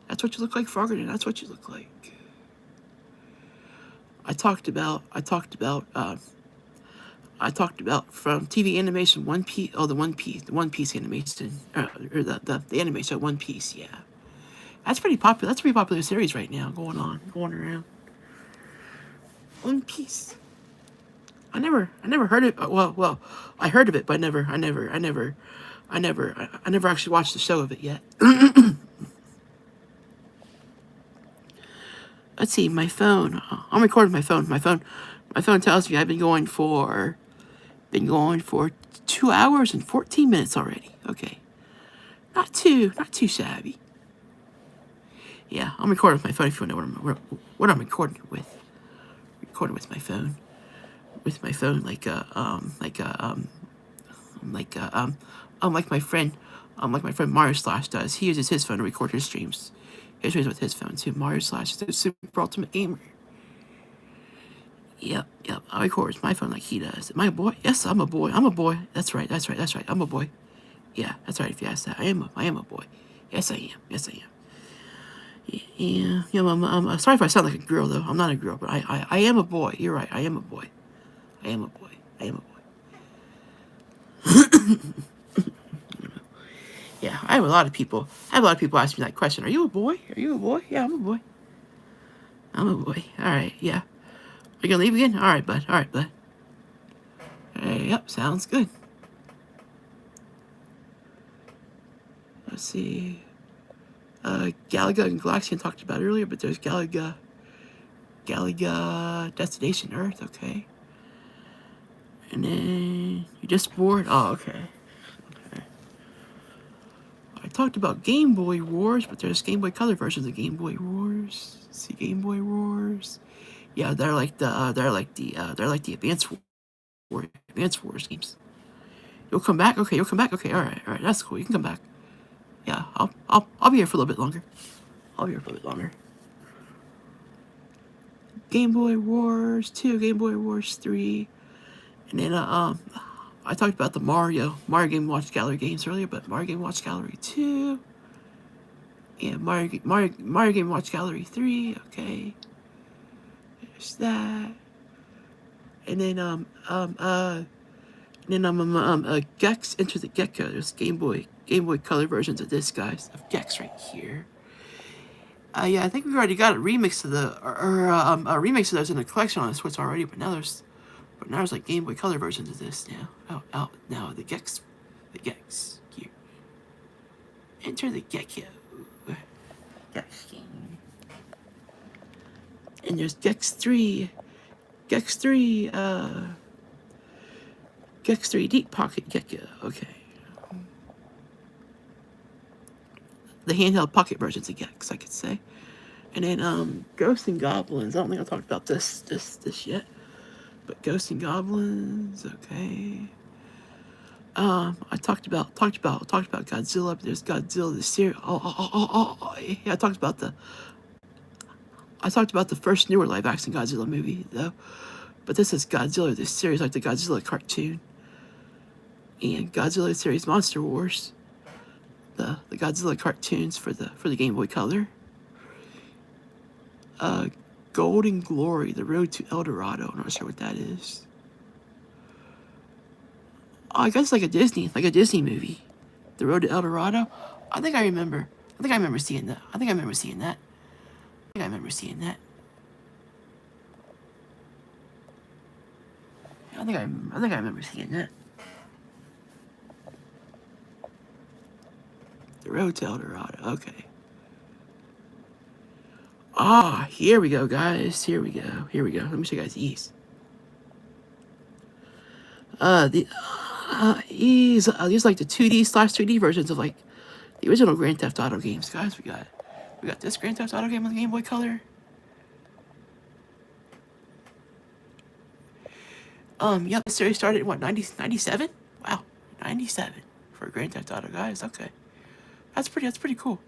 That's what you look like, Frogger, and that's what you look like. I talked about from TV animation One Piece. Oh, the One Piece animation, or the anime show One Piece. Yeah, that's pretty popular. That's a pretty popular series right now, going around. One Piece. I never heard it. Well, I heard of it, but I never actually watched the show of it yet. Let's see, my phone. I'm recording my phone. My phone tells me I've been going for 2 hours and 14 minutes already. Okay, not too shabby. Yeah, I'm recording with my phone. If you want to know what I'm recording with. Recording with my phone. Like my friend Mario Slash does. He uses his phone to record his streams. He streams with his phone too. Mario Slash is the super ultimate gamer. Yep. I record with my phone like he does. Am I a boy? Yes, I'm a boy. That's right. I'm a boy. Yeah, that's right. If you ask that, I am a boy. Yes, I am. Yeah. I'm sorry if I sound like a girl though. I'm not a girl, but I am a boy. You're right. I am a boy. Yeah, I have a lot of people ask me that question. Are you a boy? Yeah, I'm a boy. All right, yeah. Are you gonna leave again? All right, bud. Yep, sounds good. Let's see. Galaga and Galaxian talked about earlier, but there's Galaga Destination Earth, okay. And then you just bored? Oh, okay. I talked about Game Boy Wars, but there's Game Boy Color versions of Game Boy Wars. Let's see, Game Boy Wars. Yeah, they're like the Advance Wars games. You'll come back? Okay, all right, that's cool. You can come back. Yeah, I'll be here for a little bit longer. Game Boy Wars 2, Game Boy Wars 3, and then I talked about the Mario Game Watch Gallery games earlier, but Mario Game Watch Gallery 2, and Mario Game Watch Gallery 3. Okay. There's that. And then Gex Enter the Gecko. There's Game Boy Color versions of this, guys, of Gex right here. Yeah, I think we've already got a remix of a remix of those in the collection on the Switch already, but now there's like Game Boy Color versions of this now. Out now, the Gex here. Enter the Gecko. Gex game. And there's Gex 3, Gex 3 Deep Pocket Gecko. Okay. The handheld pocket versions of Gex, I could say. And then Ghosts and Goblins. I don't think I talked about this yet. But Ghosts and Goblins, okay. I talked about Godzilla, but there's Godzilla the series. Yeah, I talked about the first newer live action Godzilla movie though. But this is Godzilla the series, like the Godzilla cartoon. And Godzilla series Monster Wars. The Godzilla cartoons for the Game Boy Color. Golden Glory, The Road to El Dorado. I'm not sure what that is. Oh, I guess it's like a Disney movie. The Road to El Dorado. I think I remember seeing that. I think I remember seeing that. I think I remember seeing that. The Road to El Dorado. Okay. Ah, here we go, guys. Here we go. Let me show you guys these. These like the 2D/3D versions of like the original Grand Theft Auto games, guys. We got this Grand Theft Auto game on the Game Boy Color. Yep, the series started in what, 97? Wow, 97 for Grand Theft Auto, guys. Okay, that's pretty cool.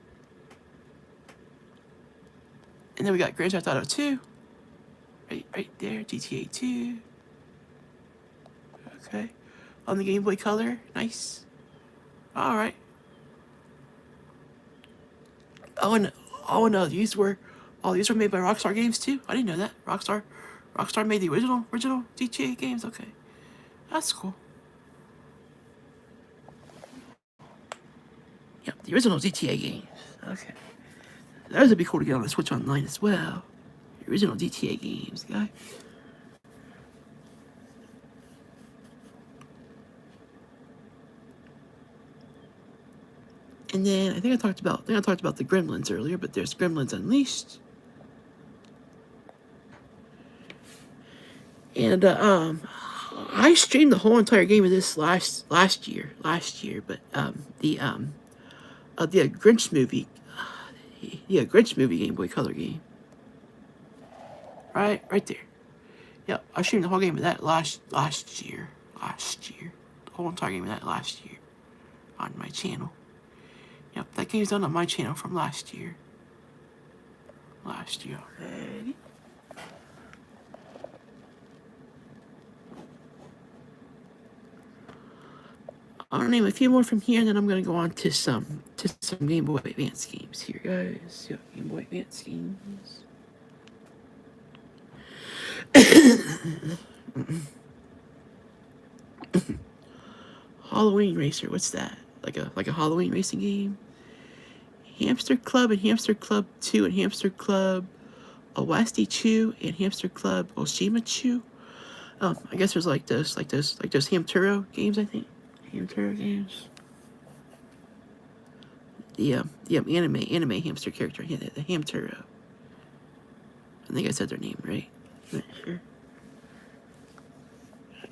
And then we got Grand Theft Auto 2, right there, GTA 2. Okay, on the Game Boy Color, nice. All right. Oh no, these were made by Rockstar Games too. I didn't know that. Rockstar made the original GTA games. Okay, that's cool. Yep, the original GTA games. Okay, those would be cool to get on the Switch Online as well. The original GTA games, guys. And then I think I talked about the Gremlins earlier, but there's Gremlins Unleashed. And I streamed the whole entire game of this last year, but the Grinch movie, Grinch movie Game Boy Color game. Right there. Yep, I streamed the whole game of that last year. The whole entire game of that last year on my channel. Yep, that game's done on my channel from last year. Already. I'll name a few more from here, and then I'm gonna go on to some Game Boy Advance games here, guys. Yeah, Game Boy Advance games. Halloween Racer, what's that? Like a Halloween racing game? Hamster Club and Hamster Club 2 and Hamster Club Owasti Chu and Hamster Club Oshima Chu. I guess there's like those Hamtaro games, I think. Hamtaro games. The anime hamster character, yeah, the Hamtaro. I think I said their name right. Not sure.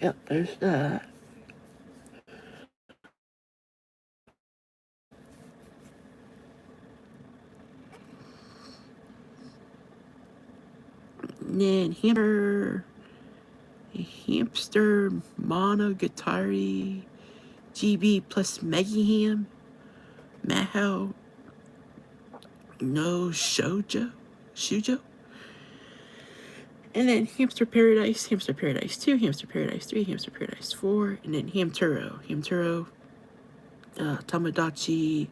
Yep, there's that. And then Hamster Monogatari GB plus Megaham Mahou no Shujo. And then Hamster Paradise 2, Hamster Paradise 3, Hamster Paradise 4, and then Hamtaro, Tomodachi,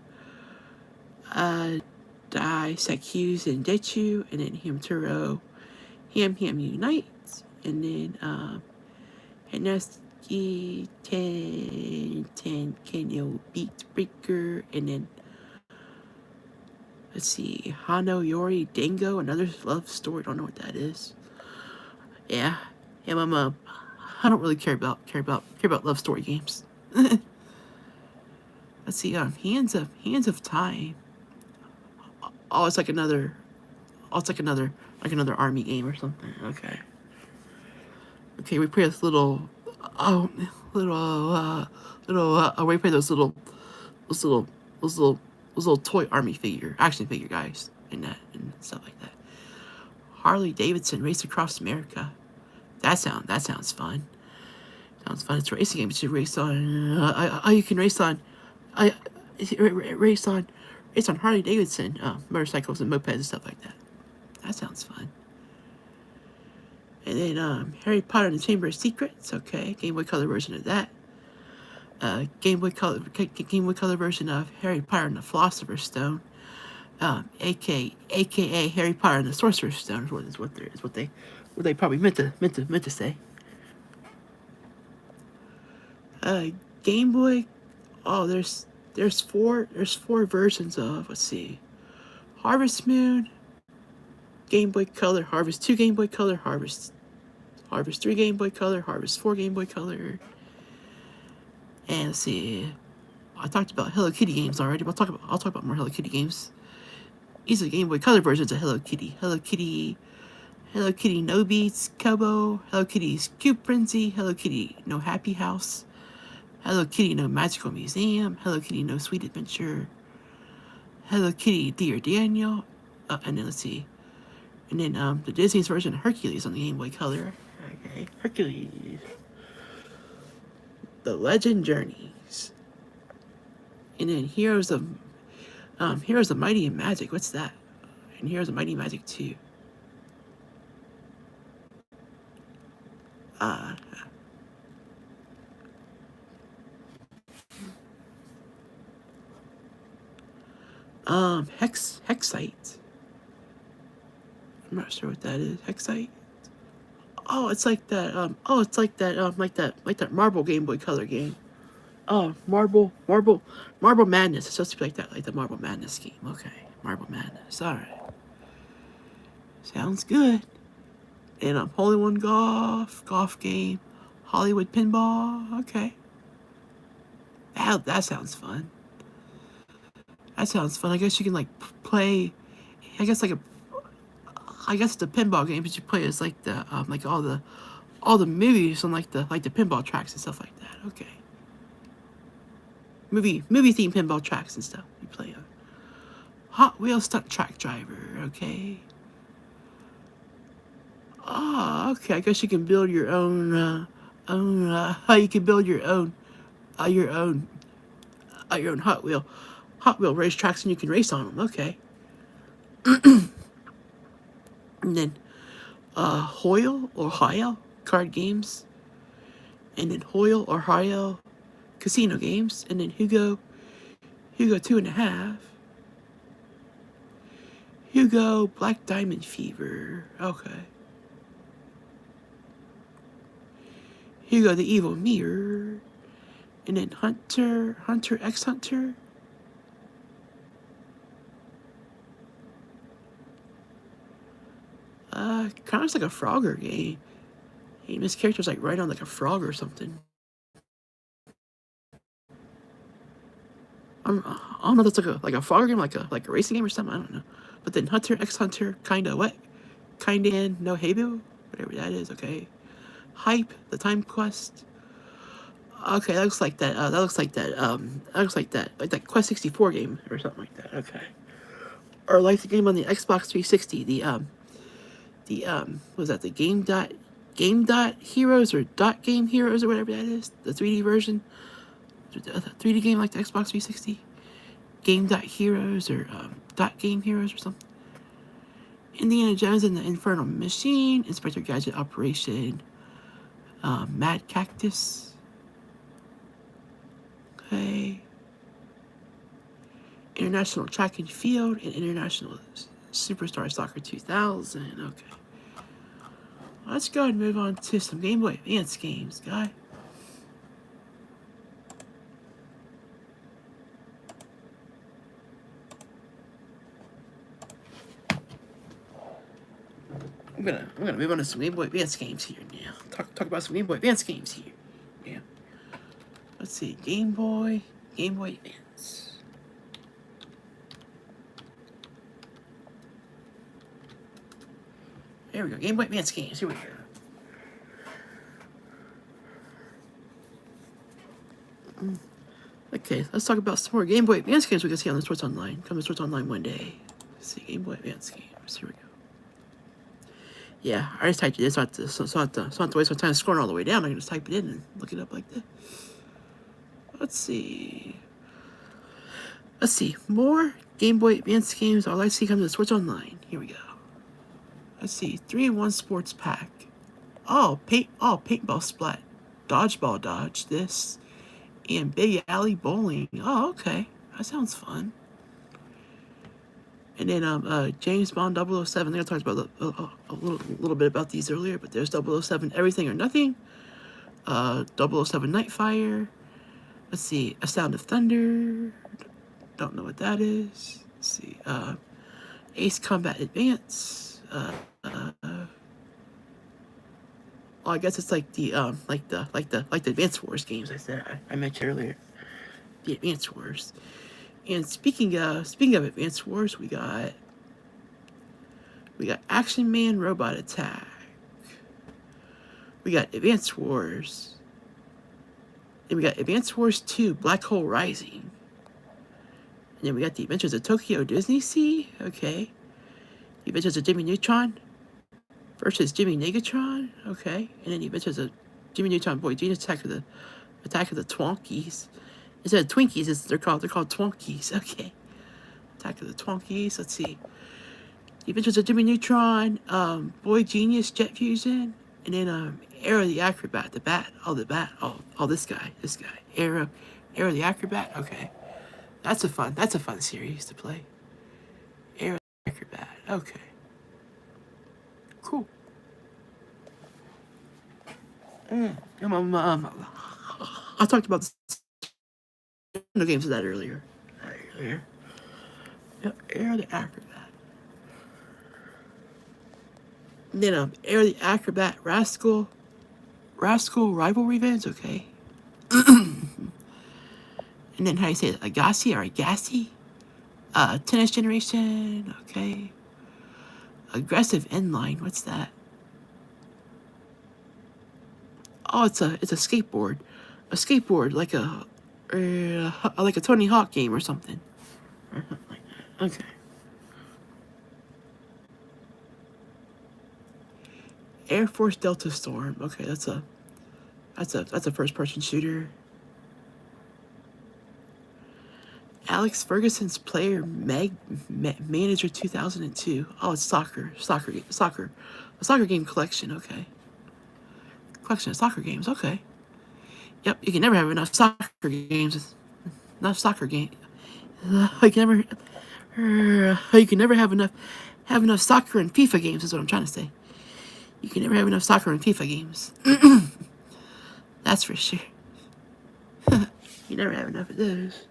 Dai Sekyu's and Dechu, and then Hamtaro Ham Ham Unite, and then Hanaski 10 Kenyo Beat Breaker, and then let's see, Hano Yori Dango, another love story. Don't know what that is. Yeah, yeah, I don't really care about love story games. Let's see, Hands of Time. Oh, it's like another. Oh, it's like another army game or something. Okay. Okay, we play this little. Oh, we play those little, those little, those little toy army figure, action figure guys, and stuff like that. Harley Davidson Race Across America. That sounds fun. Sounds fun. It's a racing game. You race on. You can race on. I race on. Race on Harley Davidson motorcycles and mopeds and stuff like that. That sounds fun. And then Harry Potter and the Chamber of Secrets. Okay, Game Boy Color version of that. Game Boy Color version of Harry Potter and the Philosopher's Stone. AKA Harry Potter and the Sorcerer's Stone is what they probably meant to say. Game Boy. Oh, there's four versions of, let's see, Harvest Moon, Game Boy Color, Harvest 2 Game Boy Color, Harvest 3 Game Boy Color, Harvest 4 Game Boy Color. And let's see, I talked about Hello Kitty games already, but I'll talk about more Hello Kitty games. These are Game Boy Color versions of Hello Kitty. Hello Kitty No Beats, Kobo, Hello Kitty's Cube Frenzy, Hello Kitty No Happy House, Hello Kitty No Magical Museum, Hello Kitty No Sweet Adventure, Hello Kitty Dear Daniel, and then let's see, and then the Disney's version of Hercules on the Game Boy Color. Okay, Hercules. The Legend Journeys. And then Heroes of Mighty and Magic. What's that? And Heroes of Mighty and Magic 2. Hexite. I'm not sure what that is. Hexite. Oh, it's like that. Like that Marble Game Boy Color game. Oh, Marble Madness. It's supposed to be like the Marble Madness game. Okay, Marble Madness. All right, sounds good. And Holy One golf game, Hollywood Pinball. Okay, that sounds fun. That sounds fun. I guess you can like play. I guess the pinball games you play is like the like all the movies on like the pinball tracks and stuff like that. Okay. Movie themed pinball tracks and stuff you play on. Hot Wheels Stunt Track Driver. Okay. Okay. I guess you can build your own. You can build your own Hot Wheel racetracks, and you can race on them. Okay. And then Hoyle or Hyle card games, and then Hoyle or Hyle casino games, and then Hugo 2.5, Hugo Black Diamond Fever. Okay. Hugo the Evil Mirror, and then Hunter X Hunter. Kind of looks like a Frogger game. And this character's like right on like a frog or something. I don't know if that's like a Frogger game, like a racing game or something. I don't know. But then Hunter X Hunter, kinda no Habu, whatever that is. Okay. Hype, the Time Quest. Okay, that looks like that. That looks like that Quest 64 game or something like that. Okay. Or like the game on the Xbox 360, the was that the Game Dot Heroes or Dot Game Heroes or whatever that is, the 3D version, the 3D game like the Xbox 360, Game Dot Heroes or Dot Game Heroes or something. Indiana Jones and the Infernal Machine, Inspector Gadget Operation, Mad Cactus. Okay. International Track and Field and International Superstar Soccer 2000. Okay. let's go ahead and move on to some Game Boy Advance games, guy. I'm gonna move on to some Game Boy Advance games here now. Talk about some Game Boy Advance games here. Yeah. Let's see, Game Boy Advance. There we go, Game Boy Advance games. Here we go. Okay, let's talk about some more Game Boy Advance games we can see on the Sports Online. Come to Sports Online one day. Let's see, Game Boy Advance games. Here we go. Yeah, I just typed it in, so I don't have to waste my time scrolling all the way down. I can just type it in and look it up like that. Let's see. More Game Boy Advance games. I'd like to see come to the Sports Online. Here we go. Let's see, 3-in-1 Sports Pack. Paintball Splat. Dodgeball Dodge, this. And Big Alley Bowling. Oh, okay. That sounds fun. And then James Bond 007. I think I talked about a little bit about these earlier, but there's 007 Everything or Nothing. 007 Nightfire. Let's see, A Sound of Thunder. Don't know what that is. Let's see, Ace Combat Advance. I guess it's like the Advance Wars games I mentioned earlier. The Advance Wars. And speaking of Advance Wars, we got Action Man Robot Attack. We got Advance Wars. Then we got Advance Wars 2 Black Hole Rising. And then we got The Adventures of Tokyo Disney Sea. Okay. The Adventures of Jimmy Neutron versus Jimmy Negatron. Okay. And then The Adventures of Jimmy Neutron Boy Genius Attack of the Twonkies. Instead of Twinkies, they're called Twonkies. Okay. Attack of the Twonkies. Let's see. The Adventures of Jimmy Neutron, Boy Genius Jet Fusion, and then Aero the Acrobat, this guy. Aero the Acrobat. Okay. That's a fun series to play. Aero the Acrobat. Okay. Cool. I talked about the games of that earlier. Aero the Acrobat. And then Aero the Acrobat Rascal Rivalry Events, okay. And then how do you say it? Agassi? Tennis Generation, okay. Aggressive Inline, what's that? Oh, it's a skateboard. A skateboard, like a Tony Hawk game or something. Okay. Air Force Delta Storm. Okay, that's a first person shooter. Alex Ferguson's Player Manager 2002. Oh, it's soccer. A soccer game collection. Okay. Collection of soccer games. Okay. Yep, you can never have enough soccer games. You can never have enough soccer and FIFA games. Is what I'm trying to say. You can never have enough soccer and FIFA games. That's for sure. You never have enough of those.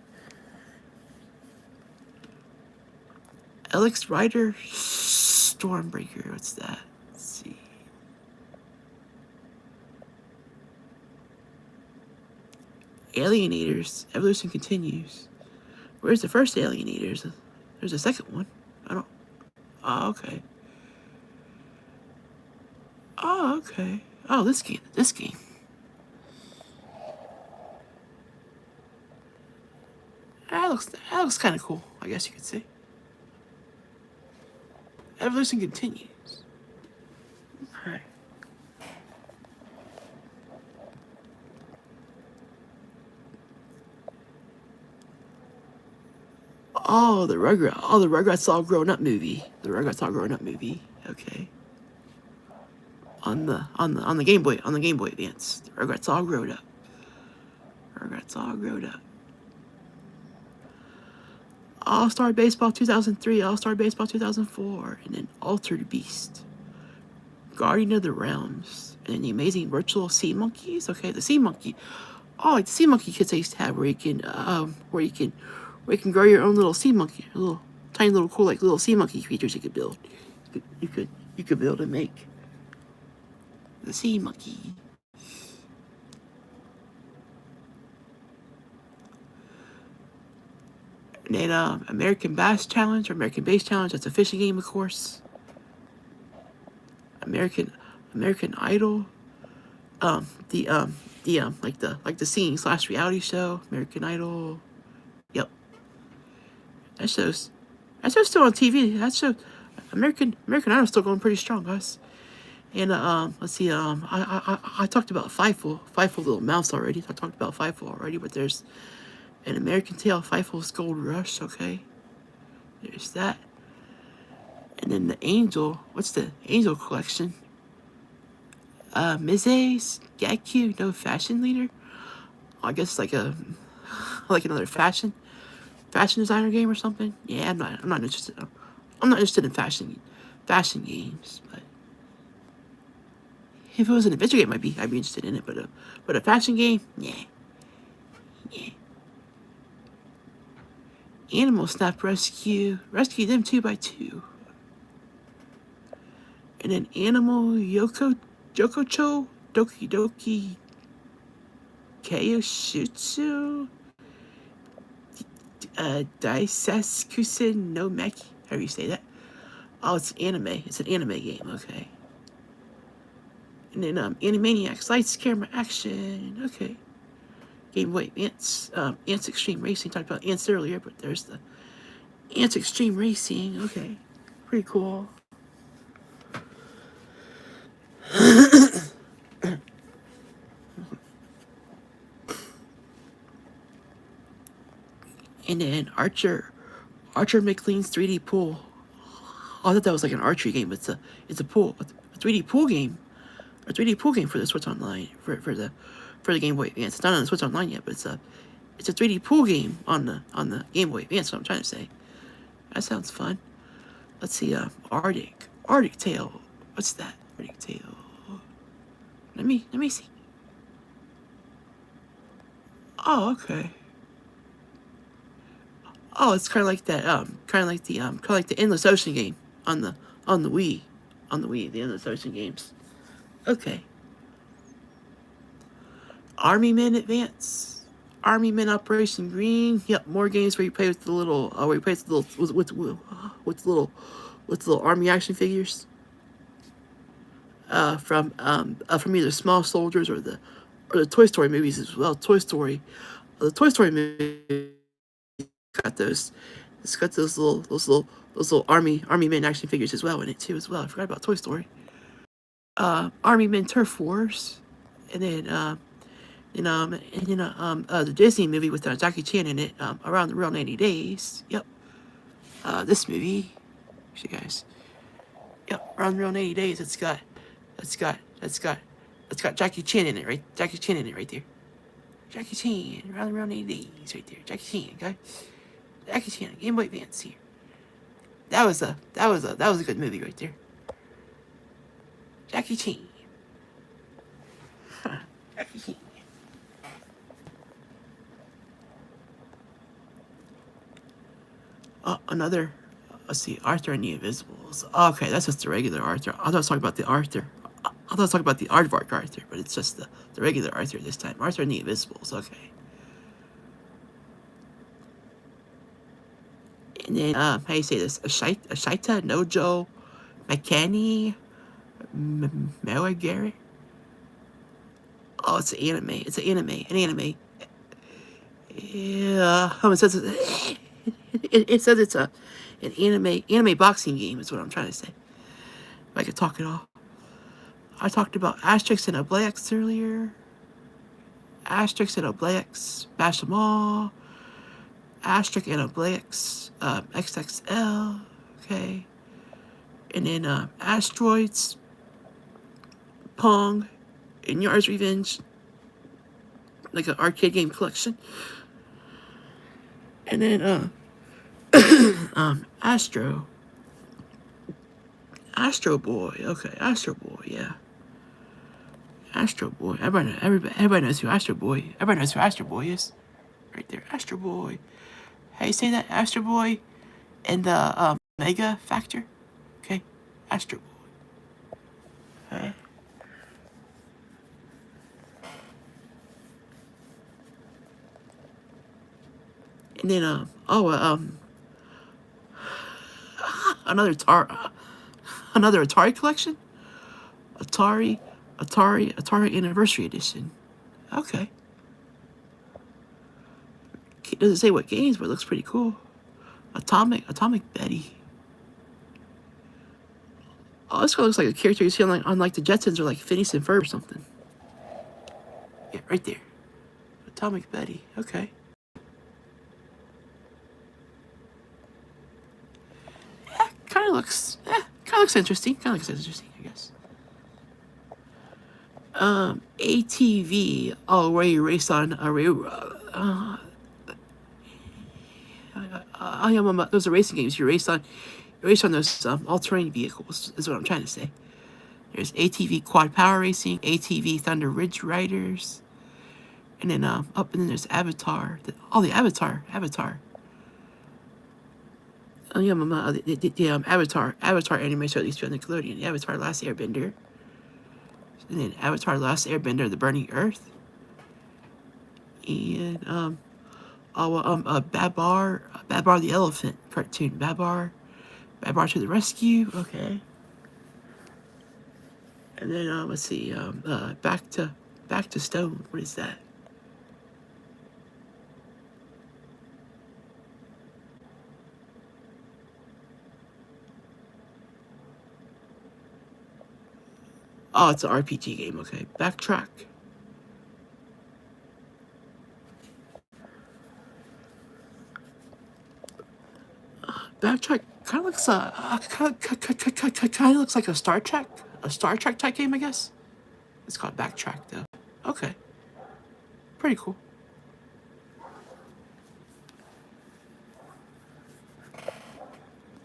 Alex Rider Stormbreaker. What's that? Let's see. Alienators. Evolution continues. Where's the first Alienators? There's a second one. Oh, okay. Oh, okay. Oh, this game. That looks kind of cool, I guess you could say. Evolution continues. Alright. Oh, the Rugrats All Grown Up movie. Okay. On the Game Boy Advance. The Rugrats All Grown Up. All-Star Baseball 2003, All-Star Baseball 2004, and then Altered Beast. Guardian of the Realms, and the Amazing Virtual Sea Monkeys. Okay, the Sea Monkey. Oh, like the Sea Monkey kits I used to have, where you can grow your own little sea monkey, little tiny little cool like little sea monkey creatures you could build. You could build and make the sea monkey. And then American Bass Challenge or American Bass Challenge. That's a fishing game, of course. American Idol. Like the singing / reality show. American Idol. Yep. That show's still on TV. That show, American Idol's still going pretty strong, guys. And let's see. I talked about Fievel Little Mouse already. I talked about Fievel already, but there's an American Tail, Fievel's Gold Rush. Okay, there's that. And then the Angel. What's the Angel collection? Mize Gaku, no fashion leader. I guess like another fashion designer game or something. Yeah, I'm not interested. I'm not interested in fashion games, but if it was an adventure game, I'd be interested in it. But a fashion game, yeah. Animal Snap Rescue them 2x2, and then Animal Yokocho Doki Doki Kyoshutsu Daiseskusen no Meki. How do you say that? Oh, it's anime. It's an anime game. Okay. And then Animaniacs Lights Camera Action. Okay. Game Boy Advance. Ants Extreme Racing. Talked about Ants earlier, but there's the Ants Extreme Racing. Okay. Pretty cool. And then Archer McLean's 3D Pool. Oh, I thought that was like an archery game. It's a 3D pool game. A 3D pool game for the Switch Online for the Game Boy Advance. It's not on the Switch Online yet, but it's a 3D pool game on the Game Boy Advance. What I'm trying to say. That sounds fun. Let's see. Arctic Tail. What's that? Arctic Tail. Let me see. Oh, okay. Oh, it's kind of like that. Kind of like the Endless Ocean game on the Wii, the Endless Ocean games. Okay. Army Men Advance, Army Men Operation Green. Yep, more games where you play with the little, with little army action figures. From either Small Soldiers or the Toy Story movies as well. The Toy Story movie got those. It's got those little army men action figures as well in it too as well. I forgot about Toy Story. Army Men Turf Wars, and then the Disney movie with Jackie Chan in it. Around the Real 90 Days. Yep. This movie, you guys. Yep. Around the Real 90 Days. It's got Jackie Chan in it, right? Jackie Chan in it right there. Jackie Chan, around the Real 90 Days, right there. Jackie Chan, okay. Jackie Chan, Game Boy Advance here. That was a good movie right there. Jackie Chan. Jackie Chan. Another. Let's see, Arthur and the Invisibles. Okay, that's just the regular Arthur. I thought I was talking about the Arthur. I thought I was talking about the Aardvark Arthur, but it's just the regular Arthur this time. Arthur and the Invisibles. Okay. And then, how do you say this? Ashita Nojo Makani Mawagari. Oh, it's an anime. It's an anime. Yeah. It says it's an anime boxing game. Is what I'm trying to say. If I could talk it all. I talked about Asterix and Obelix earlier. Asterix and Obelix, Bash them all. Asterix and Obelix, XXL, okay. And then Asteroids, Pong, and Yars Revenge, like an arcade game collection. And then Astro, Astro Boy. Okay, Astro Boy. Yeah, Astro Boy. Everybody knows who Astro Boy. Everybody knows who Astro Boy is. Right there, Astro Boy. How you say that, Astro Boy? And the Mega Factor. Okay, Astro Boy. Okay. And then another another Atari collection. Atari Anniversary Edition. Okay. It doesn't say what games, but it looks pretty cool. Atomic Betty. Oh, this guy looks like a character you see on like the Jetsons or like Phineas and Ferb or something. Yeah, right there. Atomic Betty. Okay. Yeah, kind of looks interesting. Kind of looks interesting, I guess. ATV. Oh, where you race on a those are racing games. You race on those all-terrain vehicles. Is what I'm trying to say. There's ATV Quad Power Racing, ATV Thunder Ridge Riders, and then and then there's Avatar. The Avatar. Oh yeah, the Avatar anime show that used to be on Nickelodeon. The Avatar Last Airbender, and then Avatar Last Airbender: The Burning Earth, and Babar the Elephant cartoon. Babar to the Rescue. Okay. And then let's see, back to Stone. What is that? Oh, it's an RPG game. Okay, Backtrack. Backtrack kind of looks kind of looks like a Star Trek type game, I guess. It's called Backtrack though. Okay, pretty cool.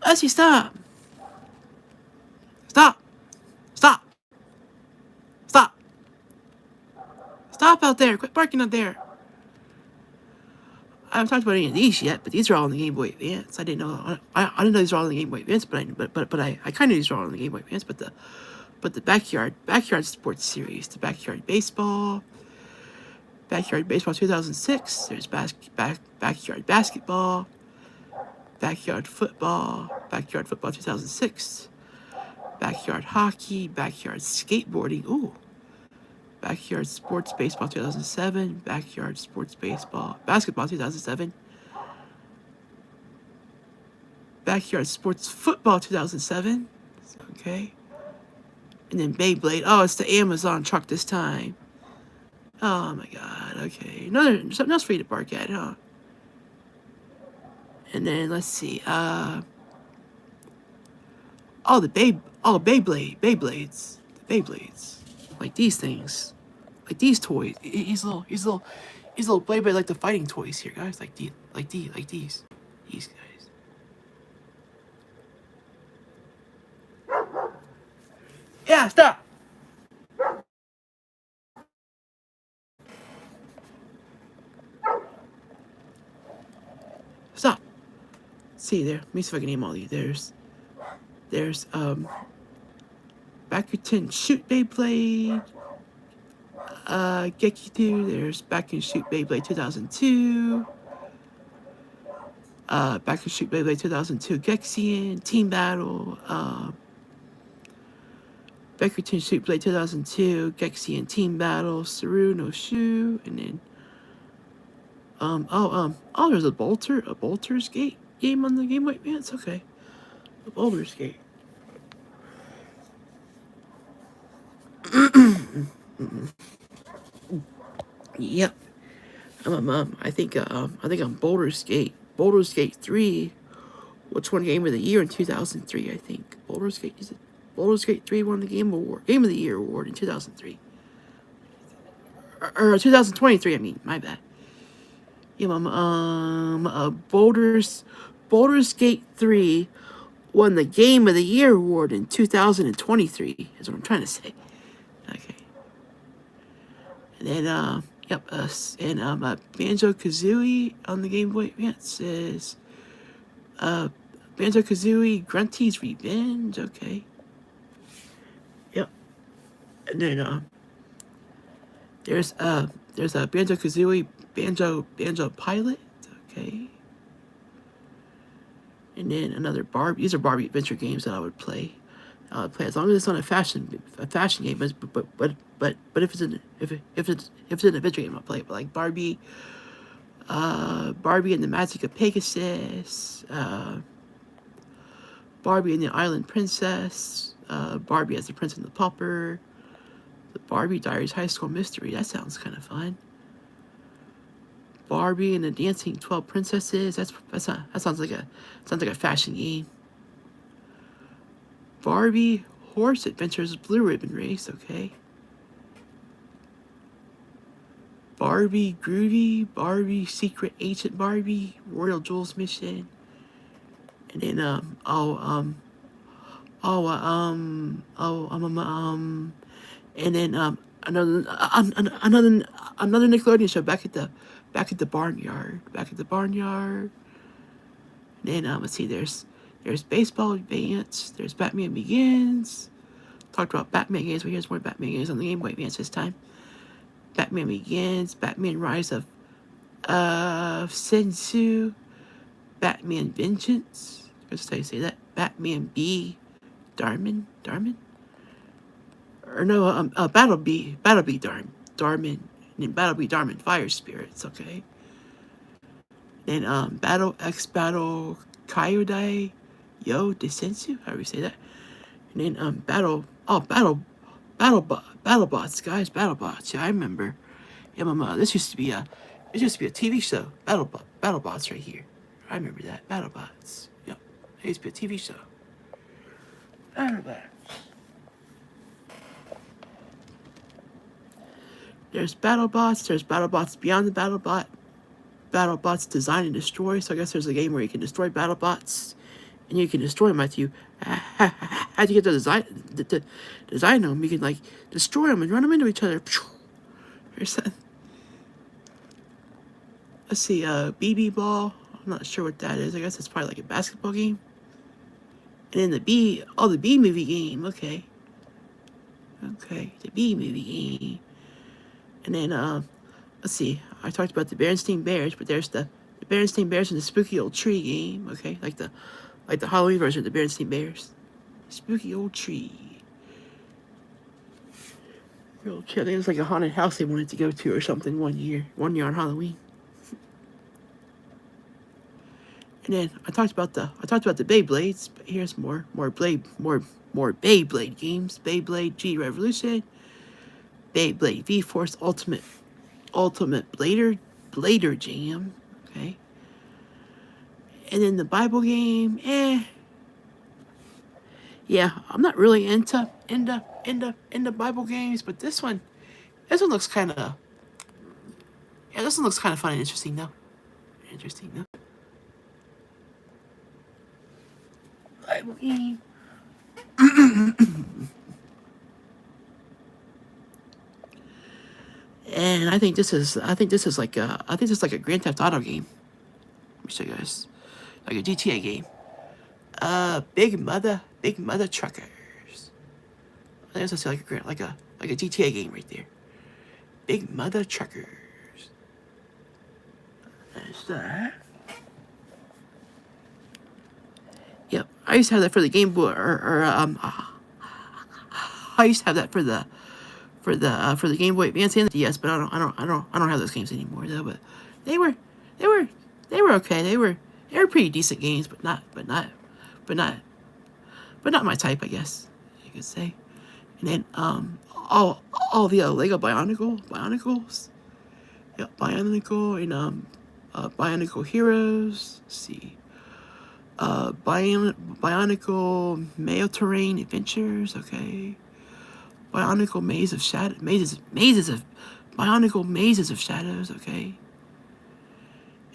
Essie, stop! Stop! Stop! Stop! Stop out there! Quit barking out there! I haven't talked about any of these yet, but these are all on the Game Boy Advance. I didn't know. I didn't know these were all on the Game Boy Advance, but I kind of knew these were all on the Game Boy Advance. But the backyard sports series, the Backyard Baseball 2006. There's backyard basketball, backyard football 2006, backyard hockey, backyard skateboarding. Ooh. Backyard Sports Baseball 2007, Backyard Sports Basketball 2007, Backyard Sports Football 2007, okay, and then Beyblade. Oh, it's the Amazon truck this time. Oh my god, okay, something else for you to bark at, huh? And then let's see, Beyblades, like these things. Like these toys, these little Beyblade, like the fighting toys here, guys. Like these guys. Yeah, stop. Stop. See there. Let me see if I can name all these. There's Bakutin Shoot Beyblade. Gekido, there's Back and Shoot Beyblade 2002. Back and Shoot Beyblade 2002 Gexian, Team Battle, Bakutin Shoot Blade 2002, Gexian Team Battle, Saru no Shu, and then there's a Bolter's Gate game on the Game Boy Advance. Okay. The Baldur's Gate. Yep. I think on Baldur's Gate 3, which won Game of the Year in 2003. I think Baldur's Gate 3 won the Game of the Year award in 2003 or 2023. I mean, my bad. Yeah, Baldur's Gate 3 won the Game of the Year award in 2023. Is what I'm trying to say. Okay. And then Banjo Kazooie on the Game Boy Advance is Banjo Kazooie Grunty's Revenge. Okay. Yep. And then there's a Banjo Kazooie Banjo Pilot. Okay. And then another Barbie. These are Barbie adventure games that I would play. As long as it's not a fashion game. But if it's an adventure game, I'll play it. But like Barbie and the Magic of Pegasus, Barbie and the Island Princess, Barbie as the Prince and the Pauper, the Barbie Diaries High School Mystery. That sounds kind of fun. Barbie and the Dancing 12 Princesses. That sounds like a fashion game. Barbie Horse Adventures Blue Ribbon Race. Okay. Barbie Groovy, Barbie Secret Agent Barbie, Royal Jewels Mission, and then and then another Nickelodeon show back at the barnyard. And then let's see, there's Baseball Advance, there's Batman Begins. Talked about Batman games, but here's more Batman games on the Game Boy Advance this time. Batman Begins, Batman Rise of Sensu, Batman Vengeance. That's how you say that. Batman B, Darman, or no, Battle B, Darman, and then Battle B, Darman, Fire Spirits. Okay. Then Battle X Battle Kyodai Yo Desensu, how do we say that? And then BattleBots, guys, BattleBots. Yeah, I remember. Yeah, this used to be a TV show. BattleBots right here. I remember that. BattleBots. Yep. It used to be a TV show. BattleBots. There's BattleBots. There's BattleBots Beyond the BattleBot. BattleBots Design and Destroy. So I guess there's a game where you can destroy BattleBots, and you can destroy them after you. As you get to design them, you can like destroy them and run them into each other. There's that. Let's see, BB Ball. I'm not sure what that is. I guess it's probably like a basketball game. And then the B movie game. Okay, the B movie game. And then let's see. I talked about the Berenstain Bears, but there's the Berenstain Bears and the Spooky Old Tree game. Okay, like the Halloween version of the Berenstain Bears. Spooky Old Tree. I think it was like a haunted house they wanted to go to or something one year on Halloween. And then I talked about the Beyblades, but here's more Beyblade games. Beyblade G Revolution, Beyblade V-Force Ultimate Blader Jam. Okay. And then the Bible game, yeah, I'm not really into Bible games, but this one looks kind of, fun and interesting though. Bible game. And I think this is like a Grand Theft Auto game. Let me show you guys, like a GTA game. Big Mother Truckers. I think it's like a GTA game right there. Big Mother Truckers. There's that. Yep, I used to have that for the Game Boy, I used to have that for the Game Boy Advance and the DS, but I don't have those games anymore though. But they were okay. They were pretty decent games, but not my type, I guess you could say. And then all the Lego Bionicles. Yep, Bionicle and Bionicle Heroes. Let's see. Bionicle Mail Terrain Adventures. Okay. Bionicle Mazes of Shadows. Okay.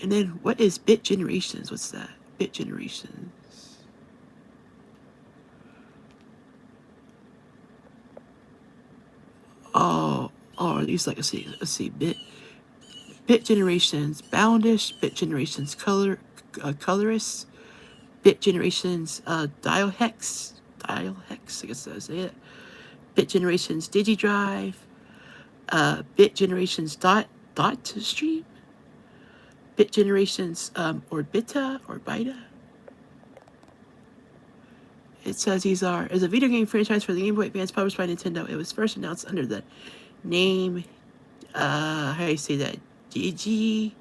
And then what is Bit Generations? What's that? Bit Generations. of these? Like, let's see, Bit Generations Boundish, Bit Generations Colorist, Bit Generations Dialhex, I guess I say it. Bit Generations DigiDrive, Bit Generations Dot Stream, Bit Generations Orbita or Bita. It says these are is a video game franchise for the Game Boy Advance published by Nintendo. It was first announced under the name how do you say that? Digitilish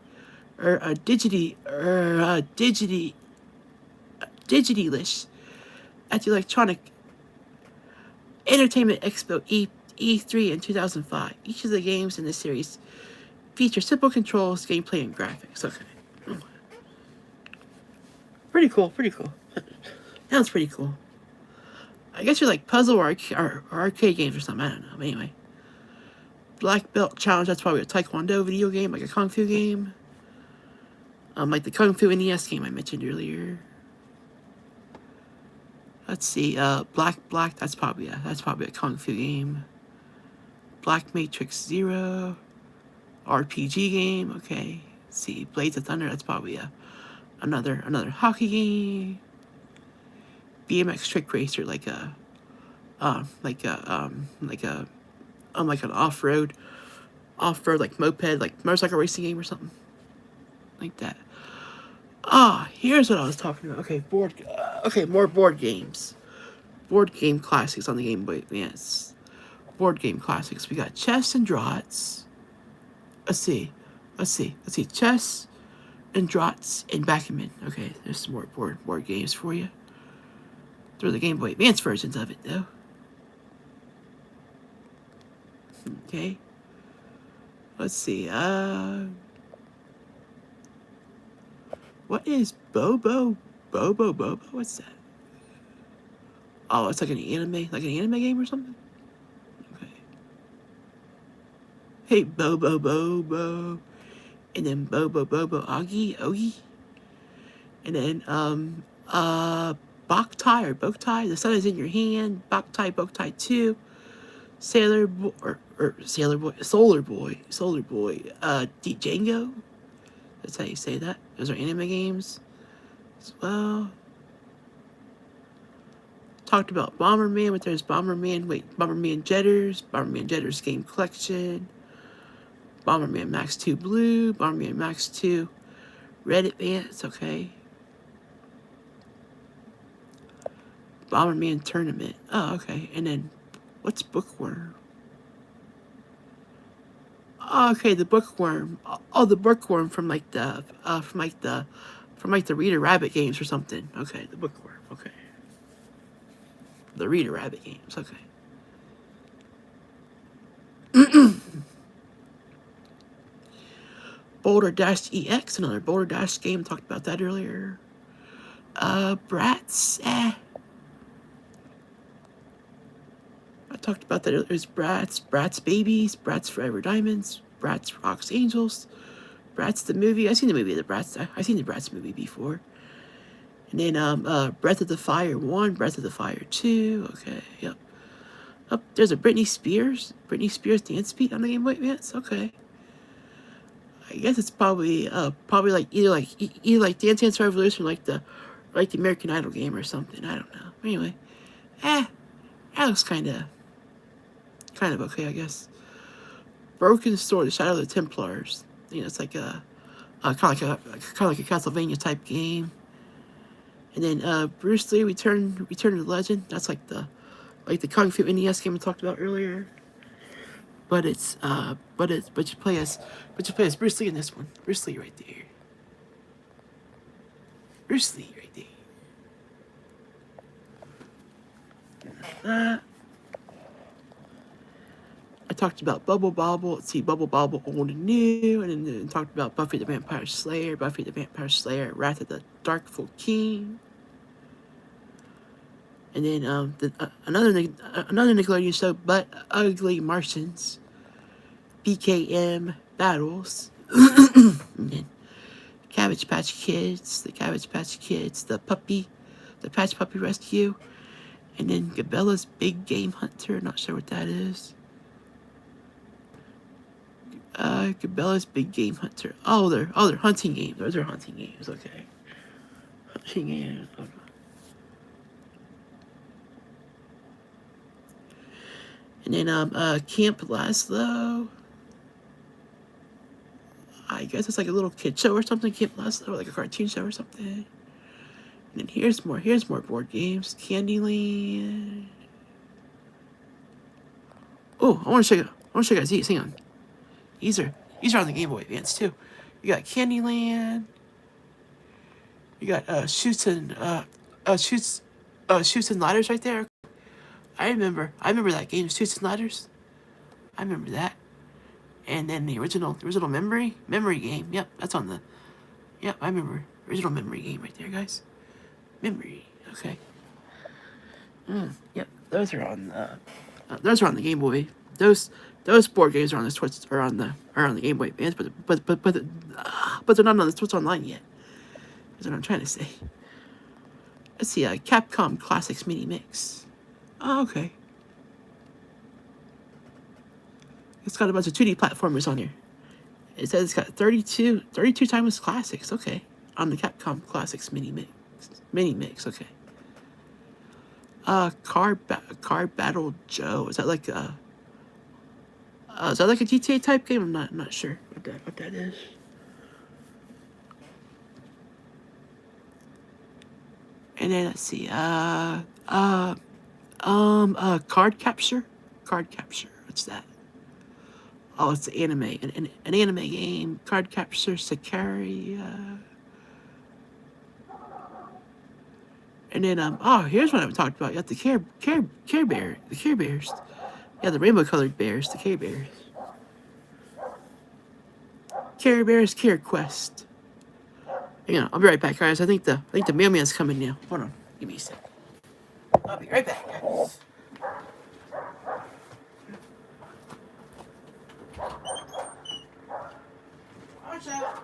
at the Electronic Entertainment Expo E3 in 2005. Each of the games in the series feature simple controls, gameplay, and graphics. Okay. Pretty cool, pretty cool. Sounds pretty cool. I guess you like puzzle or arcade games or something. I don't know. But anyway. Black Belt Challenge, that's probably a Taekwondo video game, like a Kung Fu game. Like the Kung Fu NES game I mentioned earlier. Let's see, Black, that's probably a Kung Fu game. Black Matrix Zero, RPG game, okay. Let's see, Blades of Thunder, that's probably another hockey game. BMX Trick Racer, like an off-road like moped, like motorcycle racing game or something like that. Here's what I was talking about. Okay, more board games. Board game classics on the Game Boy Advance. Board game classics. We got chess and draughts. Let's see. Chess and draughts and backgammon. Okay, there's some more board games for you. They're the Game Boy Advance versions of it, though. Okay. Let's see. What is Bobo? What's that? Oh, it's like an anime game or something? Okay. Hey, Bobo. And then Bobo, Ogie. And then, Boktai, The Sun Is In Your Hand, Boktai 2, Solar Boy, Django. That's how you say that. Those are anime games as well. Talked about Bomberman, but there's Bomberman Jetters Game Collection, Bomberman Max 2 Blue, Bomberman Max 2 Red Advance, okay. Bomberman Tournament. Oh, okay. And then what's Bookworm? Oh, okay, the Bookworm. Oh, the Bookworm from like the Rita Rabbit games or something. Okay, the Bookworm. Okay. The Rita Rabbit games. Okay. Boulder Dash EX, another Boulder Dash game. Talked about that earlier. Bratz. I talked about that earlier. There's Bratz Babies, Bratz Forever Diamonds, Bratz Rocks Angels, Bratz the movie. I've seen the movie of the Bratz. I've seen the Bratz movie before. And then Breath of the Fire 1, Breath of the Fire 2. Okay, yep. Oh, there's a Britney Spears dance beat on the Game Boy Advance. Okay. I guess it's probably like either like Dance Dance Revolution, like the American Idol game or something. I don't know. Anyway, that looks kind of okay, I guess. Broken Sword, The Shadow of the Templars. You know, it's like a kind of like a Castlevania type game. And then Bruce Lee Return to the Legend. That's like the Kung Fu NES game we talked about earlier. But you play as Bruce Lee in this one. Bruce Lee right there. I talked about Bubble Bobble. Let's see, Bubble Bobble Old and New. And then talked about Buffy the Vampire Slayer, Wrath of the Darkful King. And then another Nickelodeon show, But Ugly Martians, BKM Battles, and then Cabbage Patch Kids, the Patch Puppy Rescue, and then Gabella's Big Game Hunter. Not sure what that is. Cabela's Big Game Hunter. Oh, they're hunting games. Those are hunting games. Okay, hunting games. Oh, no. And then Camp Laszlo. I guess it's like a little kid show or something. Camp Laszlo, like a cartoon show or something. And then here's more board games. Candyland. Oh, I want to show you guys these. Hang on. These are on the Game Boy Advance too. You got Candyland. You got shoots and ladders right there. I remember that game, Shoots and Ladders. I remember that. And then the original memory game. Yep, that's on the. Yep, I remember original memory game right there, guys. Memory. Okay. Yep, those are on the Game Boy. Those board games are on the Switch, are on the Game Boy Advance, but they're not on the Switch Online yet. That's what I'm trying to say. Let's see, Capcom Classics Mini Mix. Oh, okay. It's got a bunch of 2D platformers on here. It says it's got 32 timeless classics. Okay, on the Capcom Classics Mini Mix. Okay. Car Battle Joe. Is that like a GTA type game? I'm not sure what that is. And then let's see. Card Capture. Card Capture. What's that? Oh, it's an anime. An anime game. Card Capture. Sakari. And then oh, here's what I talked about. You got the Care Bears. Yeah, the rainbow colored bears. The Care Bears. Care Bears Care Quest. Hang on, I'll be right back, guys. I think the mailman's coming now. Hold on, give me a sec. I'll be right back, guys. Watch out.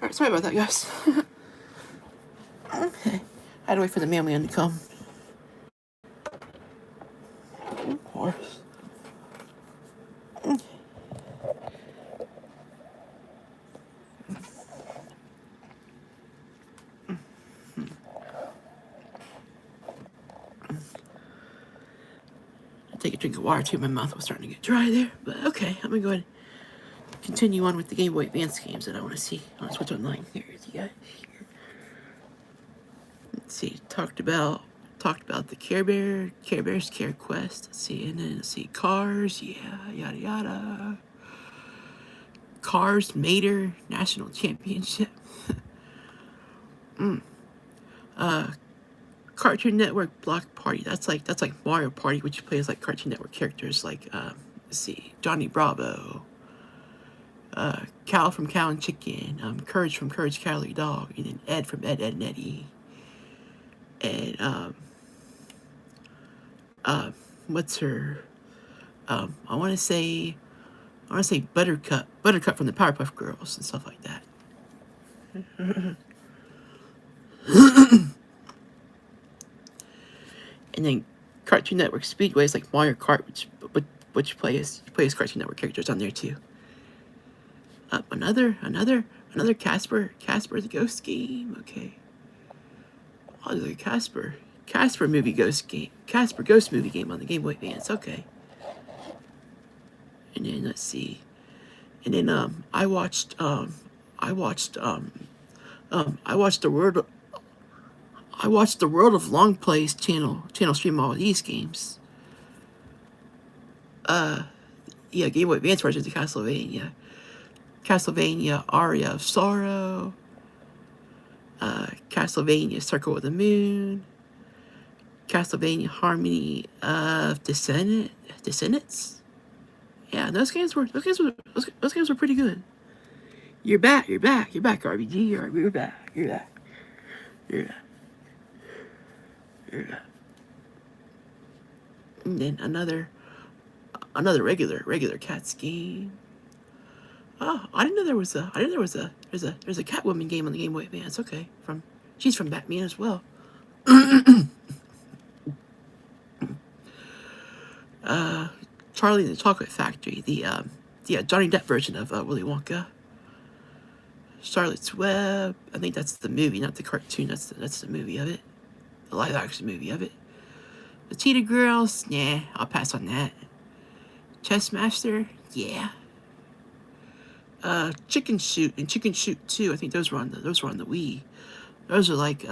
Alright, sorry about that, guys. Okay. I had to wait for the mailman to come. Of course. Take a drink of water too. My mouth was starting to get dry there. But okay, I'm gonna go ahead and continue on with the Game Boy Advance games that I want to see on Switch Online. Here you guys. Let's see. Talked about the Care Bears Care Quest. Let's see, and then let's see Cars. Yeah, yada yada. Cars Mater National Championship. Cartoon Network Block Party. That's like Mario Party, which plays like Cartoon Network characters like let's see, Johnny Bravo, Cal from Cow and Chicken, Courage from Courage Cowardly Dog, and then Ed from Ed, Ed and Eddie, and what's her? I want to say Buttercup from the Powerpuff Girls and stuff like that. And then Cartoon Network Speedway is like Mario Kart, which plays Cartoon Network characters on there too. Another Casper the Ghost game. Okay. Oh, there's a Casper movie ghost game. Casper Ghost movie game on the Game Boy Advance. Okay. And then let's see. And then I watched the World of Long Plays channel stream all of these games. Yeah, Game Boy Advance versions of Castlevania. Castlevania Aria of Sorrow. Castlevania Circle of the Moon. Castlevania Harmony of Descendants. Yeah, those games were pretty good. You're back, RBG. You're back. And then another regular Cats game. Oh, I didn't know there's a Catwoman game on the Game Boy Advance. Okay, she's from Batman as well. Charlie and the Chocolate Factory, the Johnny Depp version of Willy Wonka. Charlotte's Web, I think that's the movie, not the cartoon. That's the movie of it, the live action movie of it. The Cheetah Girls, nah, I'll pass on that. Chess Master, yeah. Chicken Shoot and Chicken Shoot 2, I think those were on the Wii. Those are like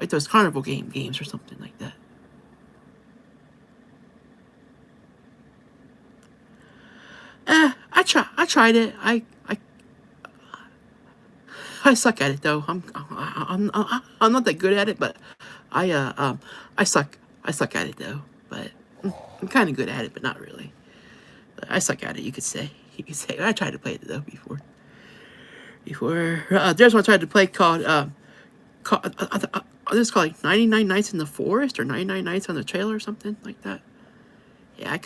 those carnival games or something like that. I tried it. I suck at it though. I'm not that good at it, but I suck at it though. But I'm kind of good at it, but not really. But I suck at it, you could say. I tried to play it though before. There's one I tried to play called this is called like 99 Nights in the Forest or 99 Nights on the Trail or something like that. Yeah,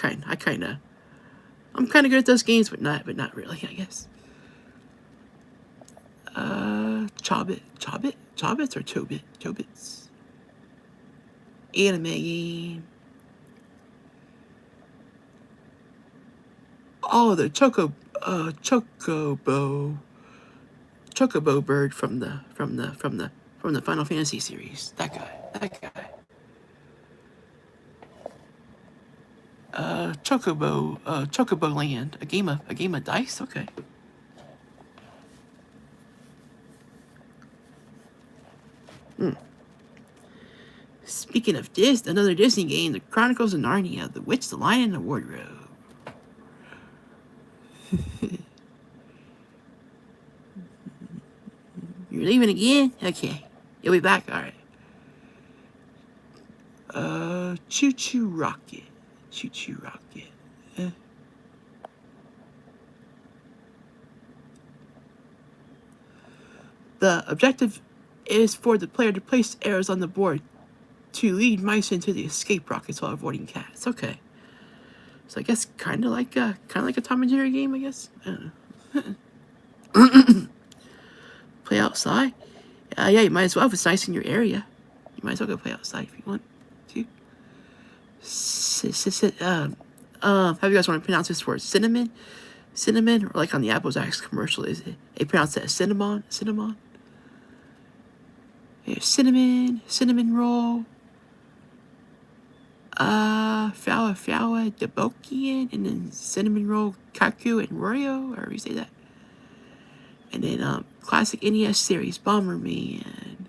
I'm kind of good at those games, but not really, I guess. Chobits or Chobits. Anime game. Oh, the Chocobo bird from the Final Fantasy series. That guy. Chocobo Land, a game of dice. Okay. Speaking of another Disney game, The Chronicles of Narnia, The Witch, the Lion, and the Wardrobe. You're leaving again? Okay. You'll be back? Alright. Choo Choo Rocket. The objective is for the player to place arrows on the board to lead mice into the escape rockets while avoiding cats. Okay. So I guess kind of like a Tom and Jerry game, I guess. I don't know. Play outside? Yeah, you might as well if it's nice in your area. You might as well go play outside if you want to. How do you guys want to pronounce this word? Cinnamon? Cinnamon? Or like on the Apple's Axe commercial, is it? They pronounce that cinnamon? Cinnamon? Yeah, cinnamon roll. Flour, Debokian, and then cinnamon roll, Kaku, and Royo, or you say that. And then classic NES series, Bomberman.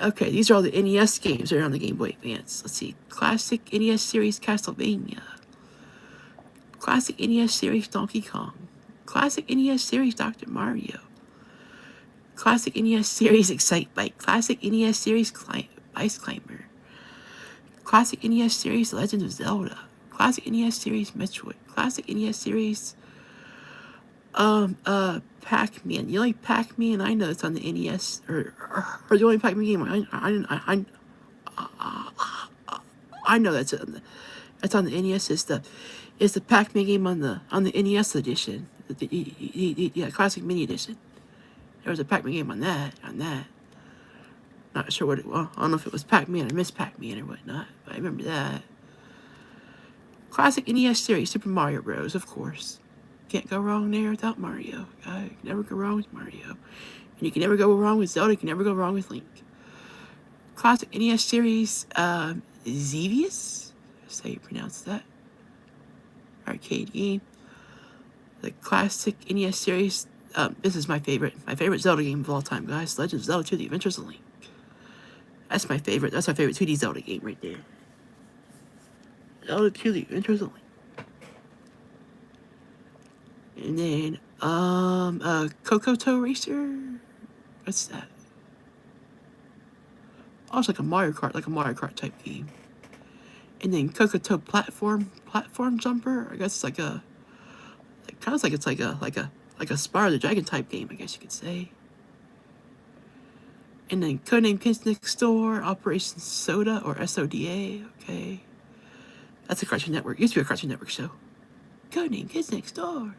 Okay, these are all the NES games that are on the Game Boy Advance. Let's see, classic NES series, Castlevania. Classic NES series, Donkey Kong. Classic NES series, Dr. Mario. Classic NES series, Excitebike. Classic NES series, Ice Climber. Classic NES series, Legend of Zelda. Classic NES series, Metroid. Classic NES series, Pac-Man. The only Pac-Man I know that's on the NES, or the only Pac-Man game I know that's on the NES is the Pac-Man game on the NES edition, the classic mini edition. There was a Pac-Man game on that. Not sure what it was. I don't know if it was Pac-Man or Miss Pac-Man or whatnot, but I remember that. Classic NES series, Super Mario Bros. Of course. Can't go wrong there without Mario. You can never go wrong with Mario. And you can never go wrong with Zelda. You can never go wrong with Link. Classic NES series, Xevious? That's how you pronounce that. Arcade game. The classic NES series, this is my favorite Zelda game of all time, guys. Legend of Zelda 2: The Adventures of Link. That's my favorite 2D Zelda game right there. Zelda 2: The Adventures of Link. And then, Kokoto Racer? What's that? Oh, it's like a Mario Kart type game. And then Kokoto Platform Jumper. I guess it's like a, kind of like it's like a Spyro the Dragon type game, I guess you could say. And then Codename Kids Next Door, Operation Soda, or SODA, okay. That's a Cartoon Network, used to be a Cartoon Network show. Codename Kids Next Door.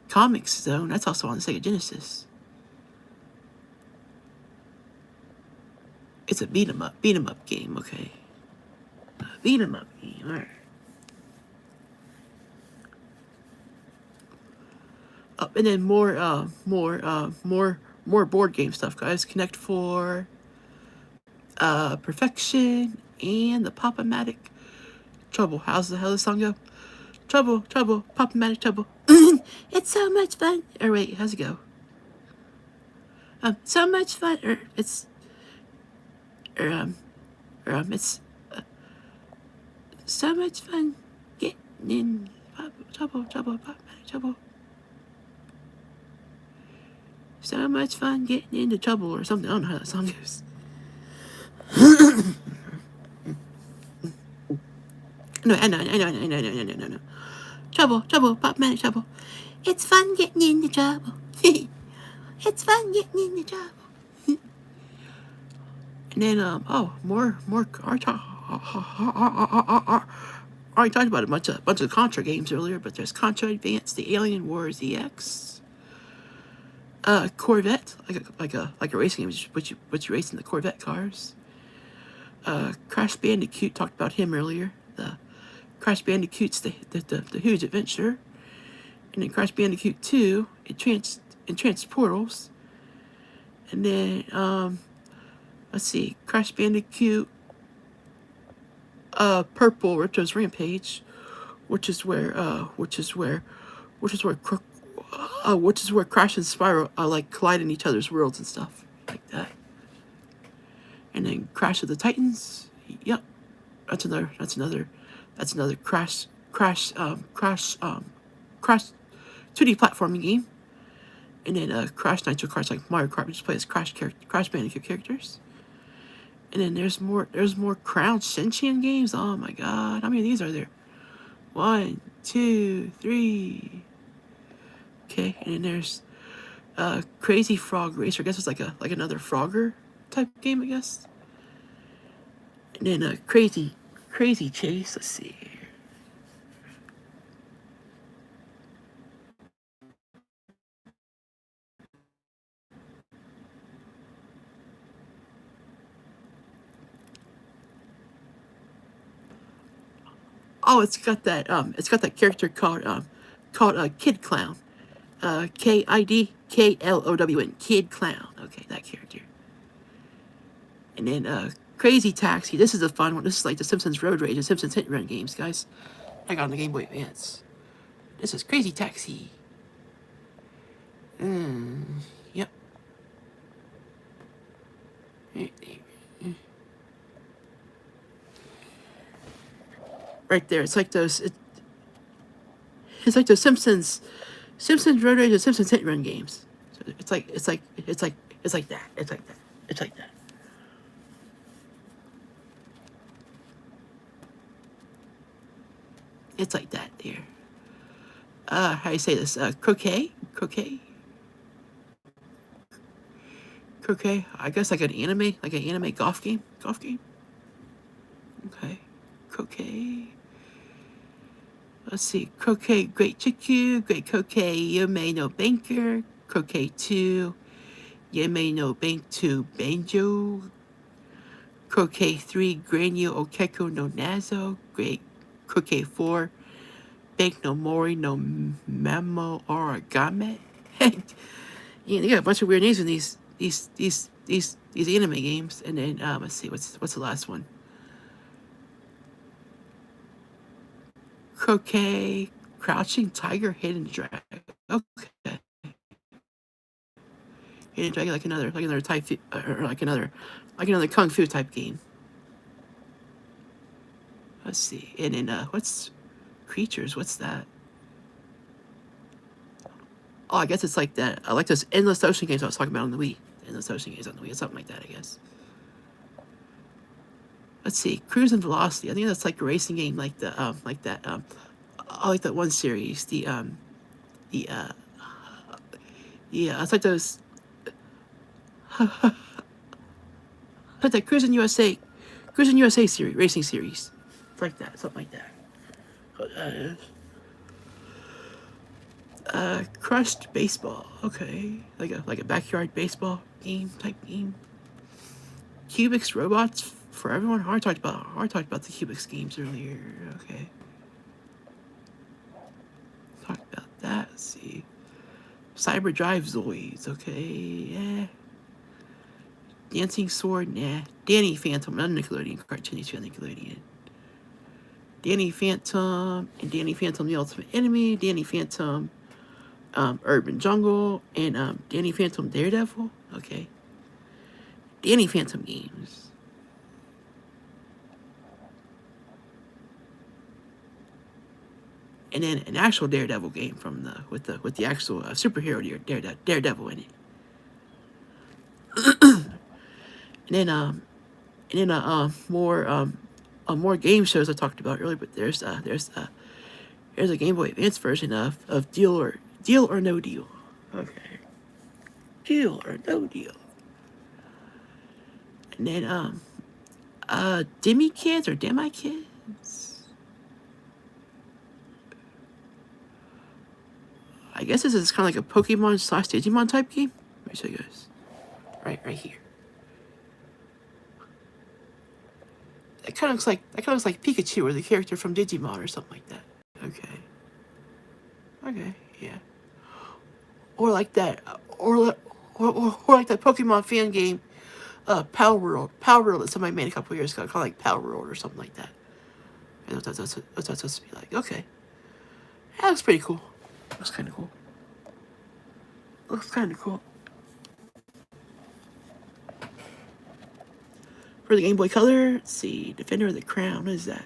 Comics Zone, that's also on the Sega Genesis. It's a beat 'em up game, okay. Beat 'em up game, alright. And then more board game stuff, guys. Connect 4, Perfection, and the Pop-O-Matic Trouble. How does the song go? Trouble, Pop-O-Matic Trouble. It's so much fun. Or wait, how's it go? So much fun. It's so much fun getting in trouble, Pop-O-Matic Trouble. So much fun getting into trouble or something. I don't know how that song goes. No. Trouble, Pop-O-Matic Trouble. It's fun getting into trouble. It's fun getting into trouble. And then, more. I already talked about a bunch of Contra games earlier, but there's Contra Advance, the Alien Wars EX, Corvette, like a racing game, which you race in the Corvette cars. Crash Bandicoot, talked about him earlier. The Crash Bandicoot's the huge adventure. And then Crash Bandicoot 2, Entranced Portals. And then, let's see, Crash Bandicoot, Purple Ripto's Rampage, which is where Crash and Spyro like collide in each other's worlds and stuff like that. And then Crash of the Titans. Yep, that's another Crash 2D platforming game. And then Crash Nitro Cars, like Mario Kart, we just play as Crash Bandicoot characters. And then there's more Crown Shinchan games. Oh my god, how many of these are there? 1, 2, 3. Okay, and then there's Crazy Frog Racer. I guess it's like another Frogger type game, I guess. And then Crazy Chase. Let's see. Oh, it's got that character called Kid Clown. KIDKLOWN, Kid Clown. Okay, that character. And then Crazy Taxi. This is a fun one. This is like the Simpsons Road Rage, the Simpsons Hit and Run games, guys. I got on the Game Boy Advance. This is Crazy Taxi. Yep. Right there. It's like those. It's like those Simpsons Road Rage, and Simpsons Hit and Run games. So it's like that. It's like that. It's like that. It's like that there. How do you say this? Croquet? I guess like an anime golf game? Okay. Croquet. Let's see. Croquet Great Chiku, Great Croquet Yume no Banker, Croquet 2, Yume no Bank 2 Banjo, Croquet 3 Granyu Okeko no Nazo, Great Croquet 4 Bank no Mori no Mamo Origami. Yeah, they got a bunch of weird names in these anime games. And then let's see, what's the last one? Croquet, Crouching Tiger, Hidden Dragon. Okay. Hidden Dragon, like another type, or like another kung fu type game. Let's see. And then what's Creatures? What's that? Oh, I guess it's like that. I like those Endless Ocean games I was talking about on the Wii. Endless Ocean games on the Wii, something like that, I guess. Let's see, Cruise and Velocity. I think that's like a racing game, like the I like that one series. Yeah, it's like those. Like that Cruising USA series, racing series. It's like that, something like that. Crushed Baseball. Okay, like a backyard baseball game type game. Cubics Robots for Everyone. I talked about the Cubics games earlier. Okay. Talked about that. Let's see. Cyber Drive Zoids. Okay. Yeah. Dancing Sword. Nah. Danny Phantom. Not Nickelodeon cartoon. He's Nickelodeon. Danny Phantom and Danny Phantom the Ultimate Enemy. Danny Phantom. Urban Jungle and Danny Phantom Daredevil. Okay. Danny Phantom games. And then an actual Daredevil game from with the actual superhero Daredevil in it. And then more game shows I talked about earlier. But there's a Game Boy Advance version of Deal or No Deal. Okay. Deal or No Deal. And then Demi Kids or Demi Kids. I guess this is kind of like a Pokemon / Digimon type game. Let me show you guys. Right here. That kind of looks like Pikachu or the character from Digimon or something like that. Okay, yeah. Or like that, or like that Pokemon fan game, Power World that somebody made a couple years ago, called like Power World or something like that. That's what that's supposed to be like. Okay, that looks pretty cool. Looks kind of cool. For the Game Boy Color, let's see, Defender of the Crown. What is that?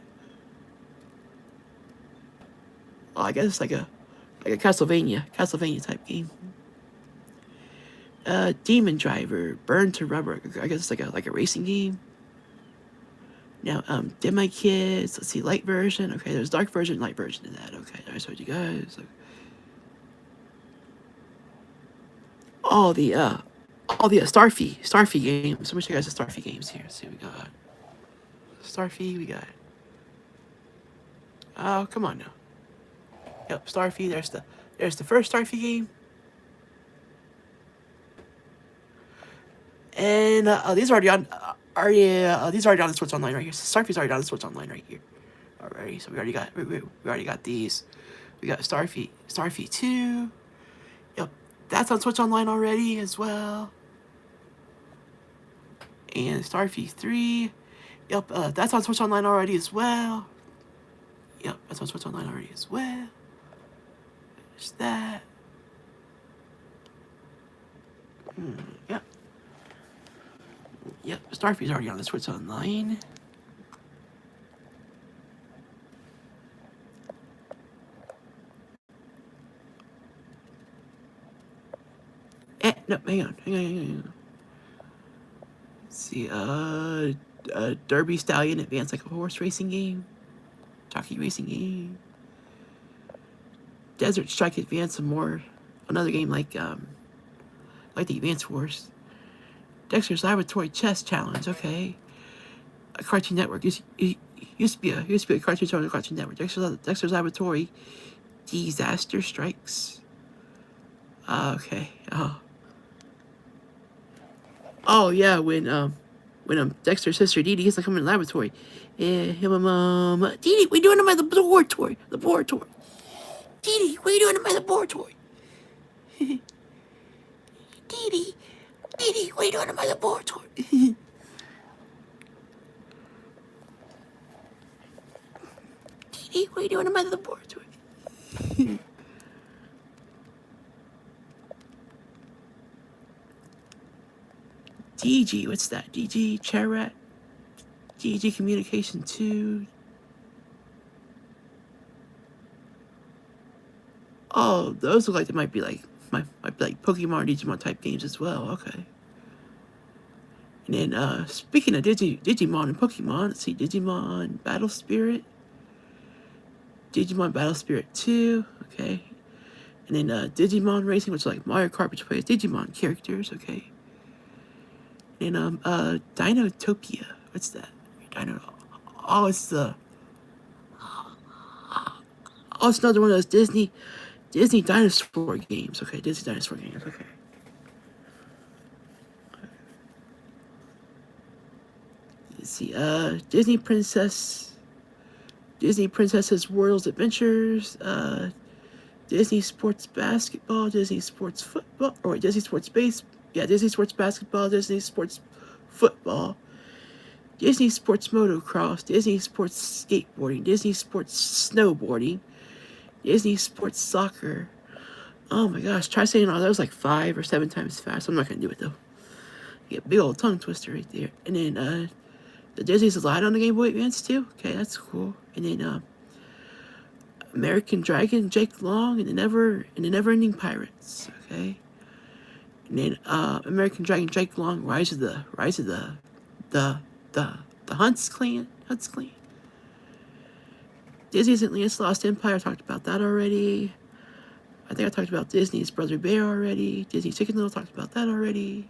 Oh, I guess it's like a Castlevania type game. Demon Driver, Burn to Rubber. I guess it's like a racing game. Now, Demi Kids. Let's see, light version. Okay, there's dark version, light version of that. Okay, I showed you guys. All the Starfy games. Let me show you guys the Starfy games here. Let's see what we got. Starfy, we got. Oh, come on now. Yep, Starfy. There's the first Starfy game. And these are already on. These are already on the Switch Online right here. Starfy's already on the Switch Online right here. already. So we already got these. We got Starfleet 2. Yep, that's on Switch Online already as well. And Starfleet 3. Yep, that's on Switch Online already as well. Yep, that's on Switch Online already as well. There's that. Yep. Yep, Starfleet's already on the Switch Online. No, hang on. Let's see, Derby Stallion Advance, like a horse racing game. Jockey racing game. Desert Strike Advance, some more. Another game like the Advance Wars. Dexter's Laboratory Chess Challenge, okay. A Cartoon Network. Used to be a cartoon show on the Cartoon Network. Dexter's Laboratory Disaster Strikes. Okay. Oh yeah, when Dexter's sister Dee Dee has to come in the laboratory. Yeah, Dee Dee, what are you doing in my laboratory? Laboratory. Dee Dee, what are you doing in my laboratory? Dee Dee, what are you doing in my laboratory? Dee Dee, what are you doing in my laboratory? DG, what's that? DG Charat, DG Communication 2. Oh, those look like they might be like Pokemon or Digimon type games as well. Okay. And then speaking of Digimon and Pokemon, let's see, Digimon Battle Spirit, Digimon Battle Spirit 2, okay. And then Digimon Racing, which is like Mario Kart, which plays Digimon characters, okay. And Dinotopia, what's that? Oh, it's another one of those Disney dinosaur games, okay. Disney dinosaur games, okay. Let's see, Disney Princess's World's Adventures, Disney Sports Basketball, Disney Sports Football, or Disney Sports Disney Sports Basketball, Disney Sports Football, Disney Sports Motocross, Disney Sports Skateboarding, Disney Sports Snowboarding, Disney Sports Soccer. Oh my gosh, try saying all those like 5 or 7 times fast. I'm not gonna do it though. You get a big old tongue twister right there. And then the Disney's Slide on the Game Boy Advance too. Okay, that's cool. And then American Dragon, Jake Long, and the Never-Ending Pirates. Okay. And then American Dragon, Jake Long, Rise of the Hunts Clan. Disney's Atlantis Lost Empire. I talked about that already. I think I talked about Disney's Brother Bear already. Disney's Chicken Little, talked about that already.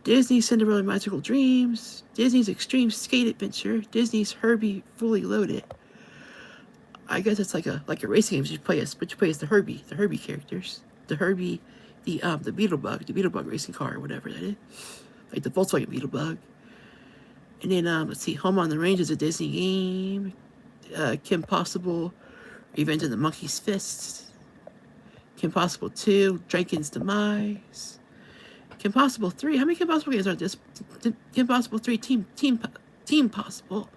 Disney's Cinderella Magical Dreams. Disney's Extreme Skate Adventure. Disney's Herbie Fully Loaded. I guess it's like a racing game, but you play as the Herbie characters. The Herbie, the Beetlebug racing car or whatever that is. Like the Volkswagen Beetlebug. And then let's see, Home on the Range is a Disney game. Kim Possible, Revenge of the Monkey's Fist. Kim Possible 2, Draken's Demise. Kim Possible 3, how many Kim Possible games are this? Kim Possible 3, Team Possible.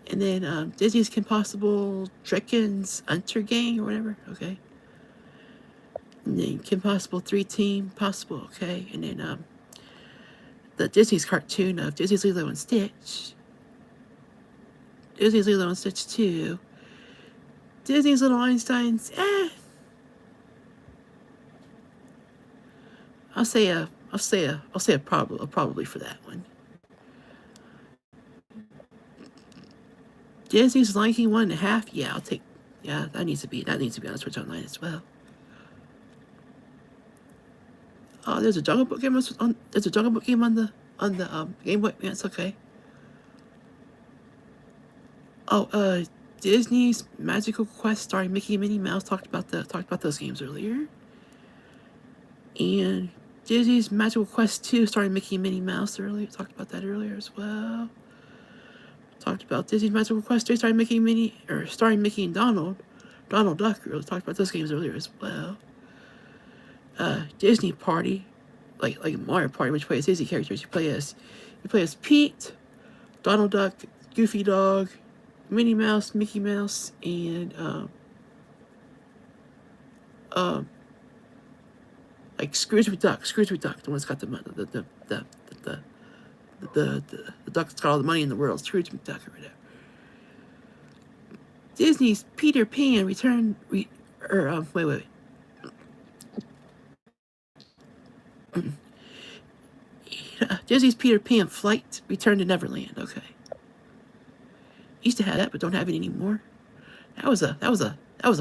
And then Disney's Kim Possible, Draken's Hunter Gang or whatever, okay. And then Kim Possible 3, Team Possible, okay. And then the Disney's cartoon of Disney's Lilo and Stitch. Disney's Lilo and Stitch 2. Disney's Little Einsteins, I'll say a probably for that one. Disney's Lion King 1.5. Yeah, I'll take. Yeah, that needs to be on the Switch Online as well. Oh, there's a Jungle Book game on. There's a Jungle Book game on the Game Boy Advance. Okay. Oh, Disney's Magical Quest starring Mickey and Minnie Mouse. Talked about those games earlier. And Disney's Magical Quest 2 starring Mickey and Minnie Mouse earlier. Talked about that earlier as well. Talked about Disney's Magical Quest 3 starring Mickey and Donald Duck. We talked about those games earlier as well. Disney Party, like Mario Party, which plays Disney characters. You play as Pete, Donald Duck, Goofy Dog, Minnie Mouse, Mickey Mouse, and like Scrooge McDuck, the one that's got the duck that's got all the money in the world, Scrooge McDuck or whatever. Disney's Peter Pan Disney's Peter Pan Flight Return to Neverland. Okay. Used to have that, but don't have it anymore. That was a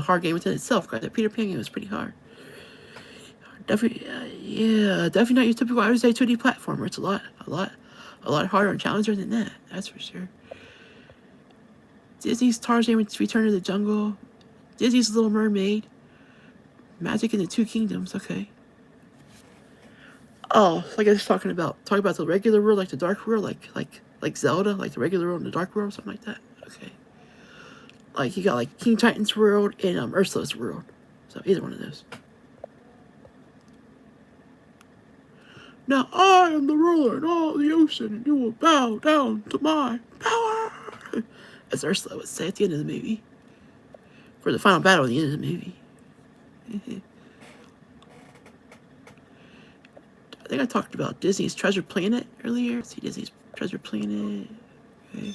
hard game within itself. That Peter Pan game was pretty hard. Definitely, definitely not your typical, I would say, 2D platformer. It's a lot harder and challenging than that. That's for sure. Disney's Tarzan Return to the Jungle. Disney's Little Mermaid. Magic in the Two Kingdoms. Okay. Oh, like I was talking about the regular world, like the dark world, like Zelda, like the regular world and the dark world, something like that. Okay. Like you got like King Titan's world and Ursula's world. So either one of those. Now I am the ruler in all the ocean, and you will bow down to my power. As Ursula would say at the end of the movie. For the final battle at the end of the movie. I think I talked about Disney's Treasure Planet earlier. Let's see, Disney's Treasure Planet. Okay.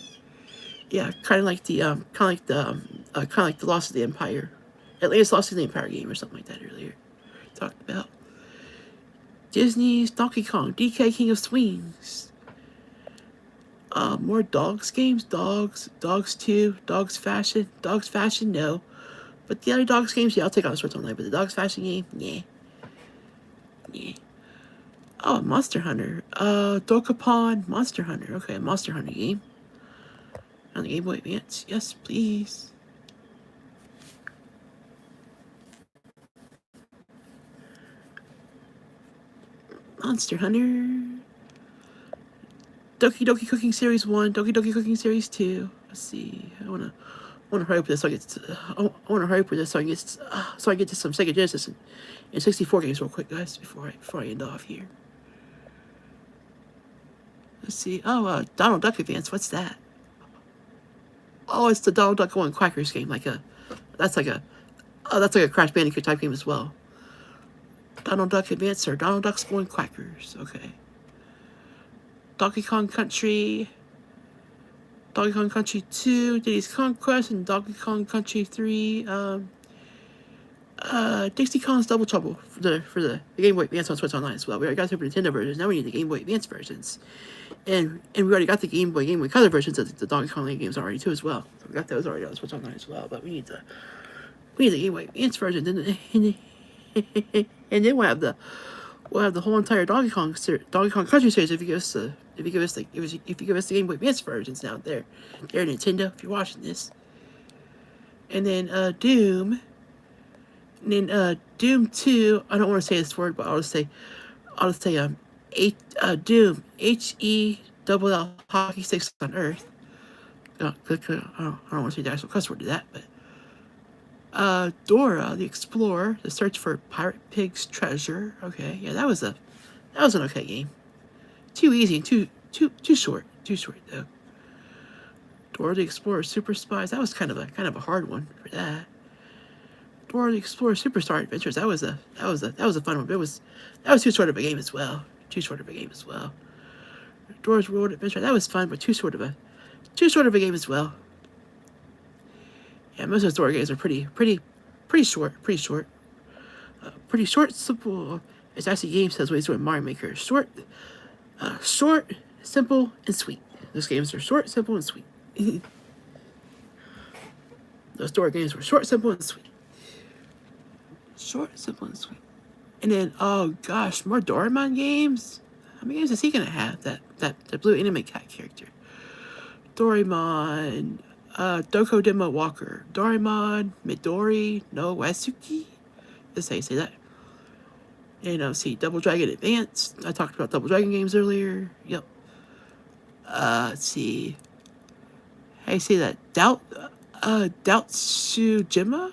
Yeah, kind of like the Lost of the Empire, Atlantis Lost of the Empire game or something like that earlier. Talked about Disney's Donkey Kong, DK King of Swings. More dogs games, Dogs 2, Dogs Fashion, no. But the other dogs games, yeah, I'll take on Swords Online. But the Dogs Fashion game, yeah. Oh, Monster Hunter. Dokapon Monster Hunter. Okay, a Monster Hunter game. On the Game Boy Advance. Yes, please. Monster Hunter. Doki Doki Cooking Series 1, Doki Doki Cooking Series 2. Let's see. I wanna hurry up with this so I get to some Sega Genesis and 64 games real quick, guys, before I end off here. Let's see. Oh, Donald Duck Advance. What's that? Oh, it's the Donald Duck Going Quackers game. That's like a Crash Bandicoot type game as well. Donald Duck Advance or Donald Duck's Going Quackers. Okay. Donkey Kong Country 2, Diddy's Conquest, and Donkey Kong Country 3. Dixie Kong's Double Trouble for the Game Boy Advance on Switch Online as well. We already got the Super Nintendo versions. Now we need the Game Boy Advance versions, and we already got the Game Boy Color versions of the Donkey Kong games already too as well. So we got those already on Switch Online as well. But we need the Game Boy Advance version, and then we'll have the whole entire Donkey Kong Country series if you give us the Game Boy Advance versions now there Nintendo, if you're watching this. And then Doom. And then Doom 2, I don't want to say this word, but I'll just say Doom, HELL hockey sticks on Earth. I don't want to say the actual cuss word to that, but Dora the Explorer, the search for Pirate Pig's treasure. Okay, yeah, that was an okay game. Too easy and too short though. Dora the Explorer Super Spies, that was kind of a hard one for that. Dora the Explorer Superstar Adventures, that was a fun one. But that was too short of a game as well. Dora's World Adventure, that was fun, but too short of a game as well. Yeah, most of those Dora games are pretty short. Pretty short, simple. It's actually Game says ways doing Mario Maker. Short, simple, and sweet. Those games are short, simple, and sweet. Those Dora games were short, simple, and sweet. Short, simple, and sweet. And then, oh gosh, more Doraemon games? How many games is he gonna have? That blue anime cat character. Doraemon, Doko Demo Walker, Doraemon, Midori, no Wasuki? That's how you say that. And see, Double Dragon Advance. I talked about Double Dragon games earlier. Yep. Let's see. I see that. Tsujima?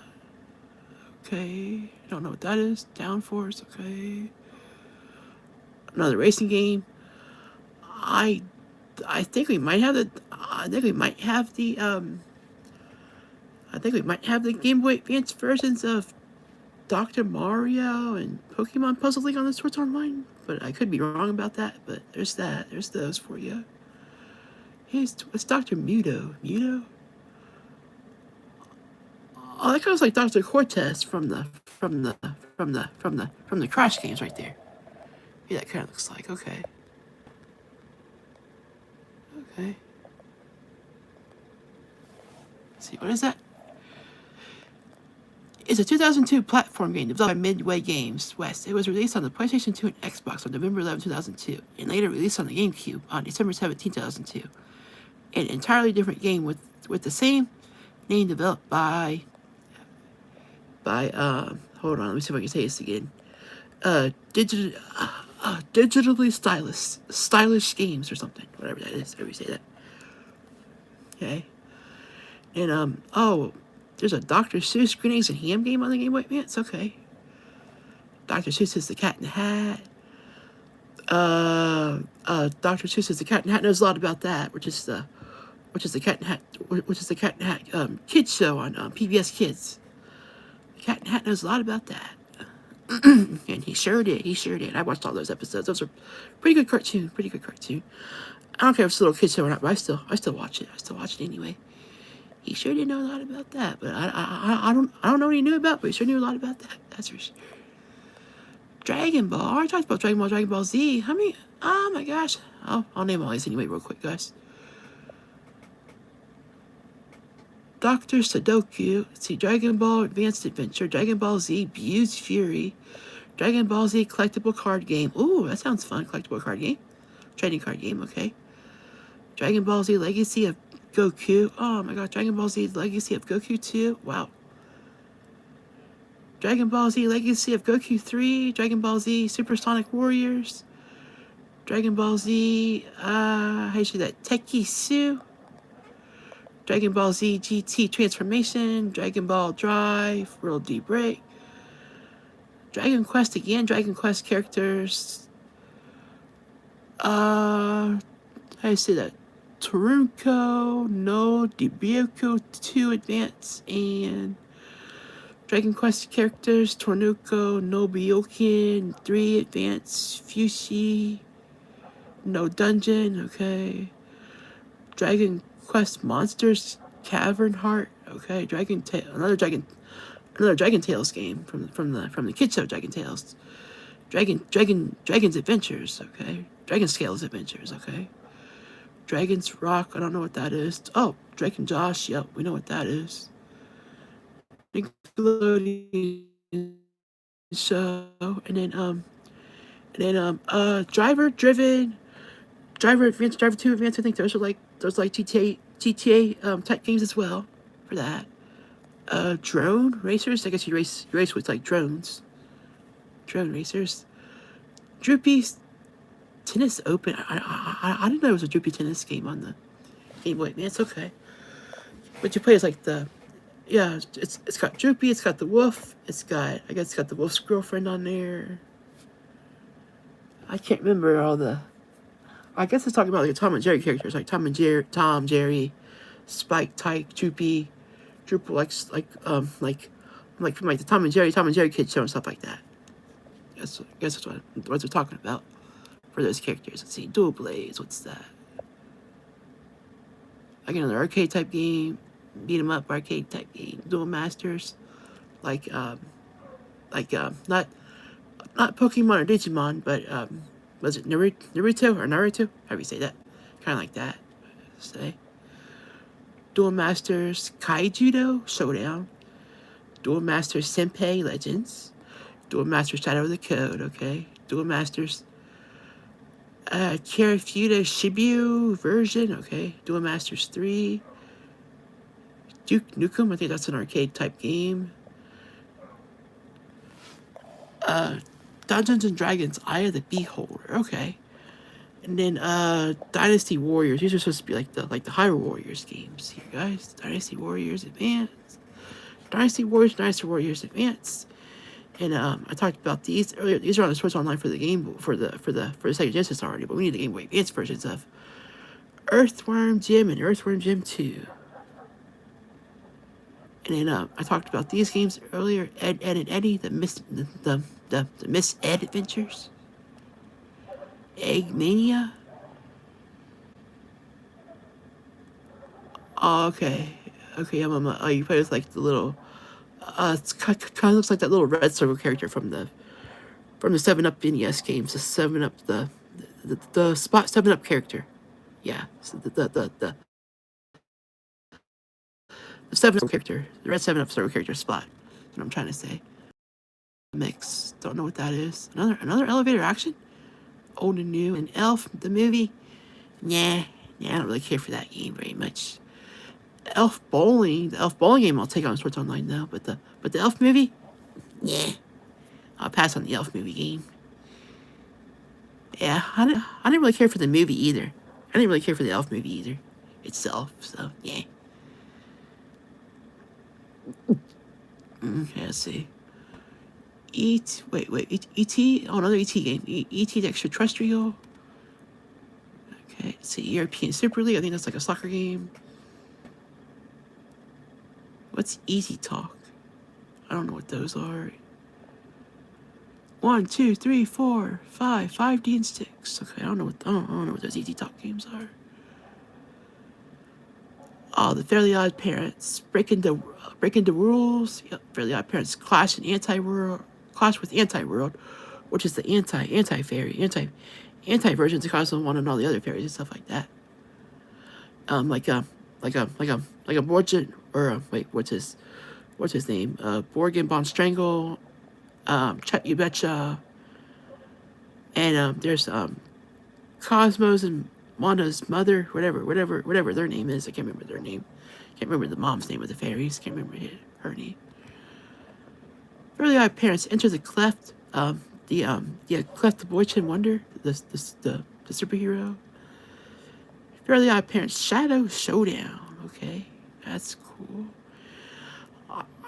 Okay. Don't know what that is. Downforce, okay. Another racing game. I think we might have the Game Boy Advance versions of Dr. Mario and Pokemon Puzzle League on the Switch Online, but I could be wrong about that. But there's that. There's those for you. It's Dr. Muto. Muto. Oh, that kind of like Dr. Cortez from the Crash games right there. Yeah, that kind of looks like. Okay. Okay. Let's see, what is that? It's a 2002 platform game developed by Midway Games West. It was released on the PlayStation 2 and Xbox on November 11, 2002, and later released on the GameCube on December 17, 2002. An entirely different game with the same name developed by hold on, let me see if I can say this again. Digitally stylish games or something, whatever that is. However you say that. Okay. And there's a Dr. Seuss Grenades and Ham game on the Game Boy Advance. Okay. Dr. Seuss is the Cat in the Hat. Dr. Seuss is the Cat in the Hat knows a lot about that, which is the Cat in the Hat kids show on PBS Kids. The Cat in the Hat knows a lot about that. And he sure did. I watched all those episodes. Those are pretty good cartoon. I don't care if it's a little kid show or not, but I still watch it. I still watch it anyway. He sure didn't know a lot about that, but I don't know what he knew about, but he sure knew a lot about that. That's for sure. Dragon Ball. I already talked about Dragon Ball Z. How many? Oh my gosh. I'll name all these anyway real quick, guys. Dr. Sudoku. Let's see. Dragon Ball Advanced Adventure. Dragon Ball Z Buse Fury. Dragon Ball Z collectible card game. Ooh, that sounds fun. Collectible card game. Trading card game, okay. Dragon Ball Z Legacy of Goku. Oh my god, Dragon Ball Z Legacy of Goku 2. Wow. Dragon Ball Z Legacy of Goku 3. Dragon Ball Z Supersonic Warriors. Dragon Ball Z, how do you say that? Tekisu. Dragon Ball Z GT Transformation. Dragon Ball Drive. World D Break. Dragon Quest again. Dragon Quest characters. How do you say that? Torunko no Debyoko 2 Advance and Dragon Quest characters Torunko no Byoken 3 Advance Fushi no Dungeon, okay. Dragon Quest Monsters Cavern Heart, okay. Another Dragon Tales game from the Kid Show Dragon Tales. Dragon's Adventures, okay. Dragon Scale's Adventures, okay. Dragon's Rock, I don't know what that is. Oh, Drake and Josh, yep, we know what that is. Nickelodeon show, and then Driver Advance, Driver 2 Advance. I think those are like GTA type games as well for that. Drone Racers, I guess you race with like drones. Drone Racers. Droopy Tennis Open. I didn't know there was a Droopy Tennis game on the Game Boy Advance. Okay, what you play is like it's got Droopy, it's got the wolf, it's got the wolf's girlfriend on there. I can't remember all the. I guess it's talking about like Tom and Jerry characters, like Tom, Jerry, Spike, Tyke, Droopy, like from the Tom and Jerry kids show and stuff like that. I guess that's what they're talking about for those characters. Let's see, Dual Blades. What's that? Like another arcade type game, beat 'em up arcade type game. Dual Masters, not Pokemon or Digimon, but was it Naruto? How do you say that? Kind of like that. Say. Dual Masters Kaijudo Showdown. Dual Masters Senpai Legends. Dual Masters Shadow of the Code, okay. Dual Masters Karafuda Shibuya version, okay. Dual Masters 3. Duke Nukem, I think that's an arcade type game. Dungeons and Dragons Eye of the Beholder, okay. And then Dynasty Warriors. These are supposed to be like the Hyrule Warriors games here, guys. Dynasty Warriors Advance. Dynasty Warriors Advance. And I talked about these earlier. These are on the Switch Online for the game for the Sega Genesis already, but we need the Game Boy Advance versions of Earthworm Jim and Earthworm Jim 2. And then I talked about these games earlier. Ed and Eddie, the Miss Ed Adventures. Eggmania. Oh, okay. Okay, oh, you play with like the little. It's kind of looks like that little red circle character from the 7-Up NES games. The 7-Up the Spot 7-Up character. Yeah, so the 7-Up character, the red 7-Up circle character Spot. That's what I'm trying to say. Mix. Don't know what that is. Another elevator action. Old and new. And Elf the movie. Nah, I don't really care for that game very much. Elf Bowling, the Elf Bowling game I'll take on Switch Online though, but the Elf movie, yeah, I'll pass on the Elf movie game. Yeah, I didn't really care for the movie either. I didn't really care for the Elf movie either itself. So yeah. Okay, let's see. E.T. Oh, another E.T. game. E.T. the Extraterrestrial. Okay, let's see. European Super League. I think that's like a soccer game. What's Easy Talk? I don't know what those are. 1, 2, 3, 4, 5, 5D and 6. Okay, I don't know what those Easy Talk games are. Oh, the Fairly Odd Parents, breaking the rules. Yep, Fairly Odd Parents clash with Anti World, which is the anti fairy versions of Cosmo One and all the other fairies and stuff like that. Like a Borgen or what's his name? Borgen Bon Strangle, Chet You Betcha, and there's Cosmos and Wanda's mother, whatever their name is. I can't remember their name. Can't remember the mom's name of the fairies. Can't remember her name. Fairly Odd Parents Enter the Cleft. Cleft the Boy Chin Wonder, the superhero. Fairly Odd Parents Shadow Showdown. Okay, that's cool.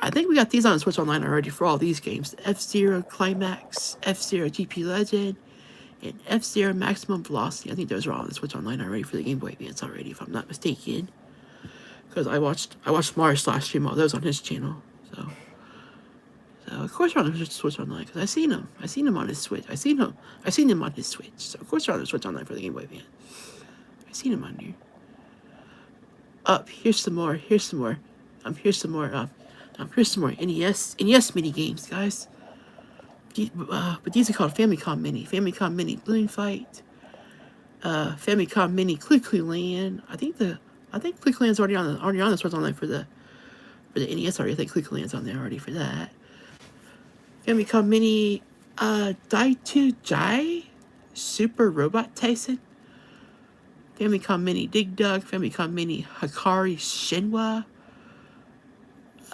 I think we got these on Switch Online already for all these games. F-Zero Climax, F-Zero GP Legend, and F-Zero Maximum Velocity. I think those are all on the Switch Online already for the Game Boy Advance already, if I'm not mistaken. Because I watched Mars Slash stream all those on his channel. So of course they're on the Switch Online because I seen him on his Switch. I seen him on his Switch. So of course they're on the Switch Online for the Game Boy Advance. I seen him on here. Here's some more. Here's some more NES mini games, guys. But these are called Famicom Mini. Famicom Mini Balloon Fight. Famicom Mini Click Land. I think Click Land's already on the Switch Online for the NES already. I think Click Land's on there already for that. Famicom Mini Daitu Jai Super Robot Tyson. Famicom Mini Dig Dug. Famicom Mini Hikari Shenwa.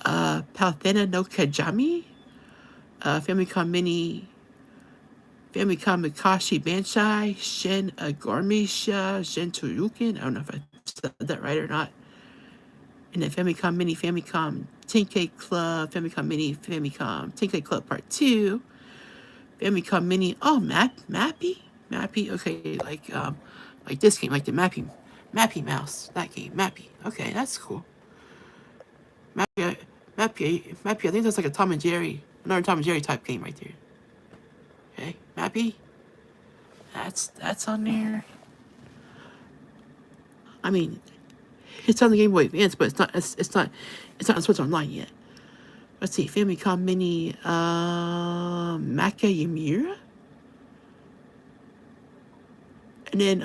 Palthena no Kajami. Famicom Mini. Famicom Mikashi Banshai. Shin Agormisha. Shin Turuken. I don't know if I said that right or not. And then Famicom Mini, Famicom Tenkei Club, Famicom Mini, Famicom Tenkei Club Part 2, Famicom Mini, oh, Mappy, okay, like this game, like the Mappy Mouse, that game, Mappy, okay, that's cool. Mappy, I think that's like a Tom and Jerry, another Tom and Jerry type game right there. Okay, Mappy, that's on there. I mean, it's on the Game Boy Advance, but it's not on Switch Online yet. Let's see, Famicom Mini, Makayamura? And then,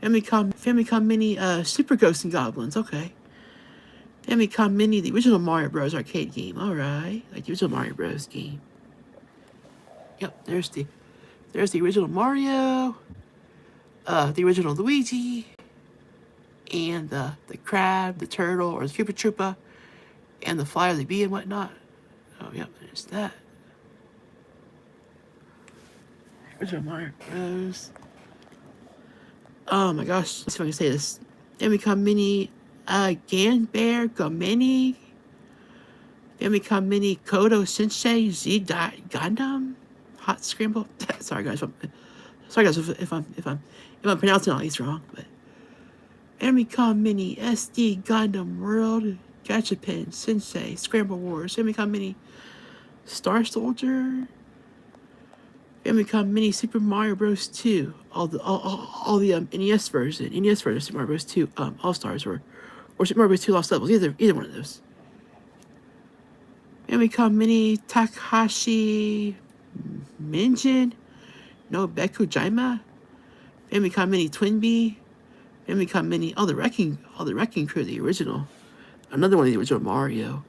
Famicom Mini, Super Ghosts and Goblins, okay. Famicom Mini, the original Mario Bros. Arcade game, alright. Like the original Mario Bros. Game. Yep, there's the original Mario, the original Luigi, and the crab, the turtle, or the Koopa Troopa, and the fly or the bee and whatnot. Oh, yep, there's that. Original Mario Bros. Oh my gosh, let's see if I can say this. Famicom Mini, Ganbare Gomini. Famicom Mini Kodo Sensei Z Gundam. Hot Scramble. Sorry guys, if I'm pronouncing all these wrong, but Famicom Mini SD Gundam World Gachapin Sensei Scramble Wars. Famicom Mini Star Soldier. Famicom Mini Super Mario Bros. 2, all the NES version Super Mario Bros. 2 All Stars or Super Mario Bros. 2 Lost Levels, either one of those. Famicom Mini Takahashi Minjin no Beku Jaima. Famicom Mini Twinbee. Famicom Mini the Wrecking Crew, the original. Another one of the original Mario.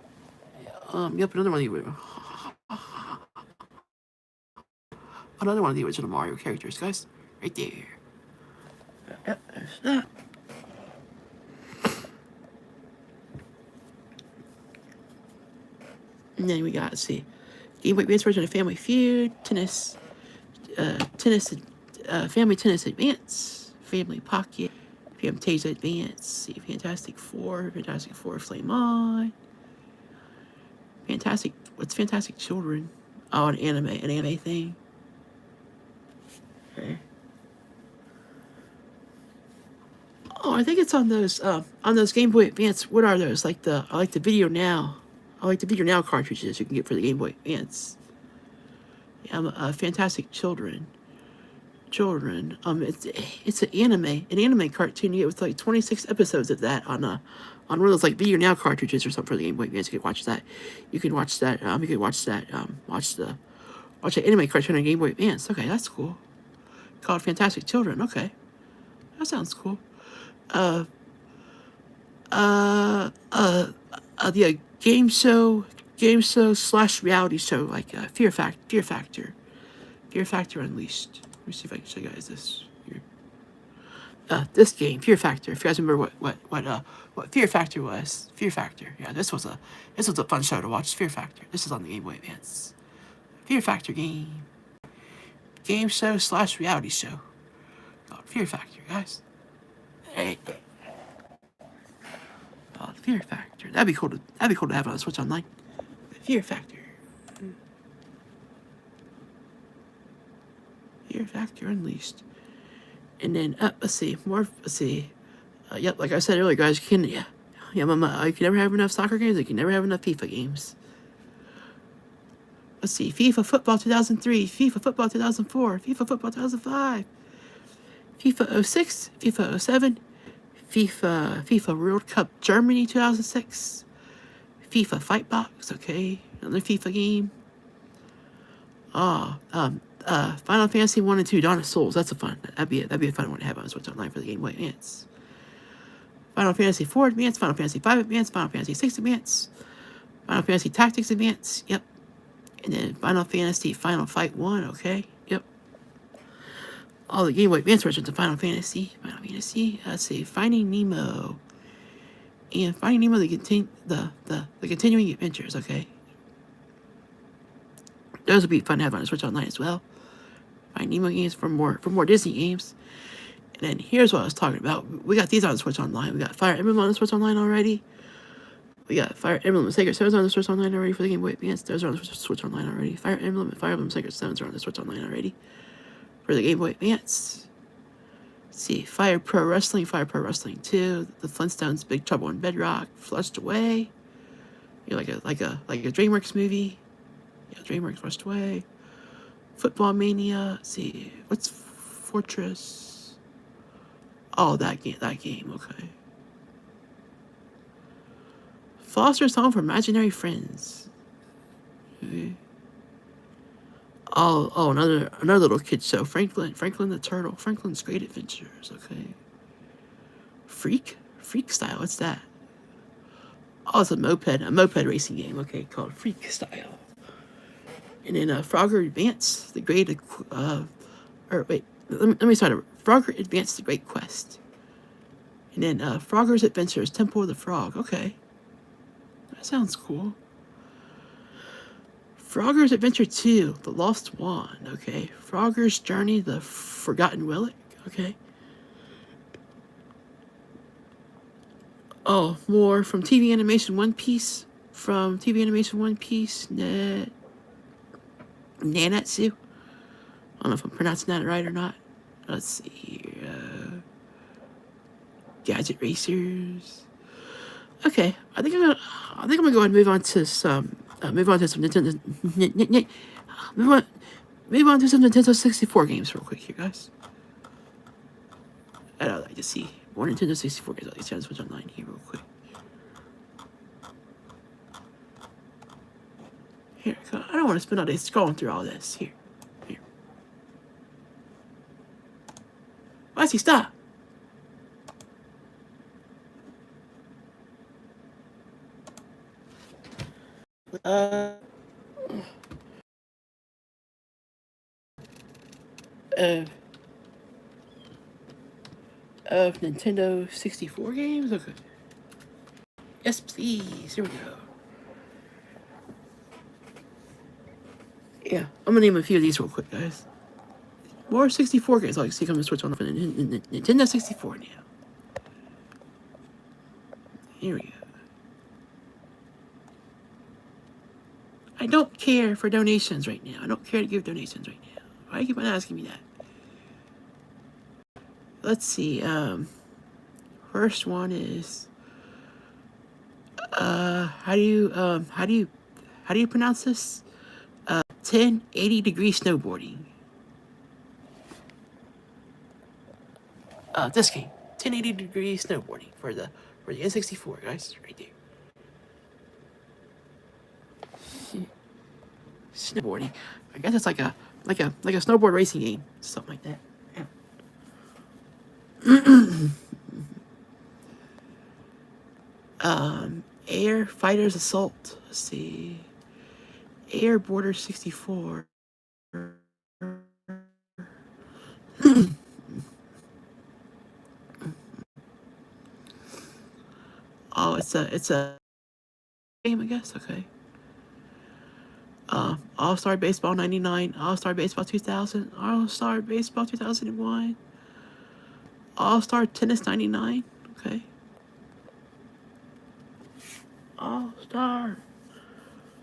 Another one of the original Mario characters, guys. Right there. Yep, there's that. And then we got, let's see, Game Boy Advance version of Family Feud, Family Tennis Advance, Family Pocket, Fantasia Advance, see, Fantastic Four, Flame On, what's Fantastic Children? Oh, an anime thing. Okay. Oh, I think it's on those Game Boy Advance. What are those? I like the Video Now. I like the Video Now cartridges you can get for the Game Boy Advance. Yeah, Fantastic Children. It's an anime cartoon. You get with like 26 episodes of that on one of those like Video Now cartridges or something for the Game Boy Advance. You can watch that. Watch the anime cartoon on Game Boy Advance. Okay, that's cool. Called Fantastic Children. Okay, that sounds cool. The game show / reality show like Fear Factor Unleashed. Let me see if I can show you guys this here. This game, Fear Factor. If you guys remember what Fear Factor was, Fear Factor. Yeah, this was a fun show to watch. Fear Factor. This is on the Game Boy Advance. Fear Factor game show / reality show called Fear Factor, guys. Hey. Fear Factor. That'd be cool to have on Switch Online. Fear Factor. Fear Factor Unleashed. And then let's see. Yep, like I said earlier, guys, you can never have enough soccer games. You can never have enough FIFA games. Let's see. FIFA Football 2003, FIFA Football 2004, FIFA Football 2005, FIFA 06, FIFA 07, FIFA World Cup Germany 2006, FIFA Fightbox. Okay, another FIFA game. Final Fantasy 1 and 2 Dawn of Souls. That'd be a fun one to have on Switch Online for the Game Boy Advance. Final Fantasy 4 Advance, Final Fantasy 5 Advance, Final Fantasy 6 Advance, Final Fantasy Tactics Advance. Yep. And then Final Fantasy Final Fight 1. Okay. Yep. All the Game Boy Advance versions of Final Fantasy. Let's see, Finding Nemo. And Finding Nemo the continuing adventures. Okay. Those would be fun to have on the Switch Online as well. Finding Nemo games for more Disney games. And then here's what I was talking about. We got these on the Switch Online. We got Fire Emblem on the Switch Online already. We got Fire Emblem and Sacred Stones on the Switch Online already for the Game Boy Advance. Those are on the Switch Online already. Fire Emblem and Fire Emblem Sacred Stones are on the Switch Online already for the Game Boy Advance. Let's see, Fire Pro Wrestling 2, The Flintstones, Big Trouble in Bedrock, Flushed Away. You know, like a DreamWorks movie. Yeah, DreamWorks Flushed Away. Football Mania. Let's see, what's Fortress? Oh, that game. Okay. Foster's Home for Imaginary Friends. Okay. Oh, another little kid show. Franklin the Turtle. Franklin's Great Adventures. Okay. Freak Style. What's that? Oh, it's a moped racing game. Okay, called Freak Style. And then Frogger Advance, the Great. Let me start over. Frogger Advance, the Great Quest. And then Frogger's Adventures, Temple of the Frog. Okay. That sounds cool. Frogger's Adventure 2, The Lost Wand. Okay. Frogger's Journey, The Forgotten Relic. Okay. Oh, more from TV Animation One Piece. From TV Animation One Piece, Nanatsu. I don't know if I'm pronouncing that right or not. Let's see here. Gadget Racers. Okay, I think I'm gonna go ahead and move on to some Nintendo, move on, move on to some Nintendo 64 games real quick here, guys. I'd like to see more Nintendo 64 games. I'd like to see on Switch Online here real quick. Here, I don't want to spend all day scrolling through all this. Here. Why is he stop? Uh, uh, of Nintendo 64 games? Okay. Yes, please. Here we go. Yeah, I'm gonna name a few of these real quick, guys. More 64 games. Like, see, come to Switch on the Nintendo 64 now. Here we go. I don't care for donations right now. I don't care to give donations right now. Why do you keep on asking me that? Let's see. First one is how do you pronounce this? 1080-degree snowboarding. This game, 1080-degree snowboarding for the N64, guys, right there. Snowboarding. I guess it's like a snowboard racing game, something like that. Air Fighters Assault. Let's see. Air Border 64. Oh, it's a game, I guess. Okay. All-Star Baseball 99, All-Star Baseball 2000, All-Star Baseball 2001, All-Star Tennis 99. Okay. All-Star